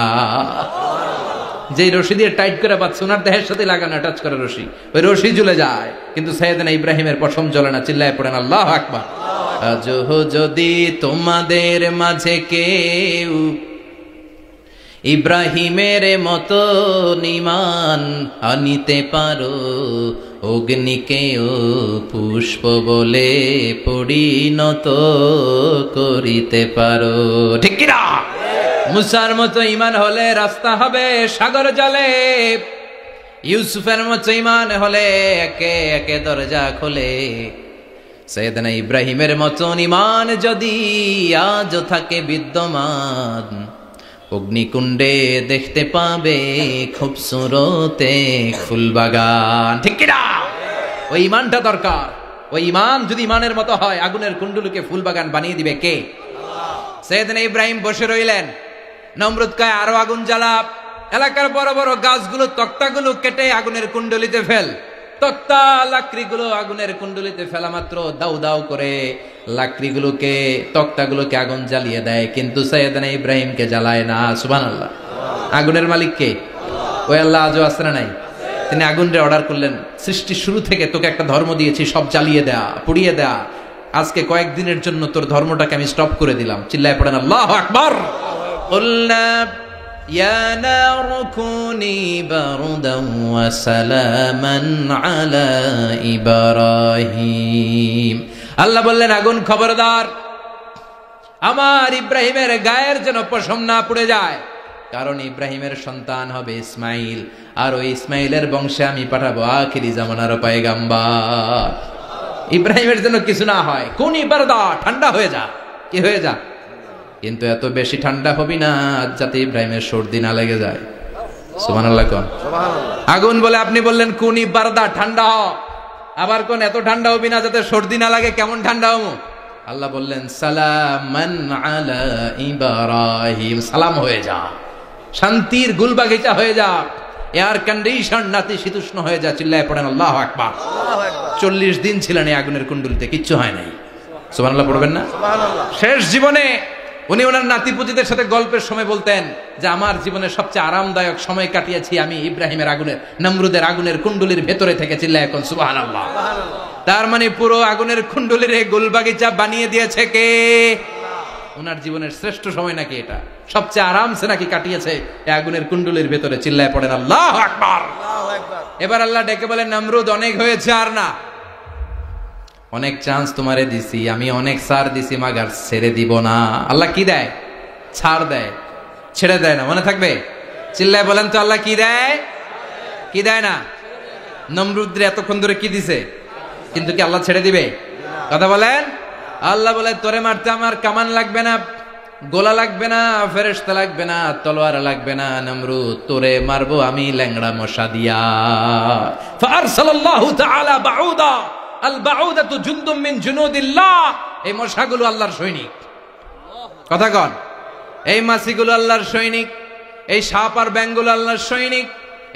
যে রশি দিয়ে টাইট করে বাঁধছে, ওনার দেহের সাথে লাগানো টাচ করে রশি, ওই রশি জ্বলে যায়, কিন্তু সাইয়েদনা ইব্রাহিমের পশম জ্বলে না। চিল্লায় পড়েন আল্লাহু আকবার। আজও যদি তোমাদের মাঝে কেউ ইব্রাহিমের মতো ঈমান আনিতে পারো, অগ্নিকেও পুষ্প বলে পরিণত করিতে পারো। ঠিক কি না? মুসার মতো ঈমান হলে রাস্তা হবে সাগর জলে, ইউসুফের মতো ঈমান হলে একে একে দরজা খোলে। সাইয়েদনা ইব্রাহিমের মতো ঈমান যদি আজ থাকে বিদ্যমান, অগ্নিকুণ্ডে দেখতে পাবে খুবসুরতে ফুলবাগান। ঠিক কি না? ওই ঈমানটা দরকার। ওই ঈমান যদি ঈমানের মতো হয়, আগুনের কুণ্ডলকে ফুলবাগান বানিয়ে দিবে কে? সাইয়েদনা ইব্রাহিম বসে রইলেন। নমরুদ কয়, আরো আগুন জ্বালা, এলাকার বড় বড় গাছগুলো, তক্তাগুলো কেটে আগুনের কুণ্ডলিতে ফেল। তক্তা লাকড়িগুলো আগুনের কুণ্ডলিতে ফেলা মাত্র দাউ দাউ করে লাকড়িগুলোকে, তক্তাগুলোকে আগুন জ্বালিয়ে দেয়, কিন্তু সাইয়েদনা ইব্রাহিমকে জ্বালায় না। সুবহানাল্লাহ। আগুনের মালিক কে? ওই আল্লাহ আজও আছে না নাই? তিনি আগুনরে অর্ডার করলেন, সৃষ্টির শুরু থেকে তোকে একটা ধর্ম দিয়েছি, সব জ্বালিয়ে দেয়া, পুড়িয়ে দেয়া, আজকে কয়েকদিনের জন্য তোর ধর্মটাকে আমি স্টপ করে দিলাম। চিল্লায় পড়েন আল্লাহু আকবার। কুলনা ইয়া নারু কুনি বারদান ওয়া সালামান আলা ইব্রাহিম। আল্লাহ বললেন, আগুন খবরদার, আমার ইব্রাহিমের গায়ের যেন পশম না পুড়ে যায়, কারণ ইব্রাহিমের সন্তান হবে ইসমাইল, আর ওই ইসমাইলের বংশে আমি পাঠাবো আখিরি জামানার পয়গাম্বার। ইব্রাহিমের জন্য কিছু না হয়, কোন বারদা, ঠান্ডা হয়ে যা, কি হয়ে যা, কিন্তু এত বেশি ঠান্ডা হবি না যাতে ইব্রাহিমের সর্দি না লেগে যায়। সুবহানাল্লাহ কোন। আগুন বলে আপনি বললেন কোনি বারদা, ঠান্ডা হ, আবার কোন এত ঠান্ডা হবি না যাতে সর্দি না লাগে, কেমন ঠান্ডা হবো? আল্লাহ বললেন সালামান আলা ইব্রাহিম, সালাম হয়ে যা, শান্তির গুলবাগিচা হয়ে যা, এয়ার কন্ডিশন নাতিশীতোষ্ণ হয়ে যা। চিল্লায় পড়েন আল্লাহু আকবার। 40 দিন ছিলেন এই আগুনের কুণ্ডুলিতে, কিচ্ছু হয় নাই। সুবহানাল্লাহ পড়বেন না? শেষ জীবনে উনি ওনার নাতিপুতিদের সাথে গল্পের সময় বলতেন যে আমার জীবনের সবচেয়ে আরামদায়ক সময় কাটিয়েছি আমি ইব্রাহিমের আগুনের, নমরুদের আগুনের কুণ্ডুলির ভেতরে থেকে। চিল্লায় এখন সুবহানাল্লাহ। তার মানে পুরো আগুনের কুণ্ডুলির গুলবাগিচা বানিয়ে দিয়েছে কে? ওনার জীবনের শ্রেষ্ঠ সময় নাকি এটা, সবচেয়ে আরামসে নাকি কাটিয়েছে এই আগুনের কুণ্ডুলির ভেতরে। চিল্লায় পড়েন আল্লাহু আকবার। এবার আল্লাহ ডেকে বলেন নমরুদ অনেক হয়েছে, আর না, অনেক চান্স তোমারে দিছি আমি, অনেক ছাড় দিছি, মাগার ছেড়ে দিব না। আল্লাহ কি দেয়? ছাড় দেয়, ছেড়ে দেয় না। মনে থাকবে? চিল্লায় বলেন তো আল্লাহ কি দেয়? কি দেয় না? নমরুদরে এতক্ষণ ধরে কি দিছে, কিন্তু কি আল্লাহ ছেড়ে দিবে? কথা বলেন। আল্লাহ বলে তোরে মারতে আমার কামান লাগবে না, গোলা লাগবে না, ফেরেশতা লাগবে না, তলোয়ার লাগবে না, নমরুদ তোরে মারবো আমি ল্যাংড়া মশা দিয়া। ফারসালাল্লাহু তাআলা বাউদা, আল বাউদাতু জুনদুম মিন জুনুদিল্লাহ। এই মশাগুলো আল্লাহর সৈনিক। কথা কন। এই মাছিগুলো আল্লাহর সৈনিক, এই সাপ আর ব্যাঙগুলো আল্লাহর সৈনিক,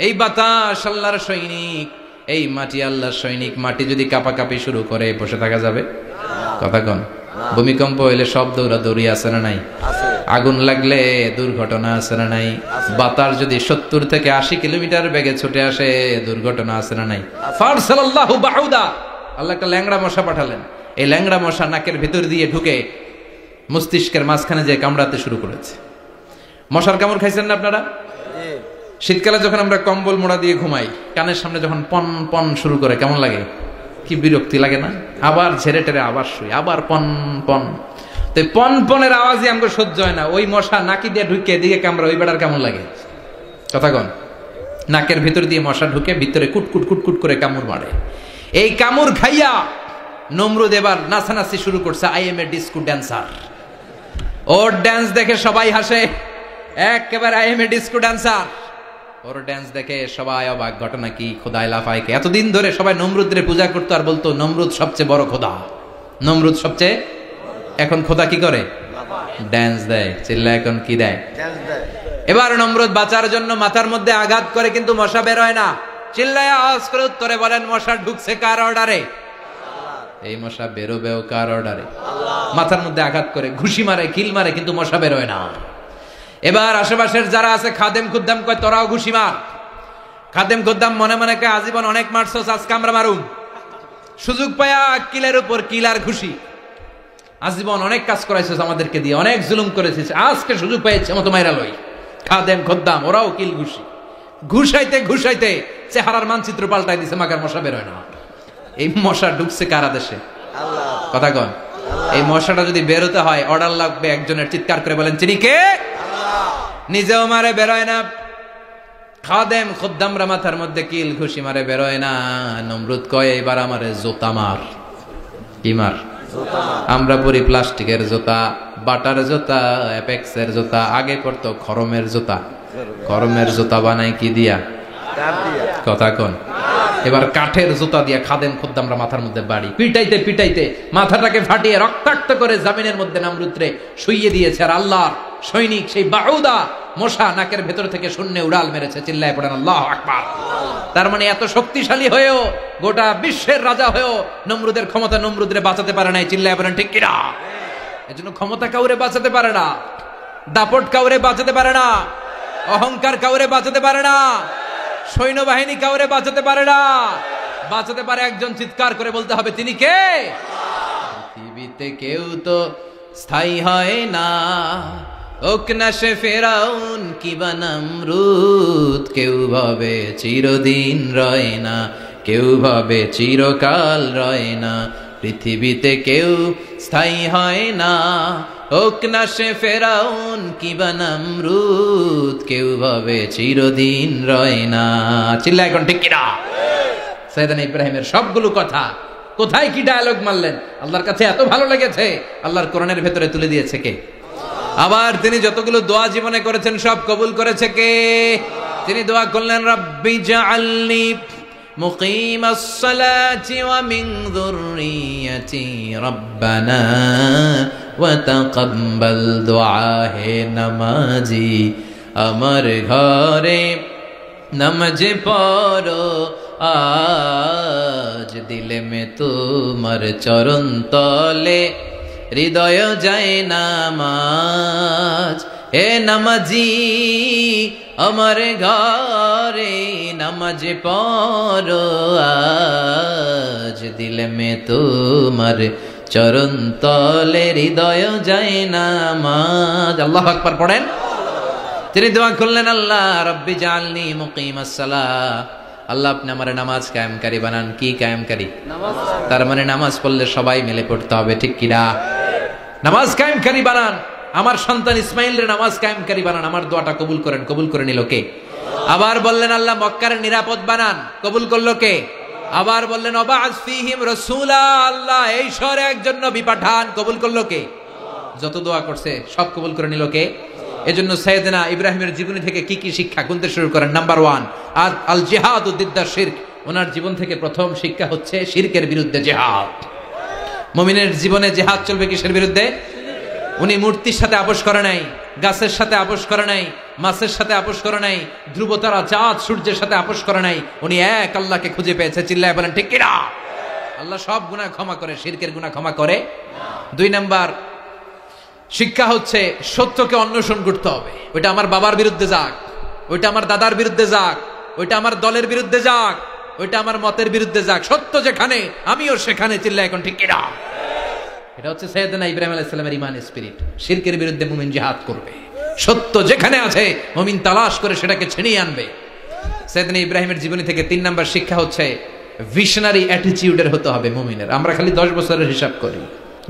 এই বাতাস আল্লাহর সৈনিক, এই মাটি আল্লাহর সৈনিক। মাটি যদি কাঁপাকাঁপি শুরু করে বসে থাকা যাবে? কথা কন। ভূমিকম্প হইলে সব দৌড়াদৌড়ি আছে না নাই? আগুন লাগলে দুর্ঘটনা আছে না নাই? বাতাস যদি 70 থেকে 80 কিলোমিটার বেগে ছুটে আসে দুর্ঘটনা আছে না নাই? ফারসালাল্লাহু বাউদা, আল্লাহ একটা ল্যাংড়া মশা পাঠালেন। এই ল্যাংড়া মশা নাকের ভিতর দিয়ে ঢুকে মস্তিষ্কের মাঝখানে যে কামড়াতে শুরু করেছে। মশার কামড় খাইছেন না আপনারা? শীতকালে যখন আমরা কম্বল মোড়া দিয়ে ঘুমাই, কানের সামনে যখন পন পন শুরু করে কেমন লাগে? কি বিরক্তি লাগে না? আবার ঝেড়ে টেরে আবার শুই, আবার পন পন। তো পন পনের আওয়াজই আমাকে সহ্য হয় না। ওই মশা নাকি দিয়ে ঢুকে দিকে কামড়া, ওই বেড়ার কেমন লাগে? কথা কন। নাকের ভিতর দিয়ে মশা ঢুকে ভিতরে কুটকুট কুটকুট করে কামড় মারে। এই কামড় খাইয়া নমরুদ এবার নাচানাচি শুরু করছে। I M A disco dancer. Or dance দেখে সবাই হাসে, একেবারে I M A disco dancer. Or dance দেখে সবাই অবাক। ঘটনা কি? খোদাই লাফাইকে। এতদিন ধরে সবাই নমরুদরে পূজা করতো আর বলতো নমরুদ সবচেয়ে বড় খোদা, নমরুদ সবচেয়ে। এখন খোদা কি করে? ড্যান্স দেয়। চিল্লা এখন কি দেয়? এবার নমরুদ বাঁচার জন্য মাথার মধ্যে আঘাত করে, কিন্তু মশা বের হয় না। চিল্লায় আওয়াজ করে উত্তরে বলেন মশা ঢুকছে কার অর্ডারে? এই মশা বেরোবেও কার অর্ডারে? মাথার মধ্যে আঘাত করে ঘুষি মারে, কিল মারে, কিন্তু মশা বের হয় না। এবার আশেপাশের যারা আছে খাদেম খুদ্দাম কয় তোরাও ঘুষি মার। খাদেম খুদ্দাম মনে মনে কয় আজীবন অনেক মারছস, আজকে আমরা মারুম। সুযোগ পায়া কিলের উপর কিল আর ঘুষি। আজীবন অনেক কাজ করাইছিস আমাদেরকে দিয়ে, অনেক জুলুম করেছিস, আজকে সুযোগ পেয়েছে মতো মাইরা লই। খাদেম খুদ্দাম ওরাও কিল ঘুষি। ঘুষাইতে ঘুষাইতে চেহারার মানচিত্র পাল্টাই দিছে, মাগার মশা বের হয় না। এই মশা ঢুকছে কারা দেশে? কথা কন। এই মশাটা যদি বেরোতে হয় অর্ডার লাগবে একজনের। চিৎকার করে বলেন চিনি কে? নিজেও মারে, বেরোয় না। খাদেম খুদ্দামরা মাথার মধ্যে কিল ঘুষি মারে, বেরোয় না। নমরুদ কয় এবার আমারে জুতা মার। কি মার? আমরা পরি প্লাস্টিকের জুতা, বাটার জুতা, অ্যাপেক্সের জুতা। আগে পড়তো খরমের জুতা। খরমের জুতা বানাই কি দিয়া? কথা কোন। এবার কাঠের জুতা দিয়া খাদেম খুদ্দামরা মাথার মধ্যে বাড়ি। পিটাইতে পিটাইতে মাথাটাকে ফাটিয়ে রক্তাক্ত করে জামিনের মধ্যে নমরুদরে শুইয়ে দিয়েছে। আর আল্লাহর সৈনিক সেই বাউদা মশা নাকের ভেতর থেকে শূন্যে উড়াল মেরেছে। চিল্লায় পড়েন আল্লাহু আকবার। তার মানে এত শক্তিশালী হয়েও, গোটা বিশ্বের রাজা হয়েও নমরুদের ক্ষমতা নমরুদরে বাঁচাতে পারে নাই। চিল্লায় পড়েন ঠিক কিনা? এজন্য ক্ষমতা কাউরে বাঁচাতে পারে না, দাপট কাউরে বাঁচাতে পারে না, অহংকার কাউরে বাঁচাতে পারে না, সৈন্যবাহিনী কাউরে বাঁচাতে পারে না। বাঁচাতে পারে একজন। চিৎকার করে বলতে হবে তিনি কে? পৃথিবীতে কেউ তো স্থায়ী হয় না, হোক না সে ফেরাউন কিবা নমরুদ। কেউ ভাবে চিরদিন রয় না, কেউ ভাবে চিরকাল রয় না। পৃথিবীতে কেউ স্থায়ী হয় না, হোক না সে ফেরাউন কিবা নামরুদ, কেউ ভাবে চিরদিন রয় না। চিল্লা এখন ঠিক কিনা? সাইয়েদনা ইব্রাহিমের সবগুলো কথা কোথায় কি ডায়ালগ মারলেন, আল্লাহর কাছে এত ভালো লেগেছে, আল্লাহর কোরআনের ভেতরে তুলে দিয়েছে কে? আবার তিনি যতগুলো দোয়া জীবনে করেছেন সব কবুল করেছে কে? তিনি দোয়া করলেন, রাব্বি জাআলনি মুকিমাস সালাতি ওয়া মিন যুররিয়াতি রাব্বানা ওয়া তাকাব্বাল দুআ। হে নামাজি, আমার ঘরে নামাজ পড়ো আজ, দিলে মে তোমার চরণ তলে হৃদয় যায় নামাজ। হে নামাজি, আমার ঘরে নামাজ পড়ো আজ, দিলে মে তোমার চরণ তলে হৃদয় যায় নামাজ। আল্লাহু আকবার পড়েন। তিনি দোয়া করলেন, আল্লাহ রব্বি জাআলনি মুকিমাস সালাহ, আল্লাহ আপনি আমার নামাজ কায়েমকারী বানান। কি কায়েমকারী? তার মানে নামাজ পড়লে সবাই মিলে পড়তে হবে, ঠিক কিনা? নামাজ কায়েমকারী বানান, আমার সন্তান ইসমাইলের নামাজ কায়েমকারী বানান। আমার দোয়াটা কবুল করেন। কবুল করে নিল কে? আবার বললেন, আল্লাহ মক্কার নিরাপদ বানান। কবুল করলো কে? আবার বললেন, ওয়াবা'আস ফীহিম রাসূলা, আল্লাহ এই শহরে একজন নবী পাঠান। কবুল করলো কে? যত দোয়া করছে সব কবুল করে নিল কে? এজন্য সাইয়েদনা ইব্রাহিমের জীবনী থেকে কি কি শিক্ষা গুনতে শুরু করেন? নাম্বার 1, আল জিহাদু দিদ্দা শিরক। ওনার জীবন থেকে প্রথম শিক্ষা হচ্ছে শিরকের বিরুদ্ধে জিহাদ। মুমিনের জীবনে জিহাদ চলবে কিসের বিরুদ্ধে? উনি মূর্তির সাথে আপোষ করে নাই, গাছের সাথে আপোষ করে নাই, মাছের সাথে আপোষ করে নাই, ধ্রুবতারা চাঁদ সূর্যের সাথে আপোষ করে নাই। উনি এক আল্লাহকে খুঁজে পেয়েছে। চিল্লায় বলেন ঠিক কিনা? আল্লাহ সব গুনাহ ক্ষমা করে, শিরকের গুনাহ ক্ষমা করে। 2 নাম্বার শিক্ষা হচ্ছে সত্যকে অন্বেষণ করতে হবে। ওইটা আমার বাবার বিরুদ্ধে যাক, ওইটা আমার দাদার বিরুদ্ধে যাক, ওইটা আমার দলের বিরুদ্ধে যাক, ওইটা আমার মতের বিরুদ্ধে যাক, সত্য যেখানে আমিও সেখানে। চিল্লায় এখন ঠিক কিনা? এটা হচ্ছে সাইয়েদনা ইব্রাহিম আলাইহিস সালামের ঈমানের স্পিরিট। শিরকের বিরুদ্ধে মুমিন জিহাদ করবে। সত্য যেখানে আছে মুমিন তালাশ করে সেটাকে ছিনিয়ে আনবে। সাইয়েদনা ইব্রাহিমের জীবনী থেকে 3 নাম্বার শিক্ষা হচ্ছে ভিশনারি অ্যাটিটিউডের হতে হবে মুমিনের। আমরা খালি 10 বছরের হিসাব করি,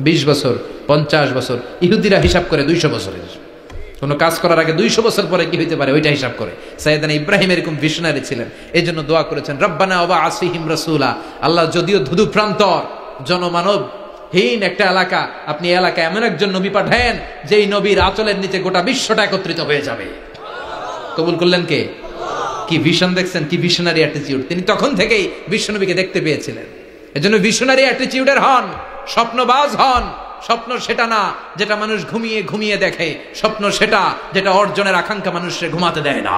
20 বছর, 50 বছর। ইহুদিরা হিসাব করে 200 বছরের। কোন কাজ করার আগে 200 বছর পরে কি হইতে পারে ওইটা হিসাব করে। সাইয়েদনা ইব্রাহিম এরকম ভিশনারি ছিলেন। এজন্য দোয়া করেছেন, রব্বানা ওয়াবা'আস ফীহিম রাসূলা, আল্লাহ যদিও ধুধু প্রান্তর জনমানব হীন একটা এলাকা, আপনি এলাকায় এমন একজন নবী পাঠান যেই নবীর আঁচলের নিচে গোটা বিশ্বটা একত্রিত হয়ে যাবে। কবুল করলেন কে? কি ভিশন দেখছেন, কি ভিশনারি অ্যাটিটিউড। তিনি তখন থেকেই বিশ্বনবীকে দেখতে পেয়েছিলেন। এজন্য ভিশনারি অ্যাটিটিউডের হন, স্বপ্নবাজ হন। স্বপ্ন সেটা না যেটা মানুষ ঘুমিয়ে ঘুমিয়ে দেখে, স্বপ্ন সেটা যেটা অর্জনের আকাঙ্ক্ষা মানুষকে ঘুমাতে দেয় না।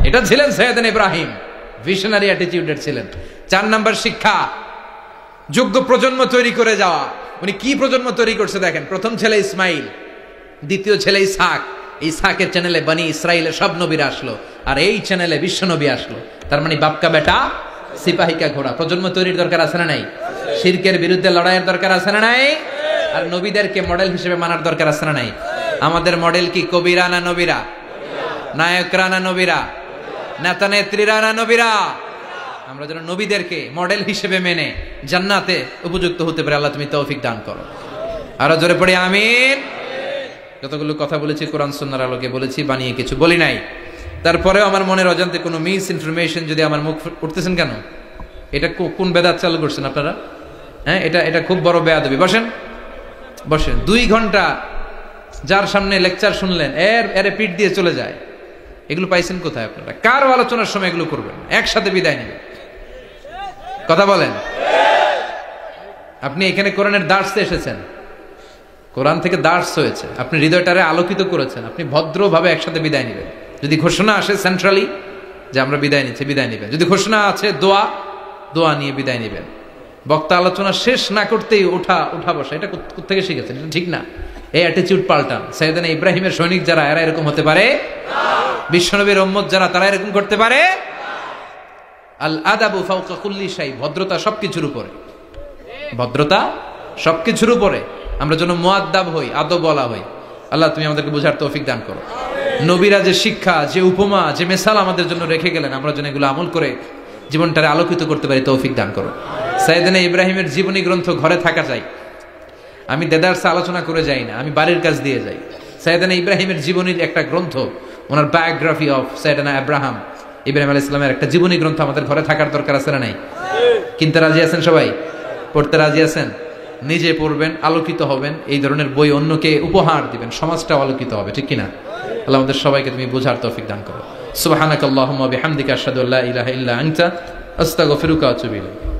এটা ছিলেন সাইয়েদনা ইব্রাহিম, ভিশনারি অ্যাটিটিউডের ছিলেন। 4 নাম্বার শিক্ষা, যোগ্য প্রজন্ম তৈরি করে যাওয়া। উনি কি প্রজন্ম তৈরি করছে দেখেন। প্রথম ছেলে ইসমাইল, দ্বিতীয় ছেলে ইসহাক। ইসহাকের চ্যানেলে বনি ইসরাইলের সব নবীরা আসলো, আর এই চ্যানেলে বিশ্ব নবী আসলো। তার মানে বাপকা বেটা সিপাহিকা ঘোড়া। প্রজন্ম তৈরির দরকার আছে না নাই? শিরকের বিরুদ্ধে লড়াইয়ের দরকার আছে না নাই? আর নবীদেরকে মডেল হিসেবে মানার দরকার আছে না নাই? আমাদের মডেল কি কবিরা না নবীরা? নায়করা না নবীরা? নেতা নেত্রীরা না নবীরা? আমরা যেন নবীদেরকে মডেল হিসেবে মেনে জান্নাতে উপযুক্ত হতে পারে। আল্লাহ তুমি তৌফিক দান করো। আরো জোরে পড়ি আমিন। যতগুলো কথা বলেছি কোরআন সুন্নাহর আলোকে বলেছি, বানিয়ে কিছু বলি নাই। তারপরেও আমার মনের অজান্তে কোনো মিস ইনফরমেশন যদি আমার মুখ উঠতেছেন কেন? এটা কোন বেদাত চালু করছেন আপনারা? হ্যাঁ, এটা খুব বড় বেয়াদবি। বসেন বসেন। 2 ঘন্টা যার সামনে লেকচার শুনলেন, এর পিঠ দিয়ে চলে যায়। এগুলো পাইছেন কোথায় আপনারা? কার আলোচনার সময় এগুলো করবেন? একসাথে বিদায় নেবেন। কথা বলেন। আপনি এখানে কোরআনের দার্সে এসেছেন, কোরআন থেকে দার্স হয়েছে, আপনি হৃদয়টারে আলোকিত করেছেন, আপনি ভদ্রভাবে একসাথে বিদায় নেবেন। যদি ঘোষণা আসে সেন্ট্রালি যে আমরা বিদায় নিচ্ছি, বিদায় নেবেন। যদি ঘোষণা আছে দোয়া নিয়ে বিদায় নেবেন। বক্তা আলোচনা শেষ না করতেই উঠা বসা, এটা কোত্থেকে শিখেছেন? এটা ঠিক না। এই অ্যাটিটিউড পাল্টান। সাইয়েদনা ইব্রাহিমের সৈনিক যারা, এরা এরকম হতে পারে? বিশ্বনবীর উম্মত যারা, তারা এরকম করতে পারে? আল আদাবু ফাওকা কুল্লি শাই, ভদ্রতা সবকিছুর উপরে। ভদ্রতা সবকিছুর উপরে। আমরা যেন মুআদ্দাব হই, আদব বলা হই। আল্লাহ তুমি আমাদেরকে বোঝার তৌফিক দান করো। নবীরা যে শিক্ষা, যে উপমা, যে মেসাল আমাদের জন্য রেখে গেলেন, আমরা যেন এগুলো আমল করে জীবনটারে আলোকিত করতে পারি, তৌফিক দান করো। সাইয়েদনা ইব্রাহিমের জীবনী গ্রন্থ ঘরে থাকা চাই। আমি দেদারসে আলোচনা করে যাই না, আমি বাড়ির কাজ দিয়ে যাই। সাইয়েদানা ইব্রাহিমের জীবনীর একটা গ্রন্থ, ওনার বায়োগ্রাফি অফ সাইয়েদানা আব্রাহাম, ইব্রাহিম আলাইহিস সালামের একটা জীবনী গ্রন্থ আমাদের ঘরে থাকার দরকার আছে না নাই? কিনতে রাজি আছেন সবাই? পড়তে রাজি আছেন? নিজে পড়বেন, আলোকিত হবেন, এই ধরনের বই অন্যকে উপহার দিবেন, সমাজটাও আলোকিত হবে, ঠিক কিনা? আল্লাহ আমাদের সবাইকে তুমি বোঝার তৌফিক দান করো। সুবহানাকাল্লাহুম্মা বিহামদিকা আশহাদু আল্লা ইলাহা ইল্লা আনতা আস্তাগফিরুকা ওয়া আতুবু ইলাইক।